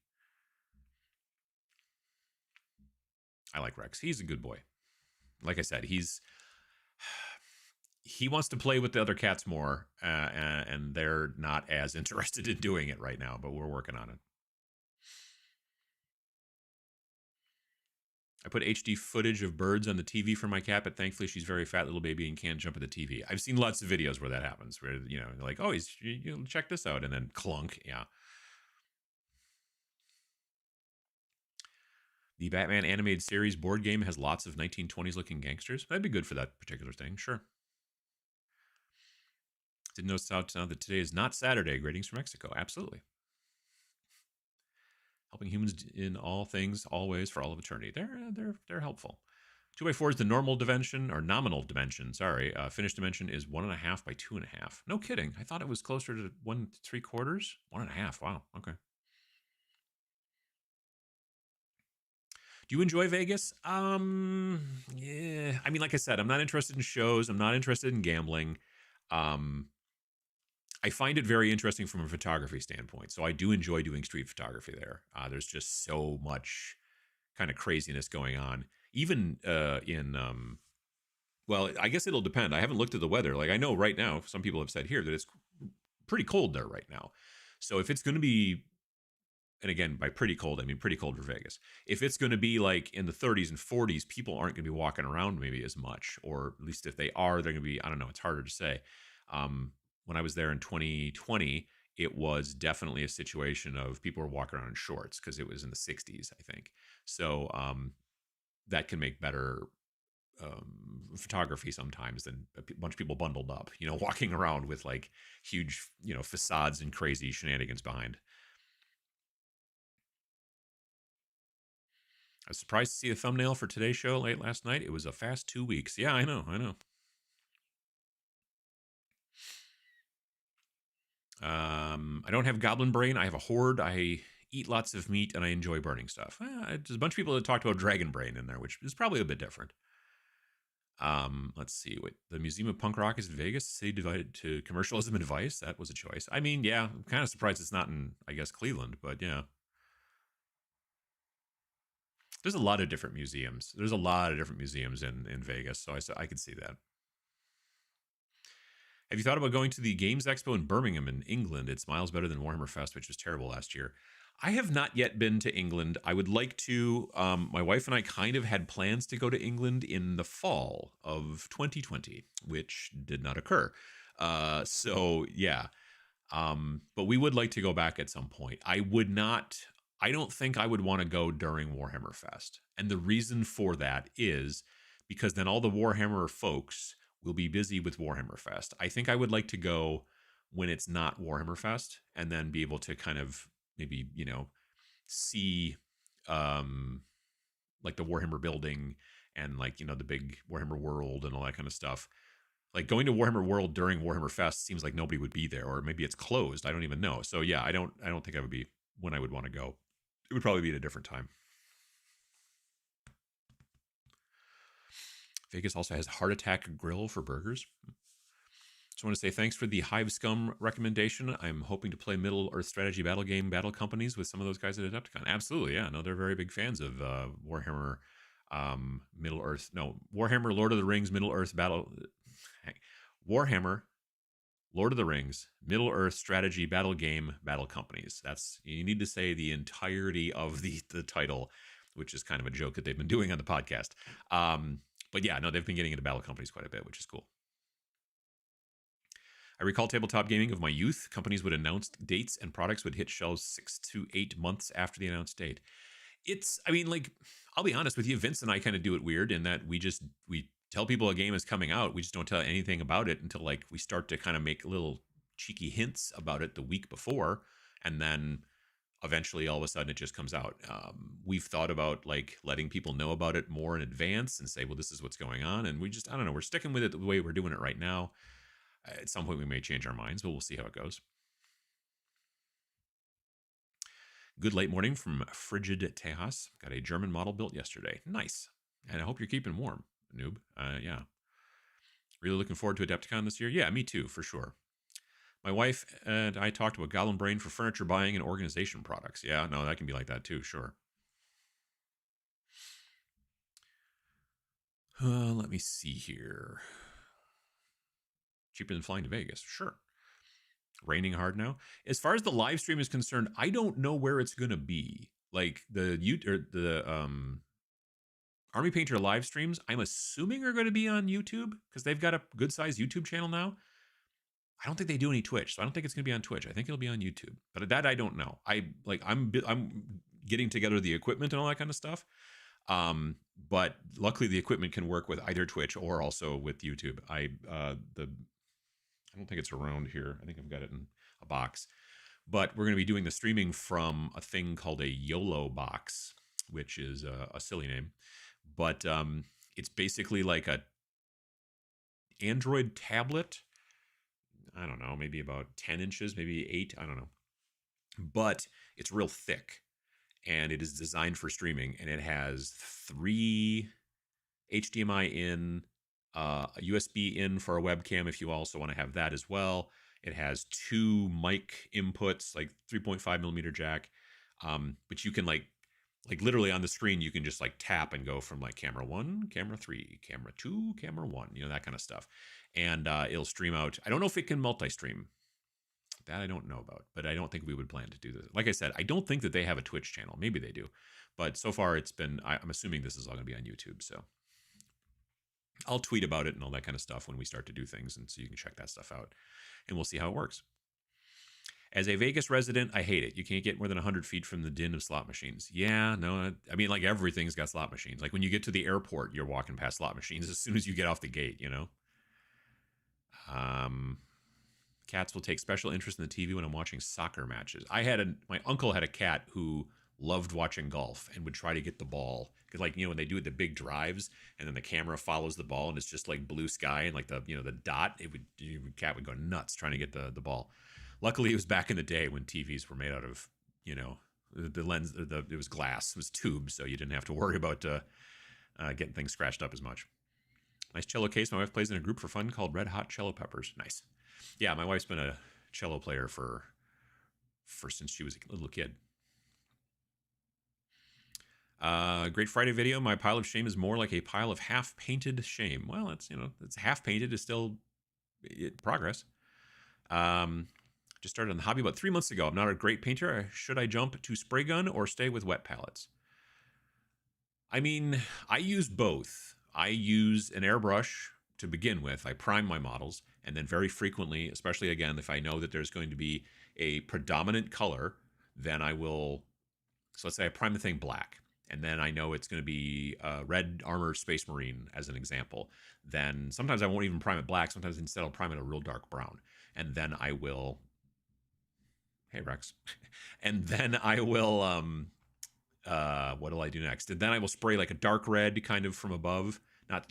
A: I like Rex. He's a good boy. Like I said, he wants to play with the other cats more, and they're not as interested in doing it right now, but we're working on it. I put HD footage of birds on the TV for my cat, but thankfully she's a very fat little baby and can't jump at the TV. I've seen lots of videos where that happens, where, they're like, oh, check this out, and then clunk, yeah. The Batman animated series board game has lots of 1920s looking gangsters. That'd be good for that particular thing, sure. Didn't notice out that today is not Saturday. Greetings from Mexico. Absolutely. Helping humans in all things, always, for all of eternity. They're helpful. 2x4 is the normal dimension, or nominal dimension, sorry. Finished dimension is 1.5 by 2.5. No kidding. I thought it was closer to 1 3/4. 1.5. Wow. Okay. Do you enjoy Vegas? Yeah. I mean, like I said, I'm not interested in shows. I'm not interested in gambling. I find it very interesting from a photography standpoint. So I do enjoy doing street photography there. There's just so much kind of craziness going on. Even well, I guess it'll depend. I haven't looked at the weather. Like, I know right now, some people have said here that it's pretty cold there right now. So if it's going to be, and again, by pretty cold, I mean pretty cold for Vegas. If it's going to be like in the 30s and 40s, people aren't going to be walking around maybe as much, or at least if they are, they're going to be, I don't know, it's harder to say. When I was there in 2020, it was definitely a situation of people were walking around in shorts because it was in the 60s, I think. So that can make better photography sometimes than a bunch of people bundled up, walking around with like huge, facades and crazy shenanigans behind. I was surprised to see a thumbnail for today's show late last night. It was a fast 2 weeks. Yeah, I know. I don't have goblin brain. I have a horde. I eat lots of meat and I enjoy burning stuff. There's a bunch of people that talked about dragon brain in there, which is probably a bit different. Let's see. Wait, the Museum of Punk Rock is in Vegas. City divided to commercialism and vice. That was a choice. I mean, yeah, I'm kind of surprised it's not in, I guess, Cleveland, but yeah. There's a lot of different museums. There's a lot of different museums in Vegas, so I could see that. Have you thought about going to the Games Expo in Birmingham in England? It's miles better than Warhammer Fest, which was terrible last year. I have not yet been to England. I would like to. My wife and I kind of had plans to go to England in the fall of 2020, which did not occur. So yeah, but we would like to go back at some point. I would not. I don't think I would want to go during Warhammer Fest, and the reason for that is because then all the Warhammer folks will be busy with Warhammer Fest. I think I would like to go when it's not Warhammer Fest, and then be able to kind of maybe see like the Warhammer building and like the big Warhammer world and all that kind of stuff. Like going to Warhammer World during Warhammer Fest seems like nobody would be there, or maybe it's closed. I don't even know. So yeah, I don't think I would be when I would want to go. It would probably be at a different time. Vegas also has Heart Attack Grill for burgers. Just want to say thanks for the Hive Scum recommendation. I'm hoping to play Middle Earth strategy battle game Battle Companies with some of those guys at Adepticon. Absolutely, yeah. No, they're very big fans of Warhammer Middle Earth. No, Warhammer Lord of the Rings Middle Earth Battle. Warhammer Lord of the Rings Middle Earth strategy battle game Battle Companies. You need to say the entirety of the title, which is kind of a joke that they've been doing on the podcast. But yeah, no, they've been getting into Battle Companies quite a bit, which is cool. I recall tabletop gaming of my youth. Companies would announce dates and products would hit shelves 6 to 8 months after the announced date. I'll be honest with you, Vince and I kind of do it weird in that we tell people a game is coming out. We just don't tell anything about it until like we start to kind of make little cheeky hints about it the week before. And then eventually all of a sudden it just comes out. We've thought about like letting people know about it more in advance and say, well, this is what's going on. And I don't know, we're sticking with it the way we're doing it right now. At some point we may change our minds, but we'll see how it goes. Good late morning from Frigid Tejas. Got a German model built yesterday. Nice. And I hope you're keeping warm, noob. Yeah. Really looking forward to Adepticon this year. Yeah, me too, for sure. My wife and I talked about Goblin Brain for furniture buying and organization products. Yeah, no, that can be like that too, sure. Let me see here. Cheaper than flying to Vegas, sure. Raining hard now. As far as the live stream is concerned, I don't know where it's going to be. Like the Army Painter live streams, I'm assuming are going to be on YouTube because they've got a good sized YouTube channel now. I don't think they do any Twitch, so I don't think it's going to be on Twitch. I think it'll be on YouTube, but that I don't know. I'm getting together the equipment and all that kind of stuff. But luckily the equipment can work with either Twitch or also with YouTube. I don't think it's around here. I think I've got it in a box. But we're going to be doing the streaming from a thing called a YOLO box, which is a silly name. But it's basically like a Android tablet. I don't know, maybe about 10 inches, maybe 8. I don't know. But it's real thick. And it is designed for streaming. And it has 3 HDMI in, a USB in for a webcam if you also want to have that as well. It has 2 mic inputs, like 3.5 millimeter jack. But you can like literally on the screen, you can just like tap and go from like camera 1, camera 3, camera 2, camera 1, that kind of stuff. And it'll stream out. I don't know if it can multi-stream. That I don't know about, but I don't think we would plan to do that. Like I said, I don't think that they have a Twitch channel. Maybe they do. But so far I'm assuming this is all going to be on YouTube. So I'll tweet about it and all that kind of stuff when we start to do things. And so you can check that stuff out and we'll see how it works. As a Vegas resident, I hate it. You can't get more than 100 feet from the din of slot machines. Yeah, no, I mean, like everything's got slot machines. Like when you get to the airport, you're walking past slot machines as soon as you get off the gate, you know? Cats will take special interest in the TV when I'm watching soccer matches. My uncle had a cat who loved watching golf and would try to get the ball. Because like, you know, when they do the big drives and then the camera follows the ball and it's just like blue sky and like the, you know, the dot, cat would go nuts trying to get the ball. Luckily, it was back in the day when TVs were made out of, you know, the lens, it was glass, it was tubes, so you didn't have to worry about getting things scratched up as much. Nice cello case. My wife plays in a group for fun called Red Hot Cello Peppers. Nice. Yeah, my wife's been a cello player for since she was a little kid. Great Friday video. My pile of shame is more like a pile of half-painted shame. Well, it's, you know, it's half-painted is still progress. Just started on the hobby about 3 months ago. I'm not a great painter. Should I jump to spray gun or stay with wet palettes? I mean, I use both. I use an airbrush to begin with. I prime my models, and then very frequently, especially again, if I know that there's going to be a predominant color, then I will, so let's say I prime the thing black, and then I know it's going to be red armor space marine as an example. Then sometimes I won't even prime it black. Sometimes instead I'll prime it a real dark brown. And then I will, hey Rex, and then I will, what will I do next? And then I will spray like a dark red kind of from above,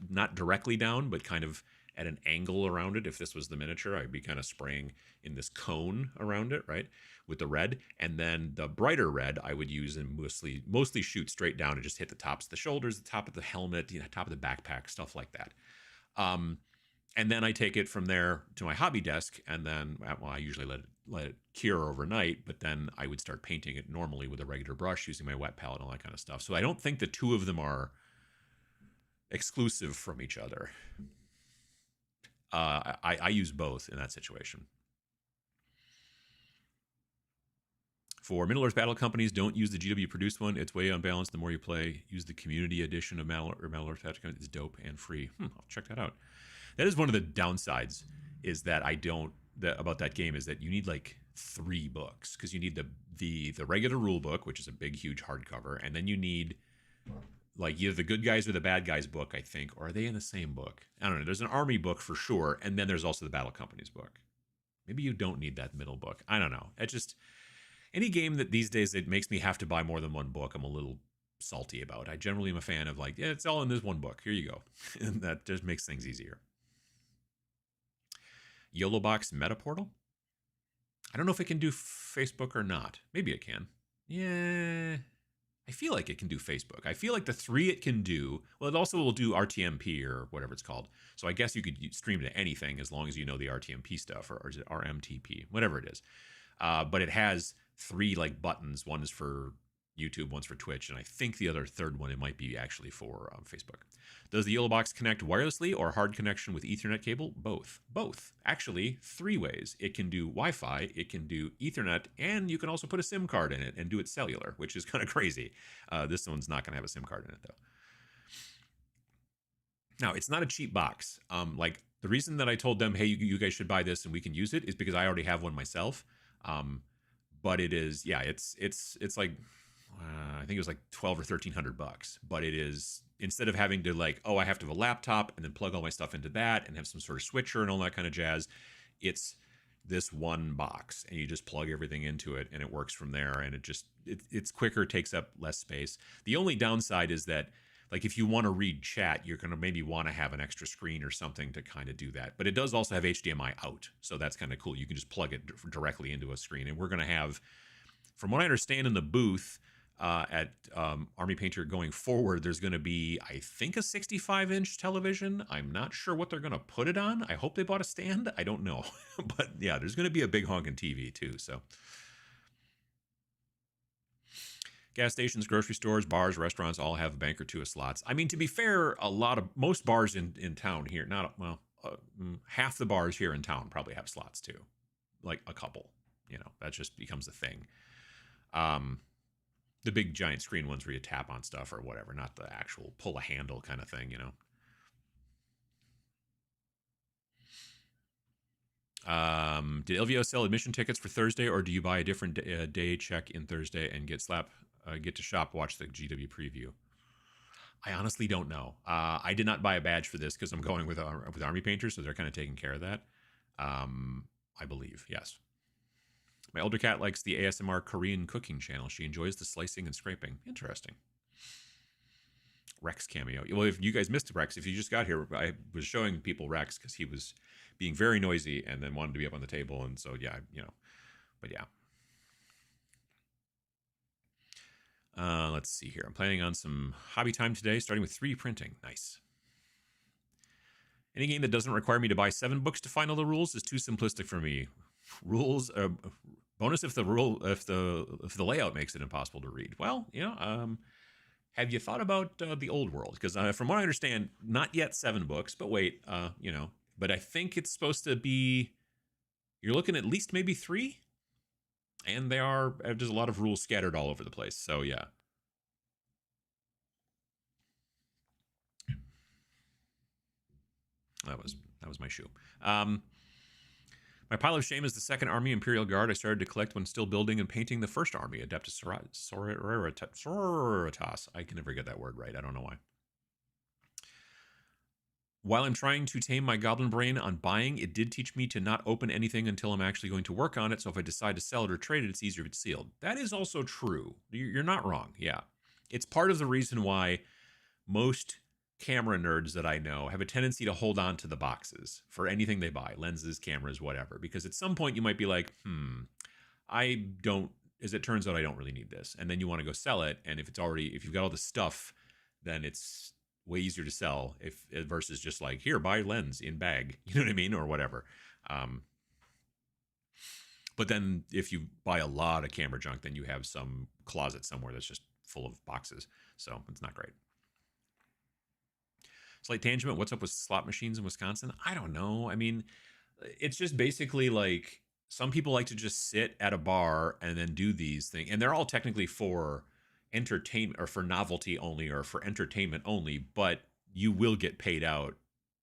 A: not directly down, but kind of at an angle around it. If this was the miniature, I'd be kind of spraying in this cone around it, right, with the red. And then the brighter red I would use and mostly shoot straight down and just hit the tops of the shoulders, the top of the helmet, you know, top of the backpack, stuff like that. And then I take it from there to my hobby desk, and then, well, I usually let it cure overnight, but then I would start painting it normally with a regular brush using my wet palette and all that kind of stuff. So I don't think the two of them are exclusive from each other. I use both in that situation. For Middle-earth Battle companies, don't use the GW produced one. It's way unbalanced the more you play. Use the community edition of Middle-earth Battle companies. It's dope and free. I'll check that out. That is one of the downsides, is that about that game, is that you need like 3 books, because you need the regular rule book, which is a big, huge hardcover, and then you need like either the good guys or the bad guys book, I think, or are they in the same book? I don't know. There's an army book for sure, and then there's also the battle companies book. Maybe you don't need that middle book. I don't know. It just, any game that these days it makes me have to buy more than one book, I'm a little salty about. I generally am a fan of like, yeah, it's all in this one book. Here you go. And that just makes things easier. YOLO Box Meta Portal. I don't know if it can do Facebook or not. Maybe it can. Yeah, I feel like it can do Facebook. I feel like the 3 it can do, well, it also will do RTMP or whatever it's called. So I guess you could stream to anything as long as you know the RTMP stuff, or is it RMTP, whatever it is. But it has 3 like buttons. One is for YouTube, one's for Twitch, and I think the other third one, it might be actually for Facebook. Does the YOLO Box connect wirelessly or hard connection with Ethernet cable? Both. Both. Actually, 3 ways. It can do Wi-Fi, it can do Ethernet, and you can also put a SIM card in it and do it cellular, which is kind of crazy. This one's not going to have a SIM card in it, though. Now, it's not a cheap box. Like, the reason that I told them, hey, you guys should buy this and we can use it, is because I already have one myself. But it is, yeah, it's like, I think it was like $1,200 or $1,300, but it is, instead of having to like, oh, I have to have a laptop and then plug all my stuff into that and have some sort of switcher and all that kind of jazz, it's this one box and you just plug everything into it and it works from there, and it's quicker, takes up less space. The only downside is that, like, if you want to read chat, you're going to maybe want to have an extra screen or something to kind of do that. But it does also have HDMI out, so that's kind of cool. You can just plug it directly into a screen. And we're going to have, from what I understand in the booth, at Army Painter going forward, there's going to be, I think, a 65-inch television. I'm not sure what they're going to put it on. I hope they bought a stand. I don't know. But yeah, there's going to be a big honking TV too. So gas stations, grocery stores, bars, restaurants all have a bank or two of slots. I mean, to be fair, most bars in town here, half the bars here in town probably have slots too. Like a couple, that just becomes a thing. The big giant screen ones where you tap on stuff or whatever, not the actual pull a handle kind of thing, Did LVO sell admission tickets for Thursday, or do you buy a different day, check in Thursday, and get to shop, watch the GW preview? I honestly don't know. I did not buy a badge for this because I'm going with Army Painters, so they're kind of taking care of that. I believe, yes. My older cat likes the ASMR Korean cooking channel. She enjoys the slicing and scraping. Interesting. Rex cameo. Well, if you guys missed Rex, if you just got here, I was showing people Rex because he was being very noisy and then wanted to be up on the table. And so, yeah, but yeah. Let's see here. I'm planning on some hobby time today, starting with 3D printing. Nice. Any game that doesn't require me to buy 7 books to find all the rules is too simplistic for me. Rules, bonus if the layout makes it impossible to read. Well, have you thought about the old world? Because from what I understand, not yet 7 books, but wait, but I think it's supposed to be. You're looking at least maybe 3, and there's a lot of rules scattered all over the place. So yeah. That was my shoe. My pile of shame is the 2nd Army Imperial Guard I started to collect when still building and painting the 1st Army, Adeptus Sororitas. I can never get that word right. I don't know why. While I'm trying to tame my goblin brain on buying, it did teach me to not open anything until I'm actually going to work on it, so if I decide to sell it or trade it, it's easier if it's sealed. That is also true. You're not wrong, yeah. It's part of the reason why most camera nerds that I know have a tendency to hold on to the boxes for anything they buy, lenses, cameras, whatever, because at some point you might be like, as it turns out, I don't really need this. And then you want to go sell it. And if you've got all the stuff, then it's way easier to sell versus just like, here, buy lens in bag, you know what I mean? Or whatever. But then if you buy a lot of camera junk, then you have some closet somewhere that's just full of boxes. So it's not great. Slight tangent, what's up with slot machines in Wisconsin? I don't know. I mean, it's just basically like some people like to just sit at a bar and then do these things. And they're all technically for entertainment or for novelty only or for entertainment only, but you will get paid out.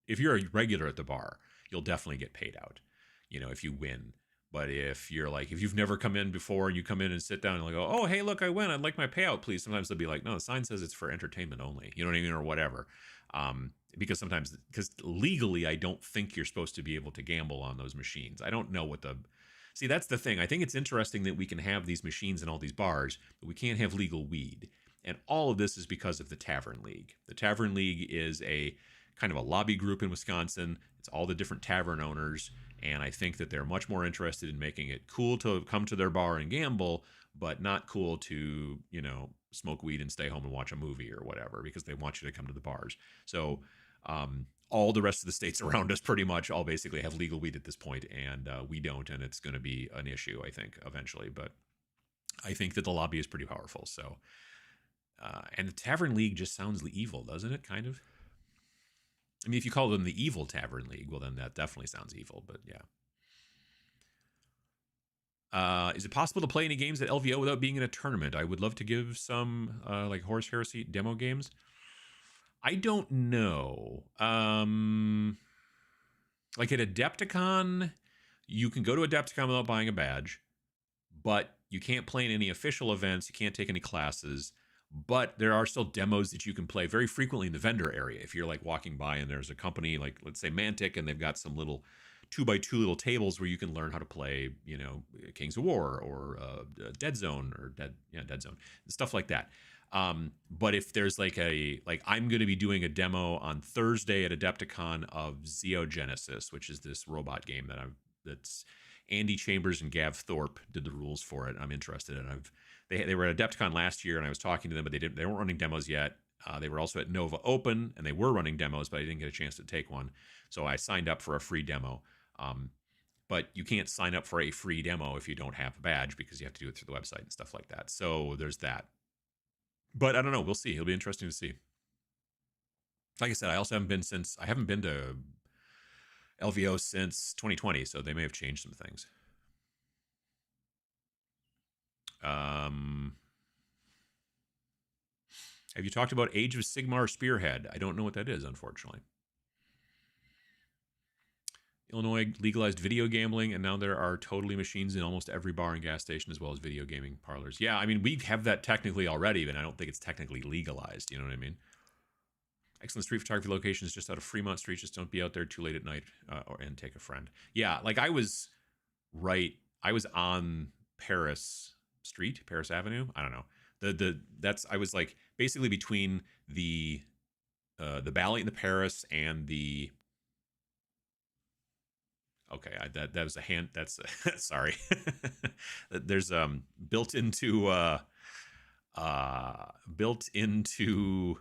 A: If you're a regular at the bar, you'll definitely get paid out, if you win. But if you've never come in before and you come in and sit down and go, oh, hey, look, I win. I'd like my payout, please. Sometimes they'll be like, no, the sign says it's for entertainment only. You know what I mean? Or whatever. Because legally, I don't think you're supposed to be able to gamble on those machines. I don't know see, that's the thing. I think it's interesting that we can have these machines in all these bars, but we can't have legal weed. And all of this is because of the Tavern League. The Tavern League is a kind of a lobby group in Wisconsin. It's all the different tavern owners. And I think that they're much more interested in making it cool to come to their bar and gamble, but not cool to, smoke weed and stay home and watch a movie or whatever, because they want you to come to the bars. So all the rest of the states around us pretty much all basically have legal weed at this point, and we don't, and it's going to be an issue, I think, eventually. But I think that the lobby is pretty powerful. So, and the Tavern League just sounds evil, doesn't it? Kind of. I mean, if you call them the Evil Tavern League, well, then that definitely sounds evil, but yeah. Is it possible to play any games at LVO without being in a tournament? I would love to give some, like Horus Heresy demo games. I don't know. Like at Adepticon, you can go to Adepticon without buying a badge, but you can't play in any official events. You can't take any classes. But there are still demos that you can play very frequently in the vendor area. If you're like walking by and there's a company like, let's say Mantic, and they've got some little 2x2 little tables where you can learn how to play, Kings of War or Dead Zone or Dead Zone, stuff like that. But if there's I'm going to be doing a demo on Thursday at Adepticon of Xeogenesis, which is this robot game that's Andy Chambers and Gav Thorpe did the rules for it. I'm interested in. They were at Adepticon last year, and I was talking to them, but they weren't running demos yet. They were also at Nova Open, and they were running demos, but I didn't get a chance to take one. So I signed up for a free demo. But you can't sign up for a free demo if you don't have a badge, because you have to do it through the website and stuff like that. So there's that. But I don't know. We'll see. It'll be interesting to see. Like I said, I haven't been to LVO since 2020, so they may have changed some things. Have you talked about Age of Sigmar Spearhead? I don't know what that is, unfortunately. Illinois legalized video gambling, and now there are totally machines in almost every bar and gas station, as well as video gaming parlors. Yeah, I mean, we have that technically already, but I don't think it's technically legalized. You know what I mean? Excellent street photography locations just out of Fremont Street. Just don't be out there too late at night, and take a friend. Yeah, like I was I was on Paris Street, Paris Avenue. I don't know. I was like basically between the Bally and the Paris and the. Okay, that was a hand. That's sorry. There's built into built into.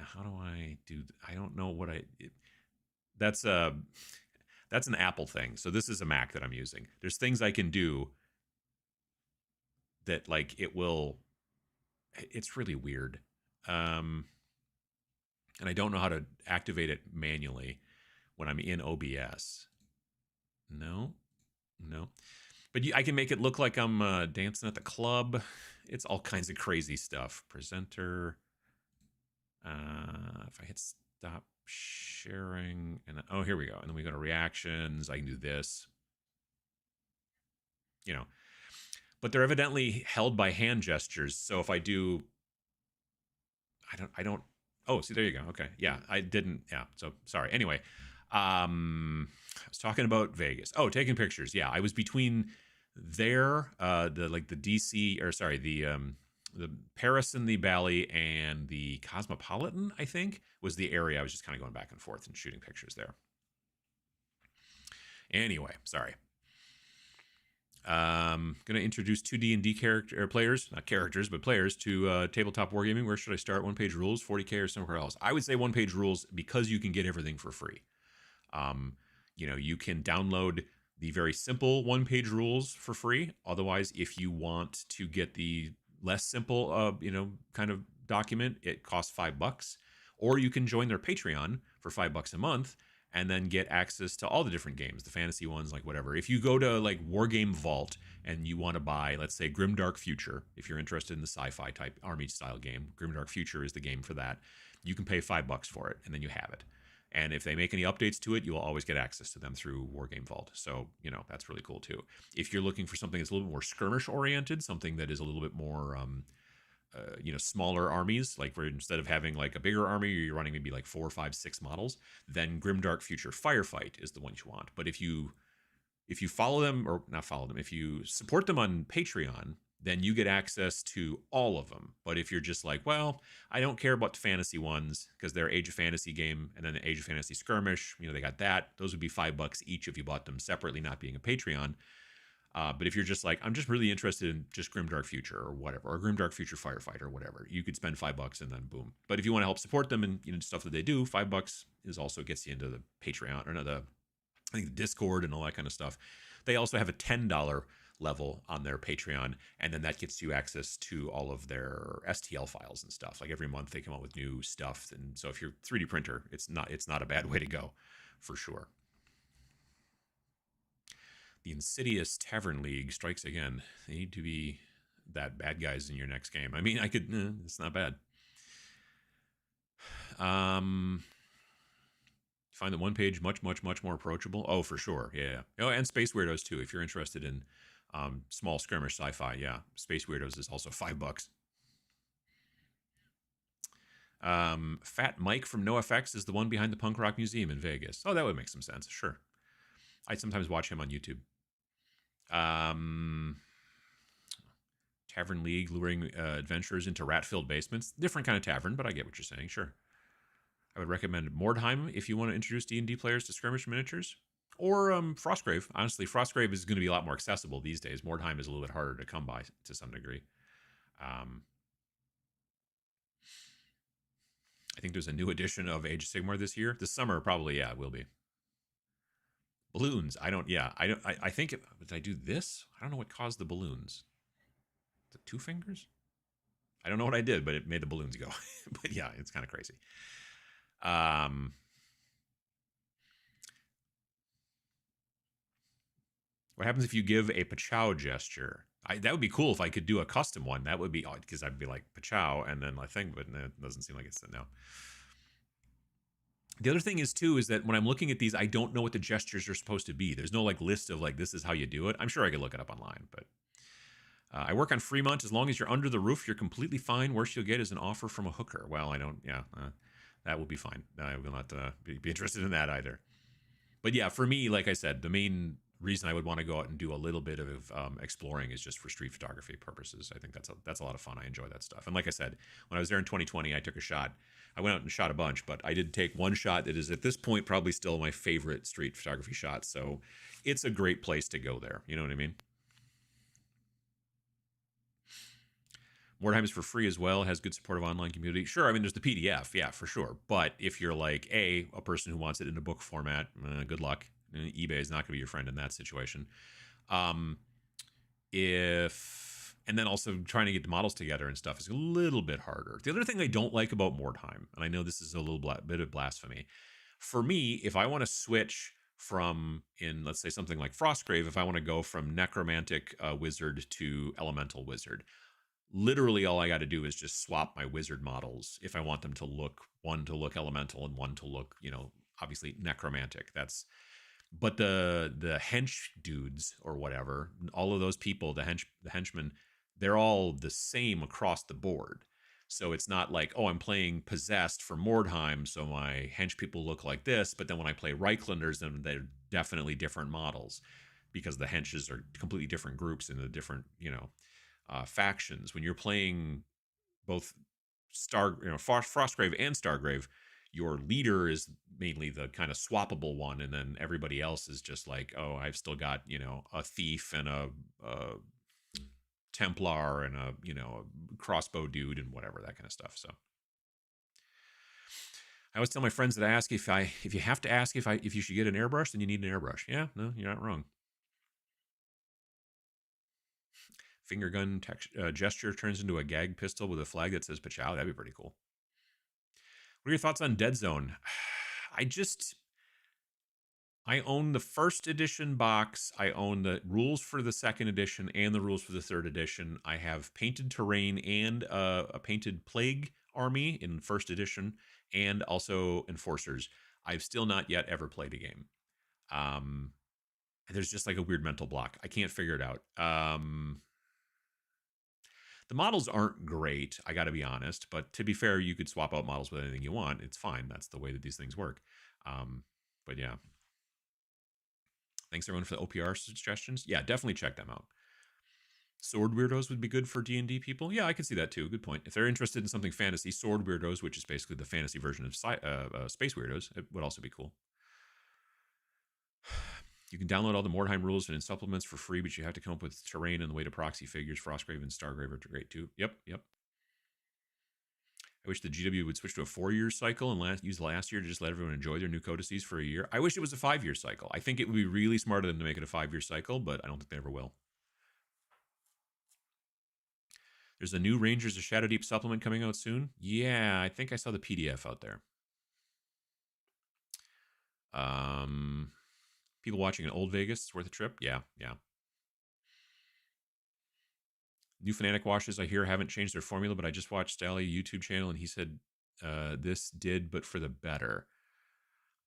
A: How do I do? I don't know what that's an Apple thing. So this is a Mac that I'm using. There's things I can do that like it will. It's really weird, and I don't know how to activate it manually when I'm in OBS. No. But I can make it look like I'm dancing at the club. It's all kinds of crazy stuff. Presenter. If I hit stop sharing, and oh, here we go. And then we go to reactions. I can do this. You know, but they're evidently held by hand gestures. So if I do, I don't. Oh, see, there you go. Okay, yeah, I didn't. Yeah, so sorry. Anyway, I was talking about Vegas. Oh, taking pictures. Yeah, I was between there, the DC, or sorry, the Paris and the Bally and the Cosmopolitan, I think, was the area. I was just kind of going back and forth and shooting pictures there. Anyway, sorry. Going to introduce two D&D players, not characters, but players to tabletop wargaming. Where should I start? One page rules, 40K, or somewhere else? I would say one page rules because you can get everything for free. You know, you can download the very simple one page rules for free. Otherwise, if you want to get the less simple, kind of document, it costs $5. Or you can join their Patreon for $5 a month and then get access to all the different games, the fantasy ones, like whatever. If you go to like Wargame Vault and you want to buy, let's say, Grimdark Future, if you're interested in the sci-fi type army style game, Grimdark Future is the game for that. You can pay $5 for it, and then you have it. And if they make any updates to it, you will always get access to them through Wargame Vault. So, that's really cool too. If you're looking for something that's a little bit more skirmish oriented, something that is a little bit more, smaller armies, like where instead of having like a bigger army, you're running maybe like 4, 5, 6 models, then Grimdark Future Firefight is the one you want. But if you follow them, or not follow them, if you support them on Patreon, then you get access to all of them. But if you're just like, well, I don't care about the fantasy ones because they're Age of Fantasy game and then the Age of Fantasy Skirmish, they got that. Those would be $5 each if you bought them separately, not being a Patreon. But if you're just like, I'm just really interested in just Grimdark Future or whatever, or Grimdark Future Firefighter or whatever, you could spend $5 and then boom. But if you want to help support them and stuff that they do, $5 is also gets you into the Patreon or the Discord and all that kind of stuff. They also have a $10 level on their Patreon, and then that gets you access to all of their STL files and stuff. Like every month they come out with new stuff, and so if you're 3D printer, it's not a bad way to go, for sure. The Insidious Tavern League strikes again. They need to be that bad guys in your next game. I mean, it's not bad. Find the one page much more approachable. Oh, for sure. Yeah. Oh, and Space Weirdos too. If you're interested in small skirmish sci-fi, yeah, Space Weirdos is also $5. Fat Mike from NoFX is the one behind the Punk Rock Museum in Vegas. Oh, that would make some sense. Sure. I sometimes watch him on YouTube. Tavern League, luring adventurers into rat-filled basements. Different kind of tavern, but I get what you're saying. Sure. I would recommend Mordheim if you want to introduce D&D players to skirmish miniatures. Or Frostgrave. Honestly, Frostgrave is going to be a lot more accessible these days. Mordheim is a little bit harder to come by to some degree. I think there's a new edition of Age of Sigmar this year. This summer, probably, yeah, it will be. Balloons. I think, did I do this? I don't know what caused the balloons. The 2 fingers? I don't know what I did, but it made the balloons go. But yeah, it's kind of crazy. What happens if you give a Pachow gesture? That would be cool if I could do a custom one. That would be odd because I'd be like Pachow and then my thing, but it doesn't seem like it's no. The other thing is too is that when I'm looking at these, I don't know what the gestures are supposed to be. There's no like list of like this is how you do it. I'm sure I could look it up online, but I work on Fremont. As long as you're under the roof, you're completely fine. Worst you'll get is an offer from a hooker. Well, I don't. Yeah, that will be fine. I will not be interested in that either. But yeah, for me, like I said, the main reason I would want to go out and do a little bit of exploring is just for street photography purposes. I think that's a lot of fun. I enjoy that stuff. And like I said, when I was there in 2020, I took a shot. I went out and shot a bunch, but I did take one shot that is at this point probably still my favorite street photography shot. So it's a great place to go there. You know what I mean? Wartime is for free as well. Has good support of online community. Sure, I mean there's the PDF, yeah, for sure. But if you're like a person who wants it in a book format, good luck. eBay is not going to be your friend in that situation. And then also trying to get the models together and stuff is a little bit harder. The other thing I don't like about Mordheim, and I know this is a little bit of blasphemy, for me, if I want to switch from in let's say something like Frostgrave, if I want to go from necromantic wizard to elemental wizard, literally all I got to do is just swap my wizard models if I want them to look one to look elemental and one to look, obviously necromantic. But the hench dudes or whatever, all of those people, the henchmen, they're all the same across the board. So it's not like, oh, I'm playing possessed for Mordheim, so my hench people look like this, but then when I play Reichlanders, then they're definitely different models because the henches are completely different groups in the different, factions. When you're playing both Frostgrave and Stargrave, your leader is mainly the kind of swappable one, and then everybody else is just like, oh, I've still got a thief and a Templar and a crossbow dude and whatever, that kind of stuff. So I always tell my friends that I ask if you have to ask if you should get an airbrush, then you need an airbrush. Yeah, no, you're not wrong. Finger gun gesture turns into a gag pistol with a flag that says Pachow. That'd be pretty cool. What are your thoughts on Dead Zone? I own the first edition box. I own the rules for the second edition and the rules for the third edition. I have painted terrain and a painted plague army in first edition, and also enforcers. I've still not yet ever played a game. There's just like a weird mental block. I can't figure it out. The models aren't great, I got to be honest. But to be fair, you could swap out models with anything you want. It's fine. That's the way that these things work. But yeah. Thanks everyone for the OPR suggestions. Yeah, definitely check them out. Sword Weirdos would be good for D&D people. Yeah, I can see that too. Good point. If they're interested in something fantasy, Sword Weirdos, which is basically the fantasy version of Space Weirdos, it would also be cool. You can download all the Mordheim rules and supplements for free, but you have to come up with terrain and the way to proxy figures. Frostgrave and Stargrave are great too. Yep. I wish the GW would switch to a 4-year cycle and use last year to just let everyone enjoy their new codices for a year. I wish it was a 5-year cycle. I think it would be really smart of them to make it a 5-year cycle, but I don't think they ever will. There's a new Rangers of Shadow Deep supplement coming out soon. Yeah, I think I saw the PDF out there. People watching in Old Vegas, it's worth a trip. Yeah. New Fnatic washes, I hear, haven't changed their formula, but I just watched Stally YouTube channel, and he said this did, but for the better.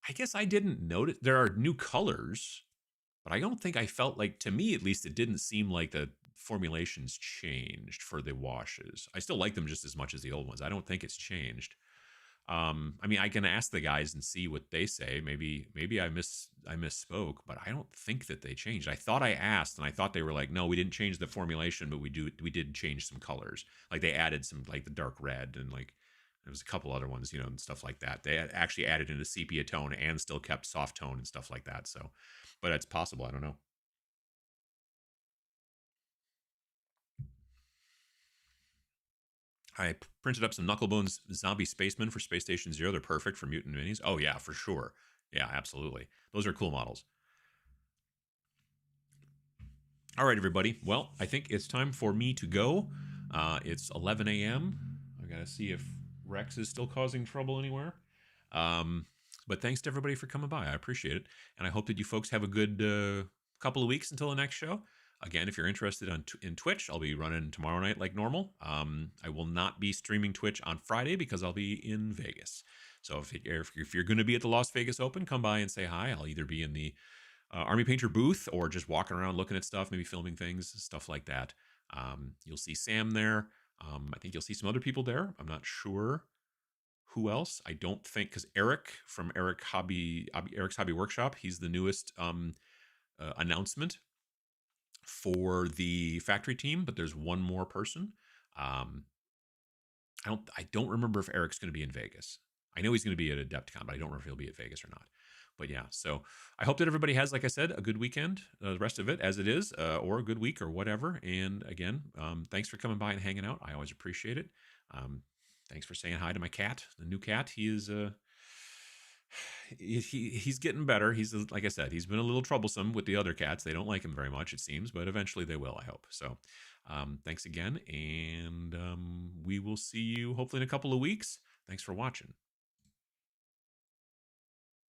A: I guess I didn't notice. There are new colors, but I don't think I felt like, to me at least, it didn't seem like the formulations changed for the washes. I still like them just as much as the old ones. I don't think it's changed. I mean, I can ask the guys and see what they say. Maybe I misspoke, but I don't think that they changed. I thought I asked, and I thought they were like, no, we didn't change the formulation, but we did change some colors. Like they added some, like the dark red, and like there was a couple other ones, and stuff like that. They actually added in a sepia tone and still kept soft tone and stuff like that. So, but it's possible. I don't know. I printed up some Knucklebones Zombie Spacemen for Space Station Zero. They're perfect for mutant minis. Oh, yeah, for sure. Yeah, absolutely. Those are cool models. All right, everybody. Well, I think it's time for me to go. It's 11 a.m. I got to see if Rex is still causing trouble anywhere. But thanks to everybody for coming by. I appreciate it. And I hope that you folks have a good couple of weeks until the next show. Again, if you're interested in Twitch, I'll be running tomorrow night like normal. I will not be streaming Twitch on Friday because I'll be in Vegas. So if you're going to be at the Las Vegas Open, come by and say hi. I'll either be in the Army Painter booth or just walking around looking at stuff, maybe filming things, stuff like that. You'll see Sam there. I think you'll see some other people there. I'm not sure who else. I don't think, because Eric from Eric's Hobby Workshop, he's the newest announcement for the factory team, but there's one more person. I don't remember if Eric's going to be in Vegas. I know he's going to be at Adepticon, but I don't remember if he'll be at Vegas or not. But yeah, so I hope that everybody has, like I said, a good weekend, the rest of it as it is, or a good week or whatever. And again, thanks for coming by and hanging out. I always appreciate it. Thanks for saying hi to my cat, the new cat. He is he's getting better. He's, like I said, he's been a little troublesome with the other cats. They don't like him very much, it seems, but eventually they will, I hope. So thanks again, and we will see you hopefully in a couple of weeks. Thanks for watching.